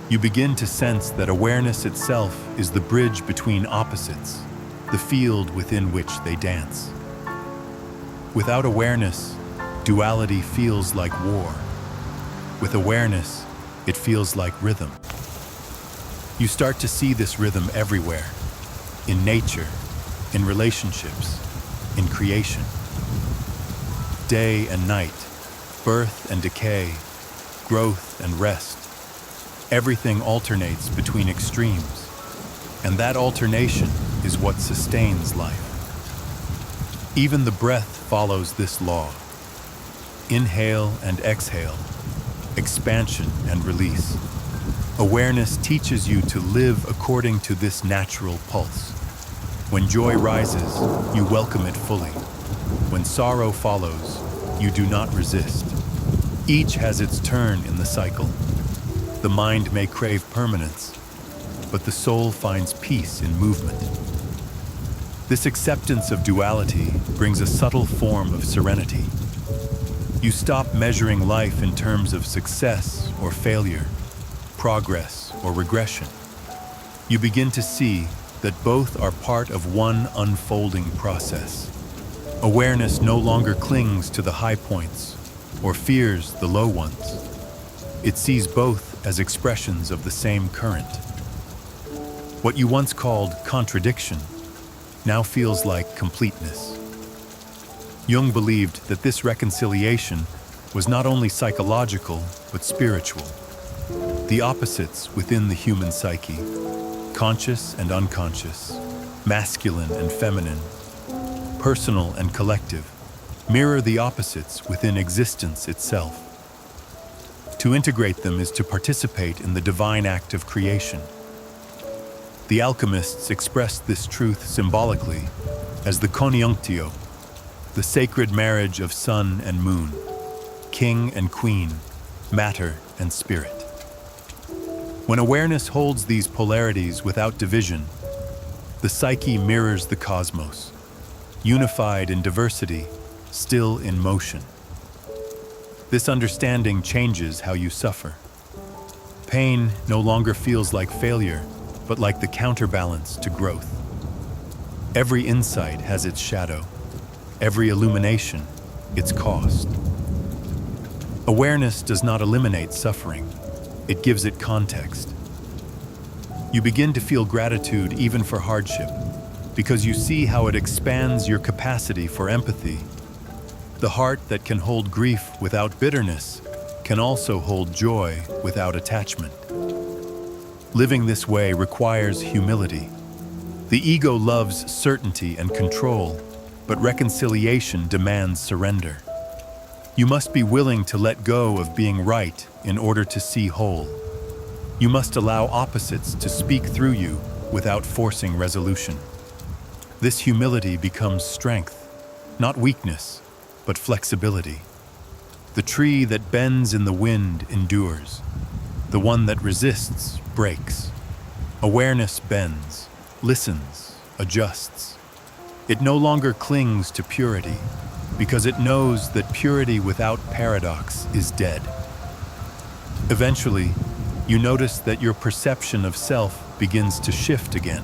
You begin to sense that awareness itself is the bridge between opposites, the field within which they dance. Without awareness, duality feels like war. With awareness, it feels like rhythm. You start to see this rhythm everywhere, in nature, in relationships, in creation. Day and night, birth and decay, growth and rest. Everything alternates between extremes, and that alternation is what sustains life. Even the breath follows this law. Inhale and exhale, expansion and release. Awareness teaches you to live according to this natural pulse. When joy rises, you welcome it fully. When sorrow follows, you do not resist. Each has its turn in the cycle. The mind may crave permanence, but the soul finds peace in movement. This acceptance of duality brings a subtle form of serenity. You stop measuring life in terms of success or failure, progress or regression. You begin to see that both are part of one unfolding process. Awareness no longer clings to the high points or fears the low ones. It sees both as expressions of the same current. What you once called contradiction now feels like completeness. Jung believed that this reconciliation was not only psychological, but spiritual. The opposites within the human psyche, conscious and unconscious, masculine and feminine, personal and collective, mirror the opposites within existence itself. To integrate them is to participate in the divine act of creation. The alchemists expressed this truth symbolically as the conjunctio, the sacred marriage of sun and moon, king and queen, matter and spirit. When awareness holds these polarities without division, the psyche mirrors the cosmos, unified in diversity, still in motion. This understanding changes how you suffer. Pain no longer feels like failure, but like the counterbalance to growth. Every insight has its shadow, every illumination, its cost. Awareness does not eliminate suffering, it gives it context. You begin to feel gratitude even for hardship, because you see how it expands your capacity for empathy. The heart that can hold grief without bitterness can also hold joy without attachment. Living this way requires humility. The ego loves certainty and control, but reconciliation demands surrender. You must be willing to let go of being right in order to see whole. You must allow opposites to speak through you without forcing resolution. This humility becomes strength, not weakness, but flexibility. The tree that bends in the wind endures. The one that resists breaks. Awareness bends, listens, adjusts. It no longer clings to purity, because it knows that purity without paradox is dead. Eventually, you notice that your perception of self begins to shift again.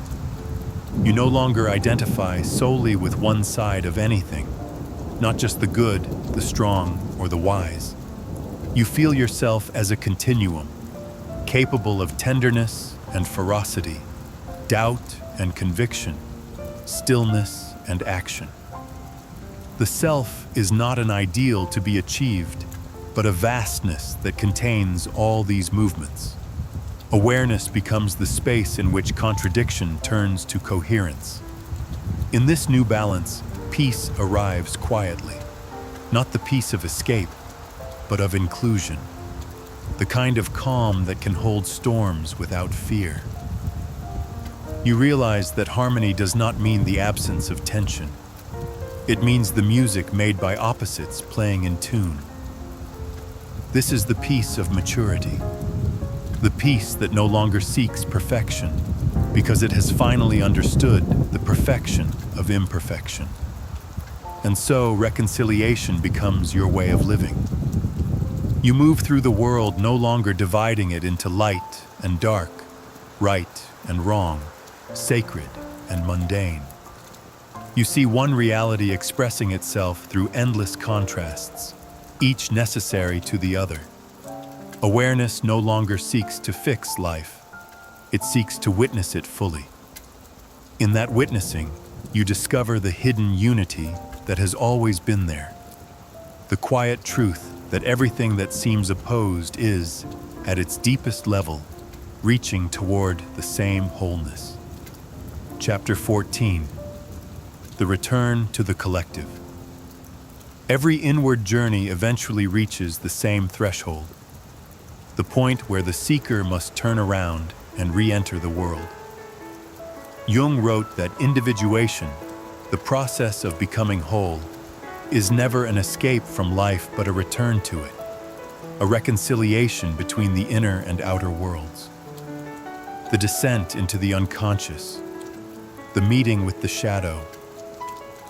You no longer identify solely with one side of anything, not just the good, the strong, or the wise. You feel yourself as a continuum, capable of tenderness and ferocity, doubt and conviction, stillness and action. The self is not an ideal to be achieved, but a vastness that contains all these movements. Awareness becomes the space in which contradiction turns to coherence. In this new balance, peace arrives quietly, not the peace of escape, but of inclusion, the kind of calm that can hold storms without fear. You realize that harmony does not mean the absence of tension. It means the music made by opposites playing in tune. This is the peace of maturity, the peace that no longer seeks perfection, because it has finally understood the perfection of imperfection. And so reconciliation becomes your way of living. You move through the world no longer dividing it into light and dark, right and wrong, sacred and mundane. You see one reality expressing itself through endless contrasts, each necessary to the other. Awareness no longer seeks to fix life. It seeks to witness it fully. In that witnessing, you discover the hidden unity that has always been there. The quiet truth that everything that seems opposed is, at its deepest level, reaching toward the same wholeness. Chapter 14. The Return to the Collective. Every inward journey eventually reaches the same threshold, the point where the seeker must turn around and re-enter the world. Jung wrote that individuation, the process of becoming whole, is never an escape from life but a return to it, a reconciliation between the inner and outer worlds. The descent into the unconscious, the meeting with the shadow,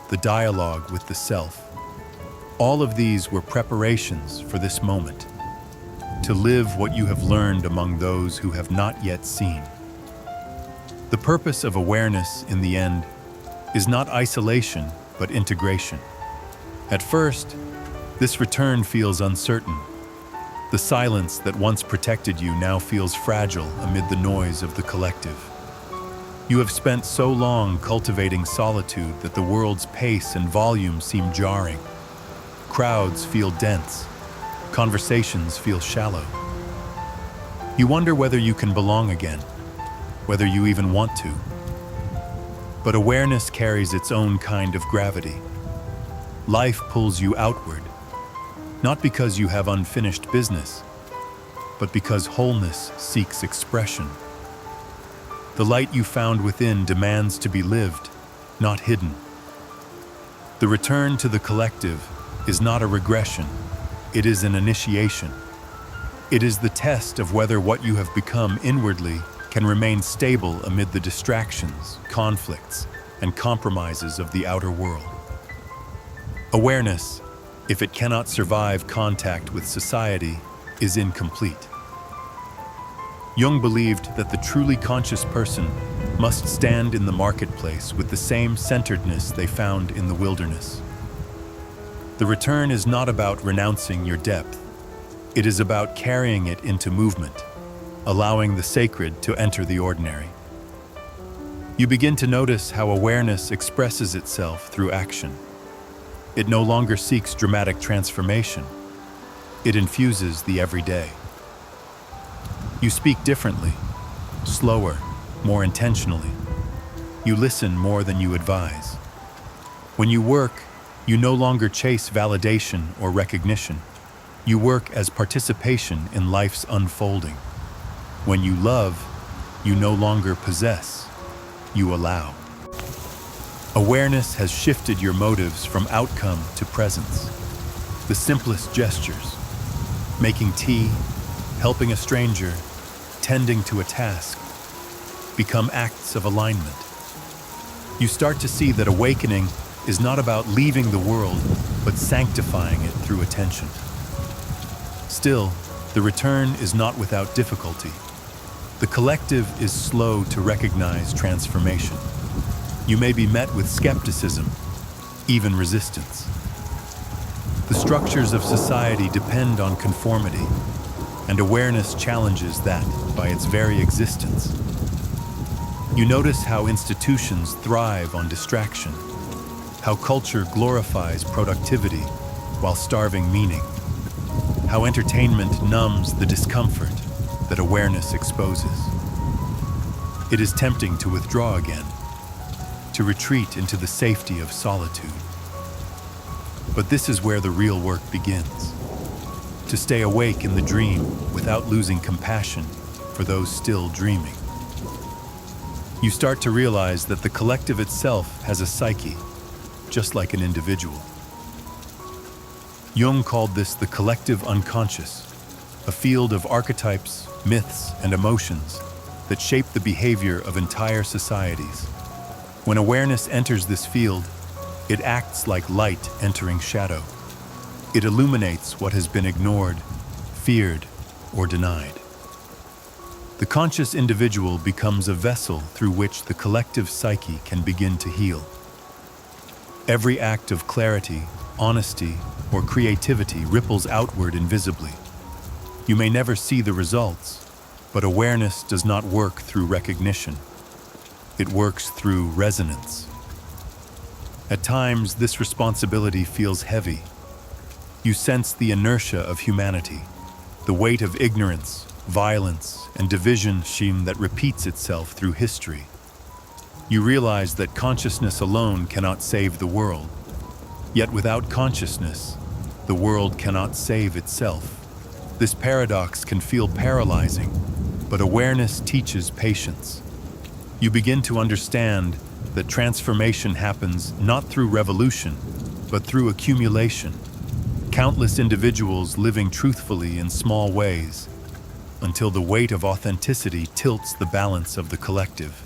the dialogue with the self. All of these were preparations for this moment, to live what you have learned among those who have not yet seen. The purpose of awareness, in the end, is not isolation, but integration. At first, this return feels uncertain. The silence that once protected you now feels fragile amid the noise of the collective. You have spent so long cultivating solitude that the world's pace and volume seem jarring. Crowds feel dense. Conversations feel shallow. You wonder whether you can belong again, whether you even want to. But awareness carries its own kind of gravity. Life pulls you outward, not because you have unfinished business, but because wholeness seeks expression. The light you found within demands to be lived, not hidden. The return to the collective is not a regression, it is an initiation. It is the test of whether what you have become inwardly can remain stable amid the distractions, conflicts, and compromises of the outer world. Awareness, if it cannot survive contact with society, is incomplete. Jung believed that the truly conscious person must stand in the marketplace with the same centeredness they found in the wilderness. The return is not about renouncing your depth. It is about carrying it into movement, allowing the sacred to enter the ordinary. You begin to notice how awareness expresses itself through action. It no longer seeks dramatic transformation. It infuses the everyday. You speak differently, slower, more intentionally. You listen more than you advise. When you work, you no longer chase validation or recognition. You work as participation in life's unfolding. When you love, you no longer possess, you allow. Awareness has shifted your motives from outcome to presence. The simplest gestures, making tea, helping a stranger, tending to a task, become acts of alignment. You start to see that awakening is not about leaving the world, but sanctifying it through attention. Still, the return is not without difficulty. The collective is slow to recognize transformation. You may be met with skepticism, even resistance. The structures of society depend on conformity, and awareness challenges that by its very existence. You notice how institutions thrive on distraction, how culture glorifies productivity while starving meaning, how entertainment numbs the discomfort that awareness exposes. It is tempting to withdraw again, to retreat into the safety of solitude. But this is where the real work begins, to stay awake in the dream without losing compassion for those still dreaming. You start to realize that the collective itself has a psyche, just like an individual. Jung called this the collective unconscious, a field of archetypes, myths, and emotions that shape the behavior of entire societies. When awareness enters this field, it acts like light entering shadow. It illuminates what has been ignored, feared, or denied. The conscious individual becomes a vessel through which the collective psyche can begin to heal. Every act of clarity, honesty, or creativity ripples outward invisibly. You may never see the results, but awareness does not work through recognition. It works through resonance. At times, this responsibility feels heavy. You sense the inertia of humanity, the weight of ignorance, violence, and division that repeats itself through history. You realize that consciousness alone cannot save the world. Yet without consciousness, the world cannot save itself. This paradox can feel paralyzing, but awareness teaches patience. You begin to understand that transformation happens not through revolution, but through accumulation. Countless individuals living truthfully in small ways, until the weight of authenticity tilts the balance of the collective.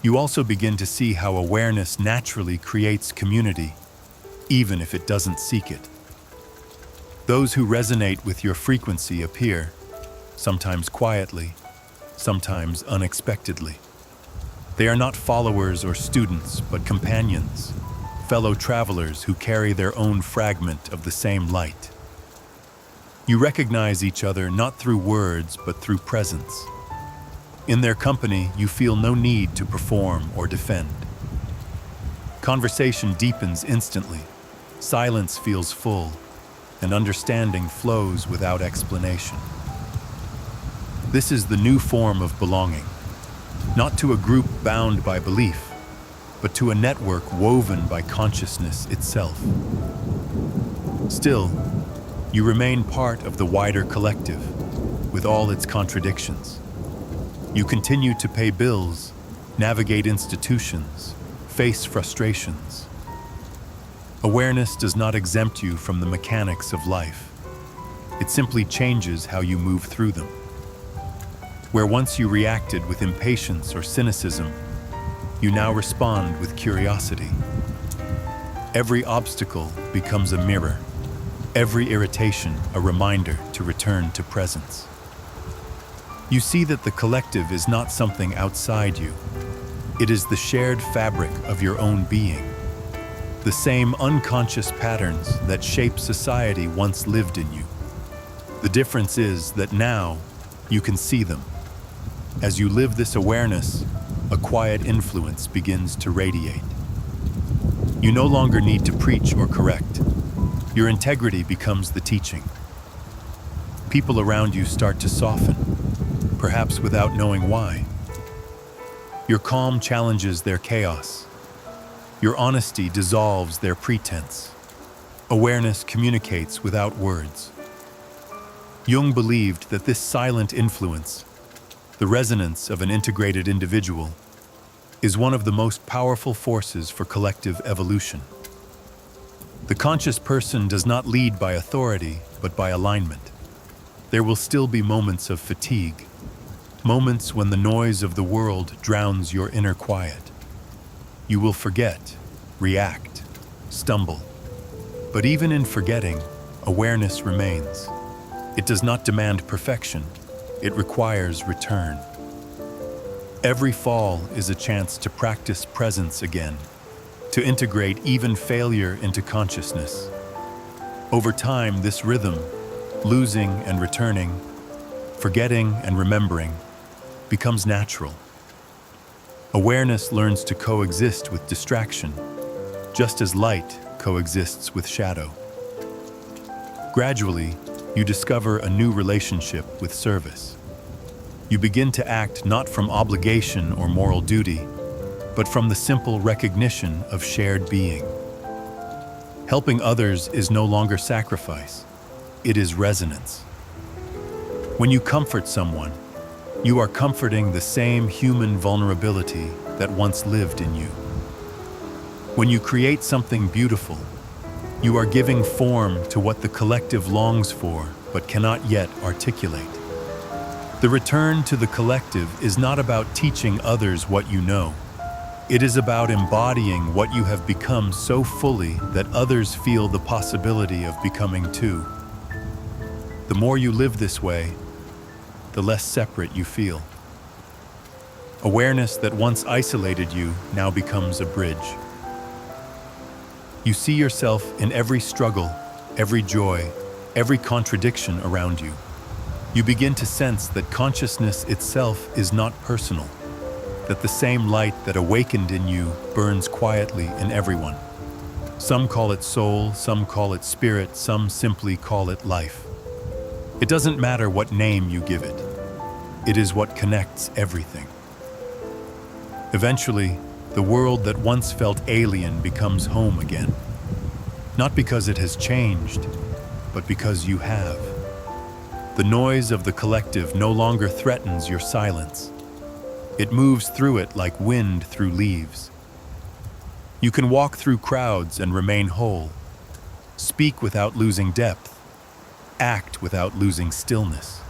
You also begin to see how awareness naturally creates community, even if it doesn't seek it. Those who resonate with your frequency appear, sometimes quietly, sometimes unexpectedly. They are not followers or students, but companions, fellow travelers who carry their own fragment of the same light. You recognize each other not through words, but through presence. In their company, you feel no need to perform or defend. Conversation deepens instantly, silence feels full, and understanding flows without explanation. This is the new form of belonging, not to a group bound by belief, but to a network woven by consciousness itself. Still, you remain part of the wider collective, with all its contradictions. You continue to pay bills, navigate institutions, face frustrations. Awareness does not exempt you from the mechanics of life. It simply changes how you move through them. Where once you reacted with impatience or cynicism, you now respond with curiosity. Every obstacle becomes a mirror, every irritation a reminder to return to presence. You see that the collective is not something outside you. It is the shared fabric of your own being. The same unconscious patterns that shape society once lived in you. The difference is that now you can see them. As you live this awareness, a quiet influence begins to radiate. You no longer need to preach or correct. Your integrity becomes the teaching. People around you start to soften, perhaps without knowing why. Your calm challenges their chaos. Your honesty dissolves their pretense. Awareness communicates without words. Jung believed that this silent influence, the resonance of an integrated individual, is one of the most powerful forces for collective evolution. The conscious person does not lead by authority, but by alignment. There will still be moments of fatigue, moments when the noise of the world drowns your inner quiet. You will forget, react, stumble. But even in forgetting, awareness remains. It does not demand perfection. It requires return. Every fall is a chance to practice presence again, to integrate even failure into consciousness. Over time, this rhythm, losing and returning, forgetting and remembering, becomes natural. Awareness learns to coexist with distraction, just as light coexists with shadow. Gradually, you discover a new relationship with service. You begin to act not from obligation or moral duty, but from the simple recognition of shared being. Helping others is no longer sacrifice, it is resonance. When you comfort someone, you are comforting the same human vulnerability that once lived in you. When you create something beautiful, you are giving form to what the collective longs for but cannot yet articulate. The return to the collective is not about teaching others what you know. It is about embodying what you have become so fully that others feel the possibility of becoming too. The more you live this way, the less separate you feel. Awareness that once isolated you now becomes a bridge. You see yourself in every struggle, every joy, every contradiction around you. You begin to sense that consciousness itself is not personal. that the same light that awakened in you burns quietly in everyone. Some call it soul, some call it spirit, some simply call it life. It doesn't matter what name you give it. It is what connects everything. Eventually, the world that once felt alien becomes home again. Not because it has changed, but because you have. The noise of the collective no longer threatens your silence. It moves through it like wind through leaves. You can walk through crowds and remain whole, speak without losing depth, act without losing stillness.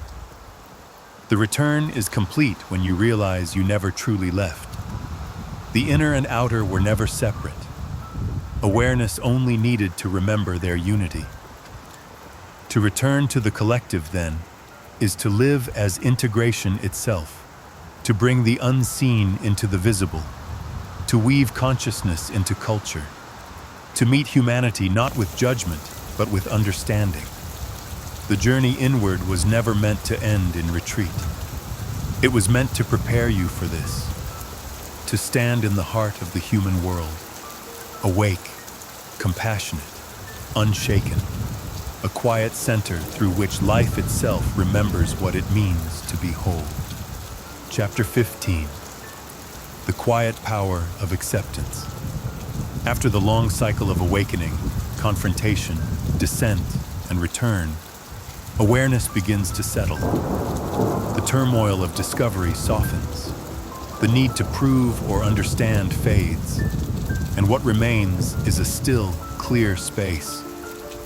The return is complete when you realize you never truly left. The inner and outer were never separate. Awareness only needed to remember their unity. To return to the collective, then, is to live as integration itself, to bring the unseen into the visible, to weave consciousness into culture, to meet humanity not with judgment, but with understanding. The journey inward was never meant to end in retreat. It was meant to prepare you for this, to stand in the heart of the human world, awake, compassionate, unshaken, a quiet center through which life itself remembers what it means to be whole. Chapter 15. The quiet power of acceptance. After the long cycle of awakening, confrontation, descent, and return, awareness begins to settle. The turmoil of discovery softens. The need to prove or understand fades. And what remains is a still, clear space,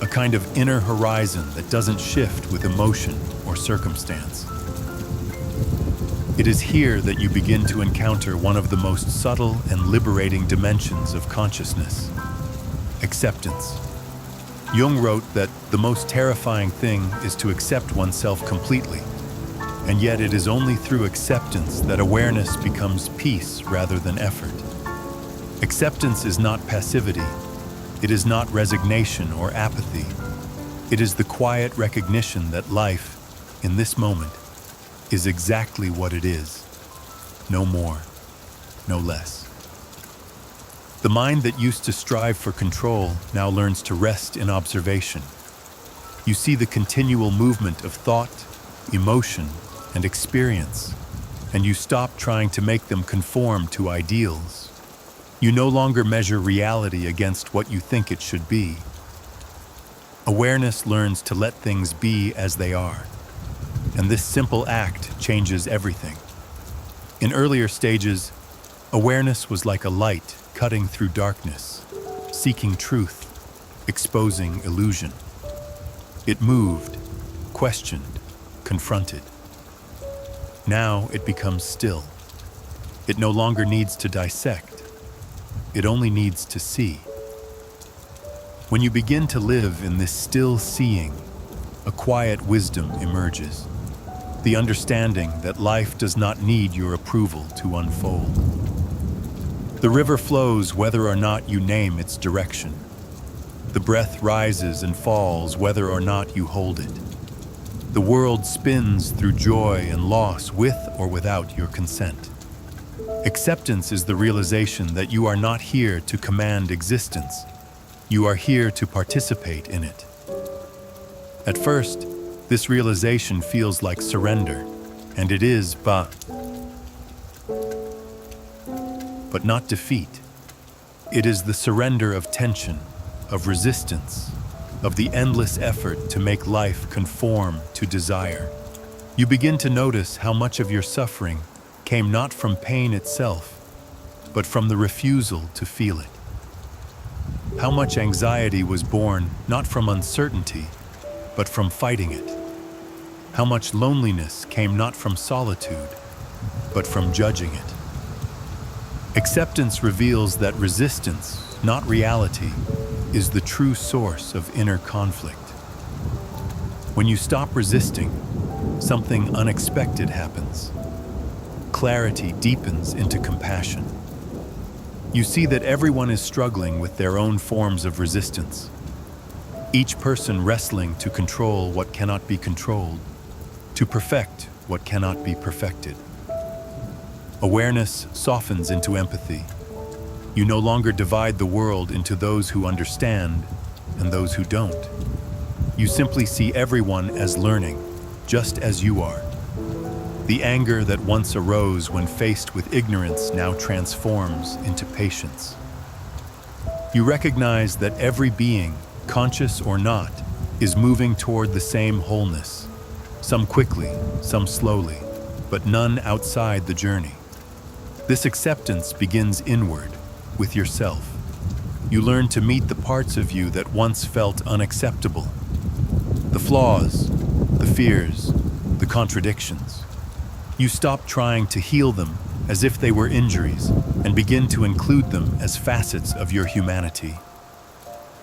a kind of inner horizon that doesn't shift with emotion or circumstance. It is here that you begin to encounter one of the most subtle and liberating dimensions of consciousness: acceptance. Jung wrote that the most terrifying thing is to accept oneself completely, and yet it is only through acceptance that awareness becomes peace rather than effort. Acceptance is not passivity. It is not resignation or apathy. It is the quiet recognition that life, in this moment, is exactly what it is. No more, no less. The mind that used to strive for control now learns to rest in observation. You see the continual movement of thought, emotion, and experience, and you stop trying to make them conform to ideals. You no longer measure reality against what you think it should be. Awareness learns to let things be as they are, and this simple act changes everything. In earlier stages, awareness was like a light cutting through darkness, seeking truth, exposing illusion. It moved, questioned, confronted. Now it becomes still. It no longer needs to dissect. It only needs to see. When you begin to live in this still seeing, a quiet wisdom emerges. The understanding that life does not need your approval to unfold. The river flows whether or not you name its direction. The breath rises and falls whether or not you hold it. The world spins through joy and loss with or without your consent. Acceptance is the realization that you are not here to command existence. You are here to participate in it. At first, this realization feels like surrender, and it is, but not defeat. It is the surrender of tension, of resistance, of the endless effort to make life conform to desire. You begin to notice how much of your suffering came not from pain itself, but from the refusal to feel it. How much anxiety was born not from uncertainty, but from fighting it. How much loneliness came not from solitude, but from judging it. Acceptance reveals that resistance, not reality, is the true source of inner conflict. When you stop resisting, something unexpected happens. Clarity deepens into compassion. You see that everyone is struggling with their own forms of resistance. Each person wrestling to control what cannot be controlled, to perfect what cannot be perfected. Awareness softens into empathy. You no longer divide the world into those who understand and those who don't. You simply see everyone as learning, just as you are. The anger that once arose when faced with ignorance now transforms into patience. You recognize that every being, conscious or not, is moving toward the same wholeness. Some quickly, some slowly, but none outside the journey. This acceptance begins inward, with yourself. You learn to meet the parts of you that once felt unacceptable. The flaws, the fears, the contradictions. You stop trying to heal them as if they were injuries and begin to include them as facets of your humanity.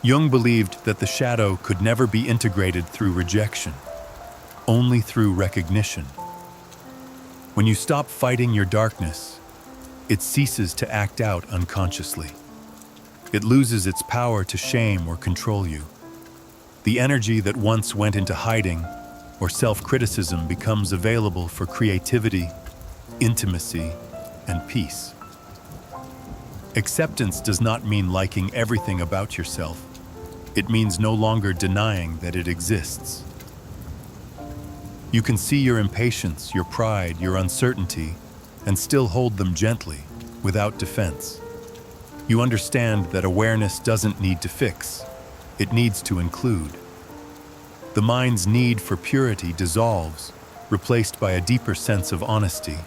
Jung believed that the shadow could never be integrated through rejection, only through recognition. When you stop fighting your darkness, it ceases to act out unconsciously. It loses its power to shame or control you. The energy that once went into hiding or self-criticism becomes available for creativity, intimacy, and peace. Acceptance does not mean liking everything about yourself. It means no longer denying that it exists. You can see your impatience, your pride, your uncertainty, and still hold them gently, without defense. You understand that awareness doesn't need to fix, it needs to include. The mind's need for purity dissolves, replaced by a deeper sense of honesty.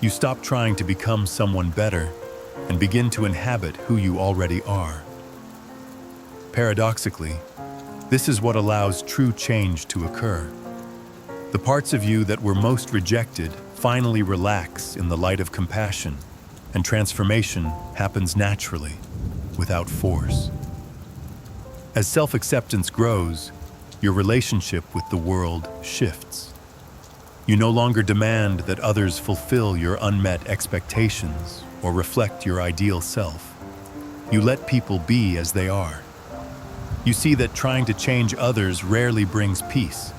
You stop trying to become someone better and begin to inhabit who you already are. Paradoxically, this is what allows true change to occur. The parts of you that were most rejected finally relax in the light of compassion, and transformation happens naturally, without force. As self-acceptance grows, your relationship with the world shifts. You no longer demand that others fulfill your unmet expectations or reflect your ideal self. You let people be as they are. You see that trying to change others rarely brings peace,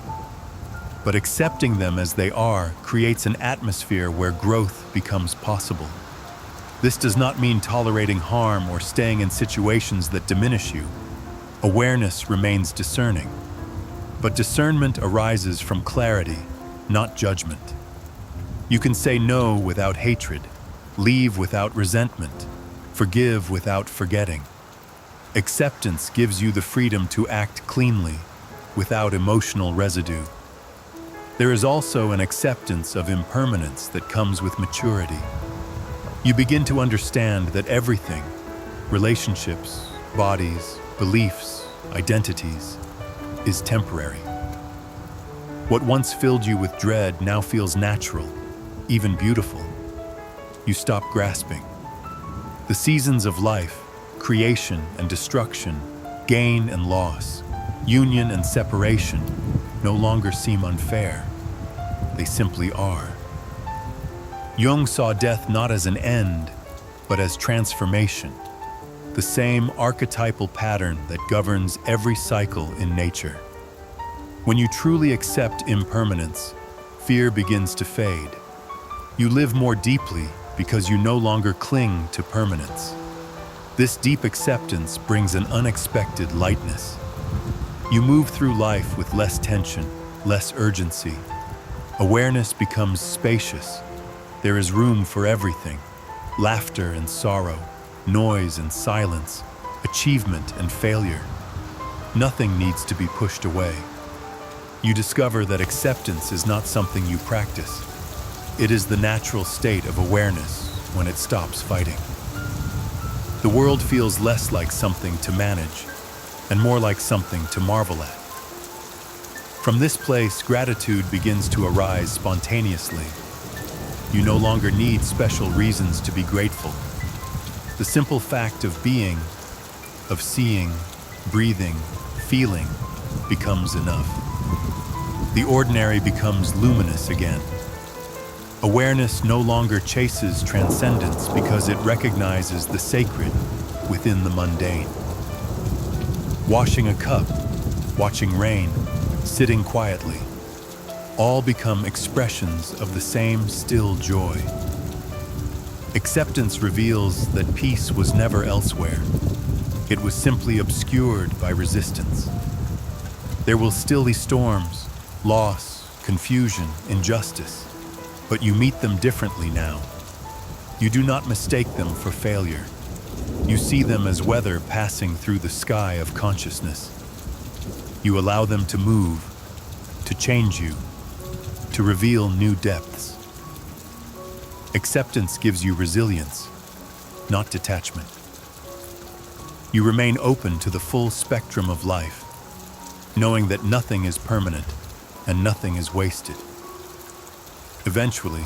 but accepting them as they are creates an atmosphere where growth becomes possible. This does not mean tolerating harm or staying in situations that diminish you. Awareness remains discerning, but discernment arises from clarity, not judgment. You can say no without hatred, leave without resentment, forgive without forgetting. Acceptance gives you the freedom to act cleanly, without emotional residue. There is also an acceptance of impermanence that comes with maturity. You begin to understand that everything, relationships, bodies, beliefs, identities, is temporary. What once filled you with dread now feels natural, even beautiful. You stop grasping. The seasons of life, creation and destruction, gain and loss, union and separation, no longer seem unfair. They simply are. Jung saw death not as an end, but as transformation, the same archetypal pattern that governs every cycle in nature. When you truly accept impermanence, fear begins to fade. You live more deeply because you no longer cling to permanence. This deep acceptance brings an unexpected lightness. You move through life with less tension, less urgency. Awareness becomes spacious. There is room for everything: laughter and sorrow, noise and silence, achievement and failure. Nothing needs to be pushed away. You discover that acceptance is not something you practice. It is the natural state of awareness when it stops fighting. The world feels less like something to manage and more like something to marvel at. From this place, gratitude begins to arise spontaneously. You no longer need special reasons to be grateful. The simple fact of being, of seeing, breathing, feeling, becomes enough. The ordinary becomes luminous again. Awareness no longer chases transcendence because it recognizes the sacred within the mundane. Washing a cup, watching rain, sitting quietly, all become expressions of the same still joy. Acceptance reveals that peace was never elsewhere. It was simply obscured by resistance. There will still be storms, loss, confusion, injustice, but you meet them differently now. You do not mistake them for failure. You see them as weather passing through the sky of consciousness. You allow them to move, to change you, to reveal new depths. Acceptance gives you resilience, not detachment. You remain open to the full spectrum of life, knowing that nothing is permanent and nothing is wasted. Eventually,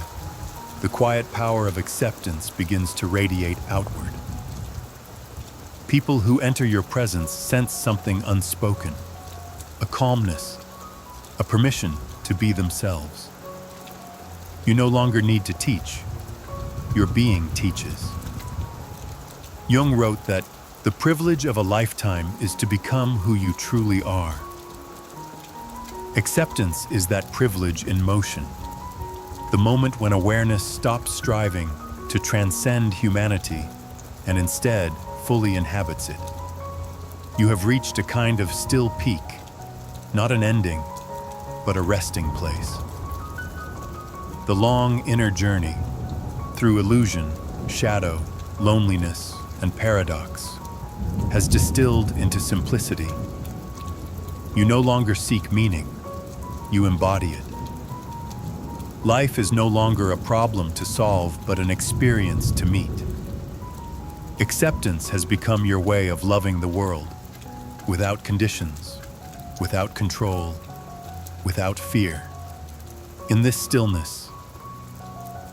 the quiet power of acceptance begins to radiate outward. People who enter your presence sense something unspoken, a calmness, a permission to be themselves. You no longer need to teach. Your being teaches. Jung wrote that the privilege of a lifetime is to become who you truly are. Acceptance is that privilege in motion, the moment when awareness stops striving to transcend humanity and instead fully inhabits it. You have reached a kind of still peak, not an ending, but a resting place. The long inner journey, through illusion, shadow, loneliness, and paradox, has distilled into simplicity. You no longer seek meaning, you embody it. Life is no longer a problem to solve, but an experience to meet. Acceptance has become your way of loving the world, without conditions, without control, without fear. In this stillness,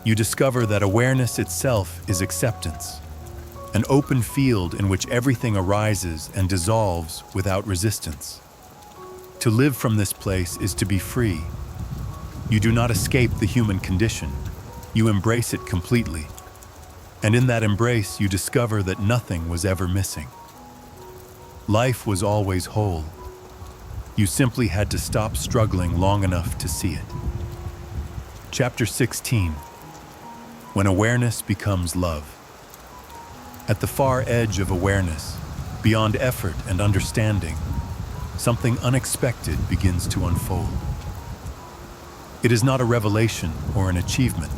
you discover that awareness itself is acceptance, an open field in which everything arises and dissolves without resistance. To live from this place is to be free. You do not escape the human condition, you embrace it completely. And in that embrace, you discover that nothing was ever missing. Life was always whole. You simply had to stop struggling long enough to see it. Chapter 16. When awareness becomes love. At the far edge of awareness, beyond effort and understanding, something unexpected begins to unfold. It is not a revelation or an achievement.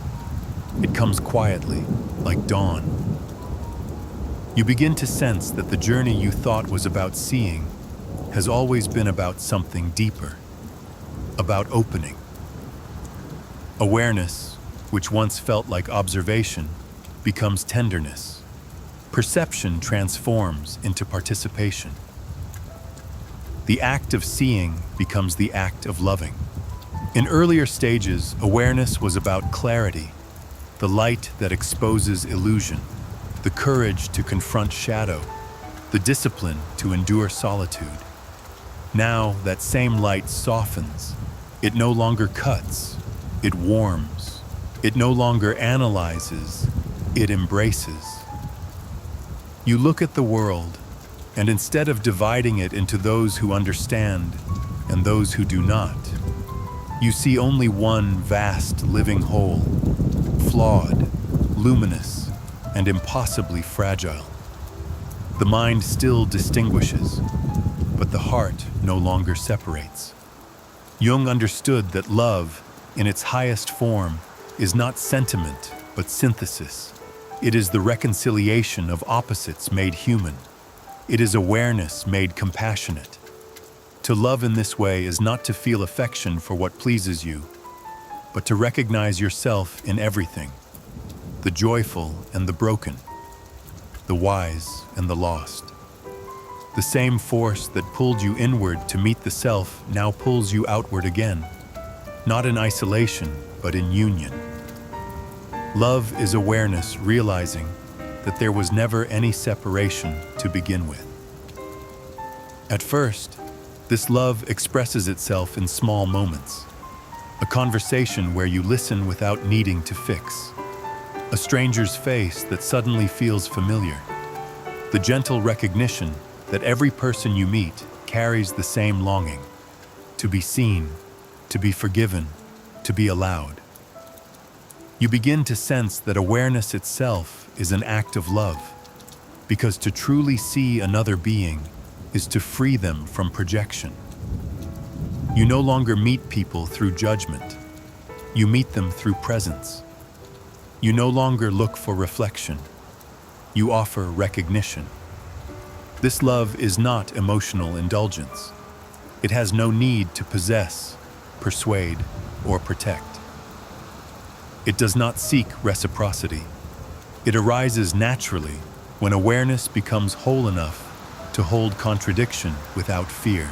It comes quietly, like dawn. You begin to sense that the journey you thought was about seeing has always been about something deeper, about opening. Awareness, which once felt like observation, becomes tenderness. Perception transforms into participation. The act of seeing becomes the act of loving. In earlier stages, awareness was about clarity, the light that exposes illusion, the courage to confront shadow, the discipline to endure solitude. Now, that same light softens. It no longer cuts, it warms. It no longer analyzes, it embraces. You look at the world, and instead of dividing it into those who understand and those who do not, you see only one vast living whole, flawed, luminous, and impossibly fragile. The mind still distinguishes, but the heart no longer separates. Jung understood that love, in its highest form, is not sentiment, but synthesis. It is the reconciliation of opposites made human. It is awareness made compassionate. To love in this way is not to feel affection for what pleases you, but to recognize yourself in everything, the joyful and the broken, the wise and the lost. The same force that pulled you inward to meet the self now pulls you outward again, not in isolation, but in union. Love is awareness realizing that there was never any separation to begin with. At first, this love expresses itself in small moments. A conversation where you listen without needing to fix. A stranger's face that suddenly feels familiar. The gentle recognition that every person you meet carries the same longing. To be seen, to be forgiven, to be allowed. You begin to sense that awareness itself is an act of love, because to truly see another being is to free them from projection. You no longer meet people through judgment. You meet them through presence. You no longer look for reflection. You offer recognition. This love is not emotional indulgence. It has no need to possess, persuade, or protect. It does not seek reciprocity. It arises naturally when awareness becomes whole enough to hold contradiction without fear.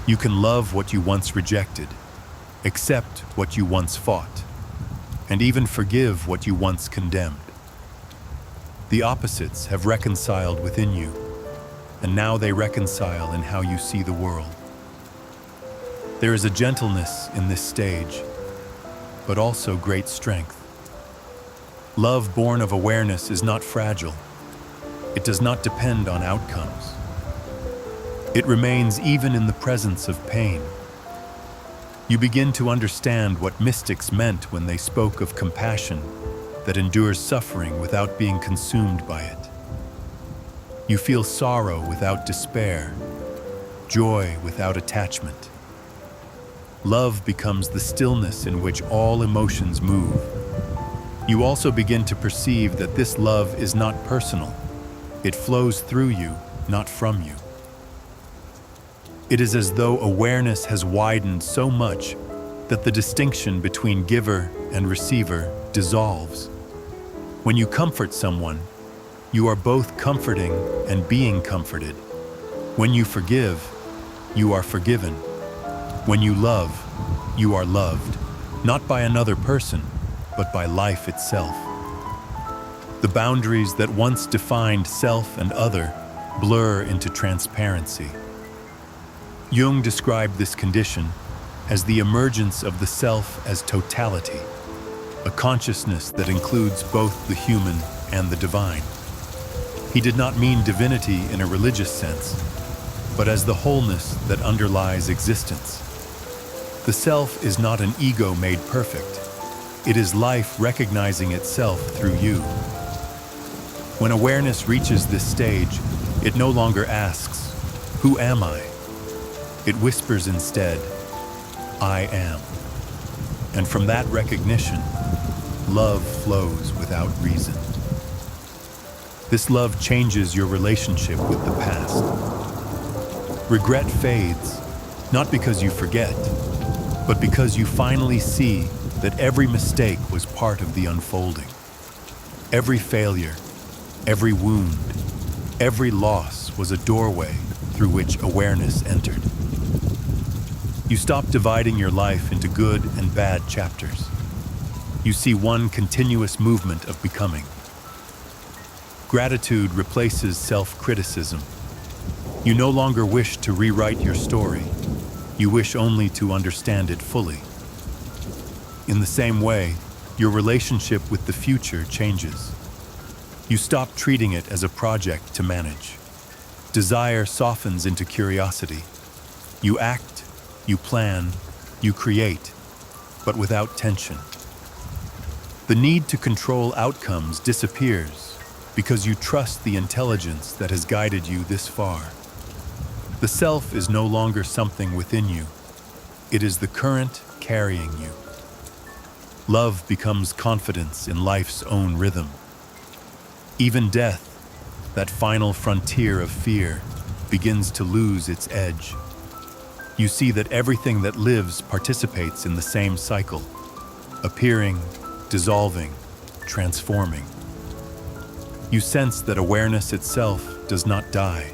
You can love what you once rejected, accept what you once fought, and even forgive what you once condemned. The opposites have reconciled within you, and now they reconcile in how you see the world. There is a gentleness in this stage, but also great strength. Love born of awareness is not fragile. It does not depend on outcomes. It remains even in the presence of pain. You begin to understand what mystics meant when they spoke of compassion that endures suffering without being consumed by it. You feel sorrow without despair, joy without attachment. Love becomes the stillness in which all emotions move. You also begin to perceive that this love is not personal. It flows through you, not from you. It is as though awareness has widened so much that the distinction between giver and receiver dissolves. When you comfort someone, you are both comforting and being comforted. When you forgive, you are forgiven. When you love, you are loved, not by another person, but by life itself. The boundaries that once defined self and other blur into transparency. Jung described this condition as the emergence of the self as totality, a consciousness that includes both the human and the divine. He did not mean divinity in a religious sense, but as the wholeness that underlies existence. The self is not an ego made perfect. It is life recognizing itself through you. When awareness reaches this stage, it no longer asks, "Who am I?" It whispers instead, "I am." And from that recognition, love flows without reason. This love changes your relationship with the past. Regret fades, not because you forget, but because you finally see that every mistake was part of the unfolding. Every failure, every wound, every loss was a doorway through which awareness entered. You stop dividing your life into good and bad chapters. You see one continuous movement of becoming. Gratitude replaces self-criticism. You no longer wish to rewrite your story. You wish only to understand it fully. In the same way, your relationship with the future changes. You stop treating it as a project to manage. Desire softens into curiosity. You act, you plan, you create, but without tension. The need to control outcomes disappears because you trust the intelligence that has guided you this far. The self is no longer something within you. It is the current carrying you. Love becomes confidence in life's own rhythm. Even death, that final frontier of fear, begins to lose its edge. You see that everything that lives participates in the same cycle, appearing, dissolving, transforming. You sense that awareness itself does not die.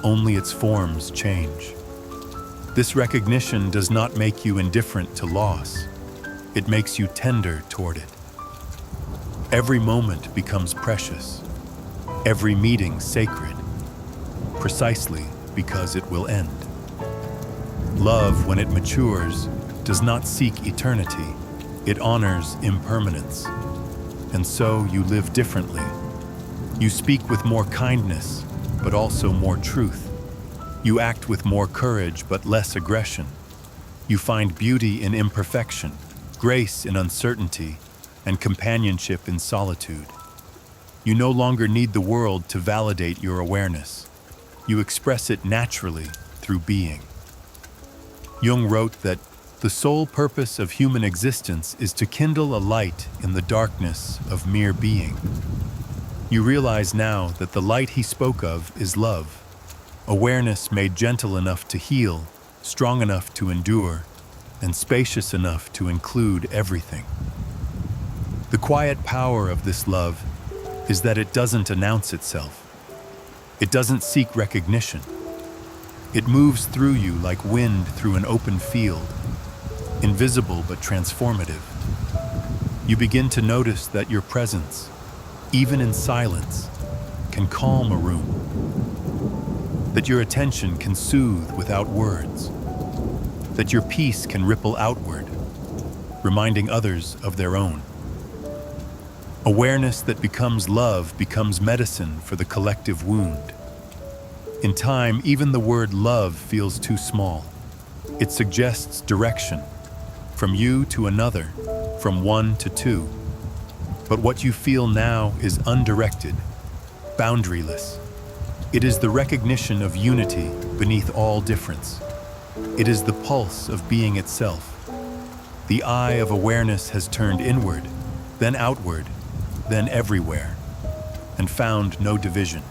Only its forms change. This recognition does not make you indifferent to loss. It makes you tender toward it. Every moment becomes precious. Every meeting sacred, precisely because it will end. Love, when it matures, does not seek eternity. It honors impermanence. And so you live differently. You speak with more kindness, but also more truth. You act with more courage, but less aggression. You find beauty in imperfection, grace in uncertainty, and companionship in solitude. You no longer need the world to validate your awareness. You express it naturally through being. Jung wrote that the sole purpose of human existence is to kindle a light in the darkness of mere being. You realize now that the light he spoke of is love, awareness made gentle enough to heal, strong enough to endure, and spacious enough to include everything. The quiet power of this love is that it doesn't announce itself. It doesn't seek recognition. It moves through you like wind through an open field, invisible but transformative. You begin to notice that your presence, even in silence, can calm a room. That your attention can soothe without words. That your peace can ripple outward, reminding others of their own. Awareness that becomes love becomes medicine for the collective wound. In time, even the word love feels too small. It suggests direction, from you to another, from one to two. But what you feel now is undirected, boundaryless. It is the recognition of unity beneath all difference. It is the pulse of being itself. The eye of awareness has turned inward, then outward, then everywhere, and found no division.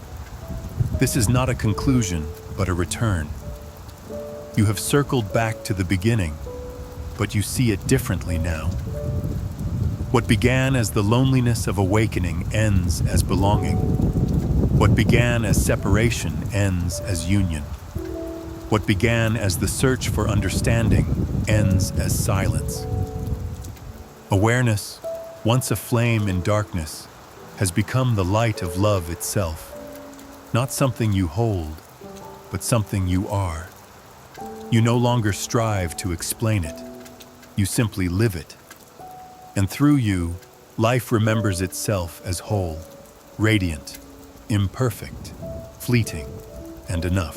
This is not a conclusion, but a return. You have circled back to the beginning, but you see it differently now. What began as the loneliness of awakening ends as belonging. What began as separation ends as union. What began as the search for understanding ends as silence. Awareness, once a flame in darkness, has become the light of love itself. Not something you hold, but something you are. You no longer strive to explain it. You simply live it. And through you, life remembers itself as whole, radiant, imperfect, fleeting, and enough.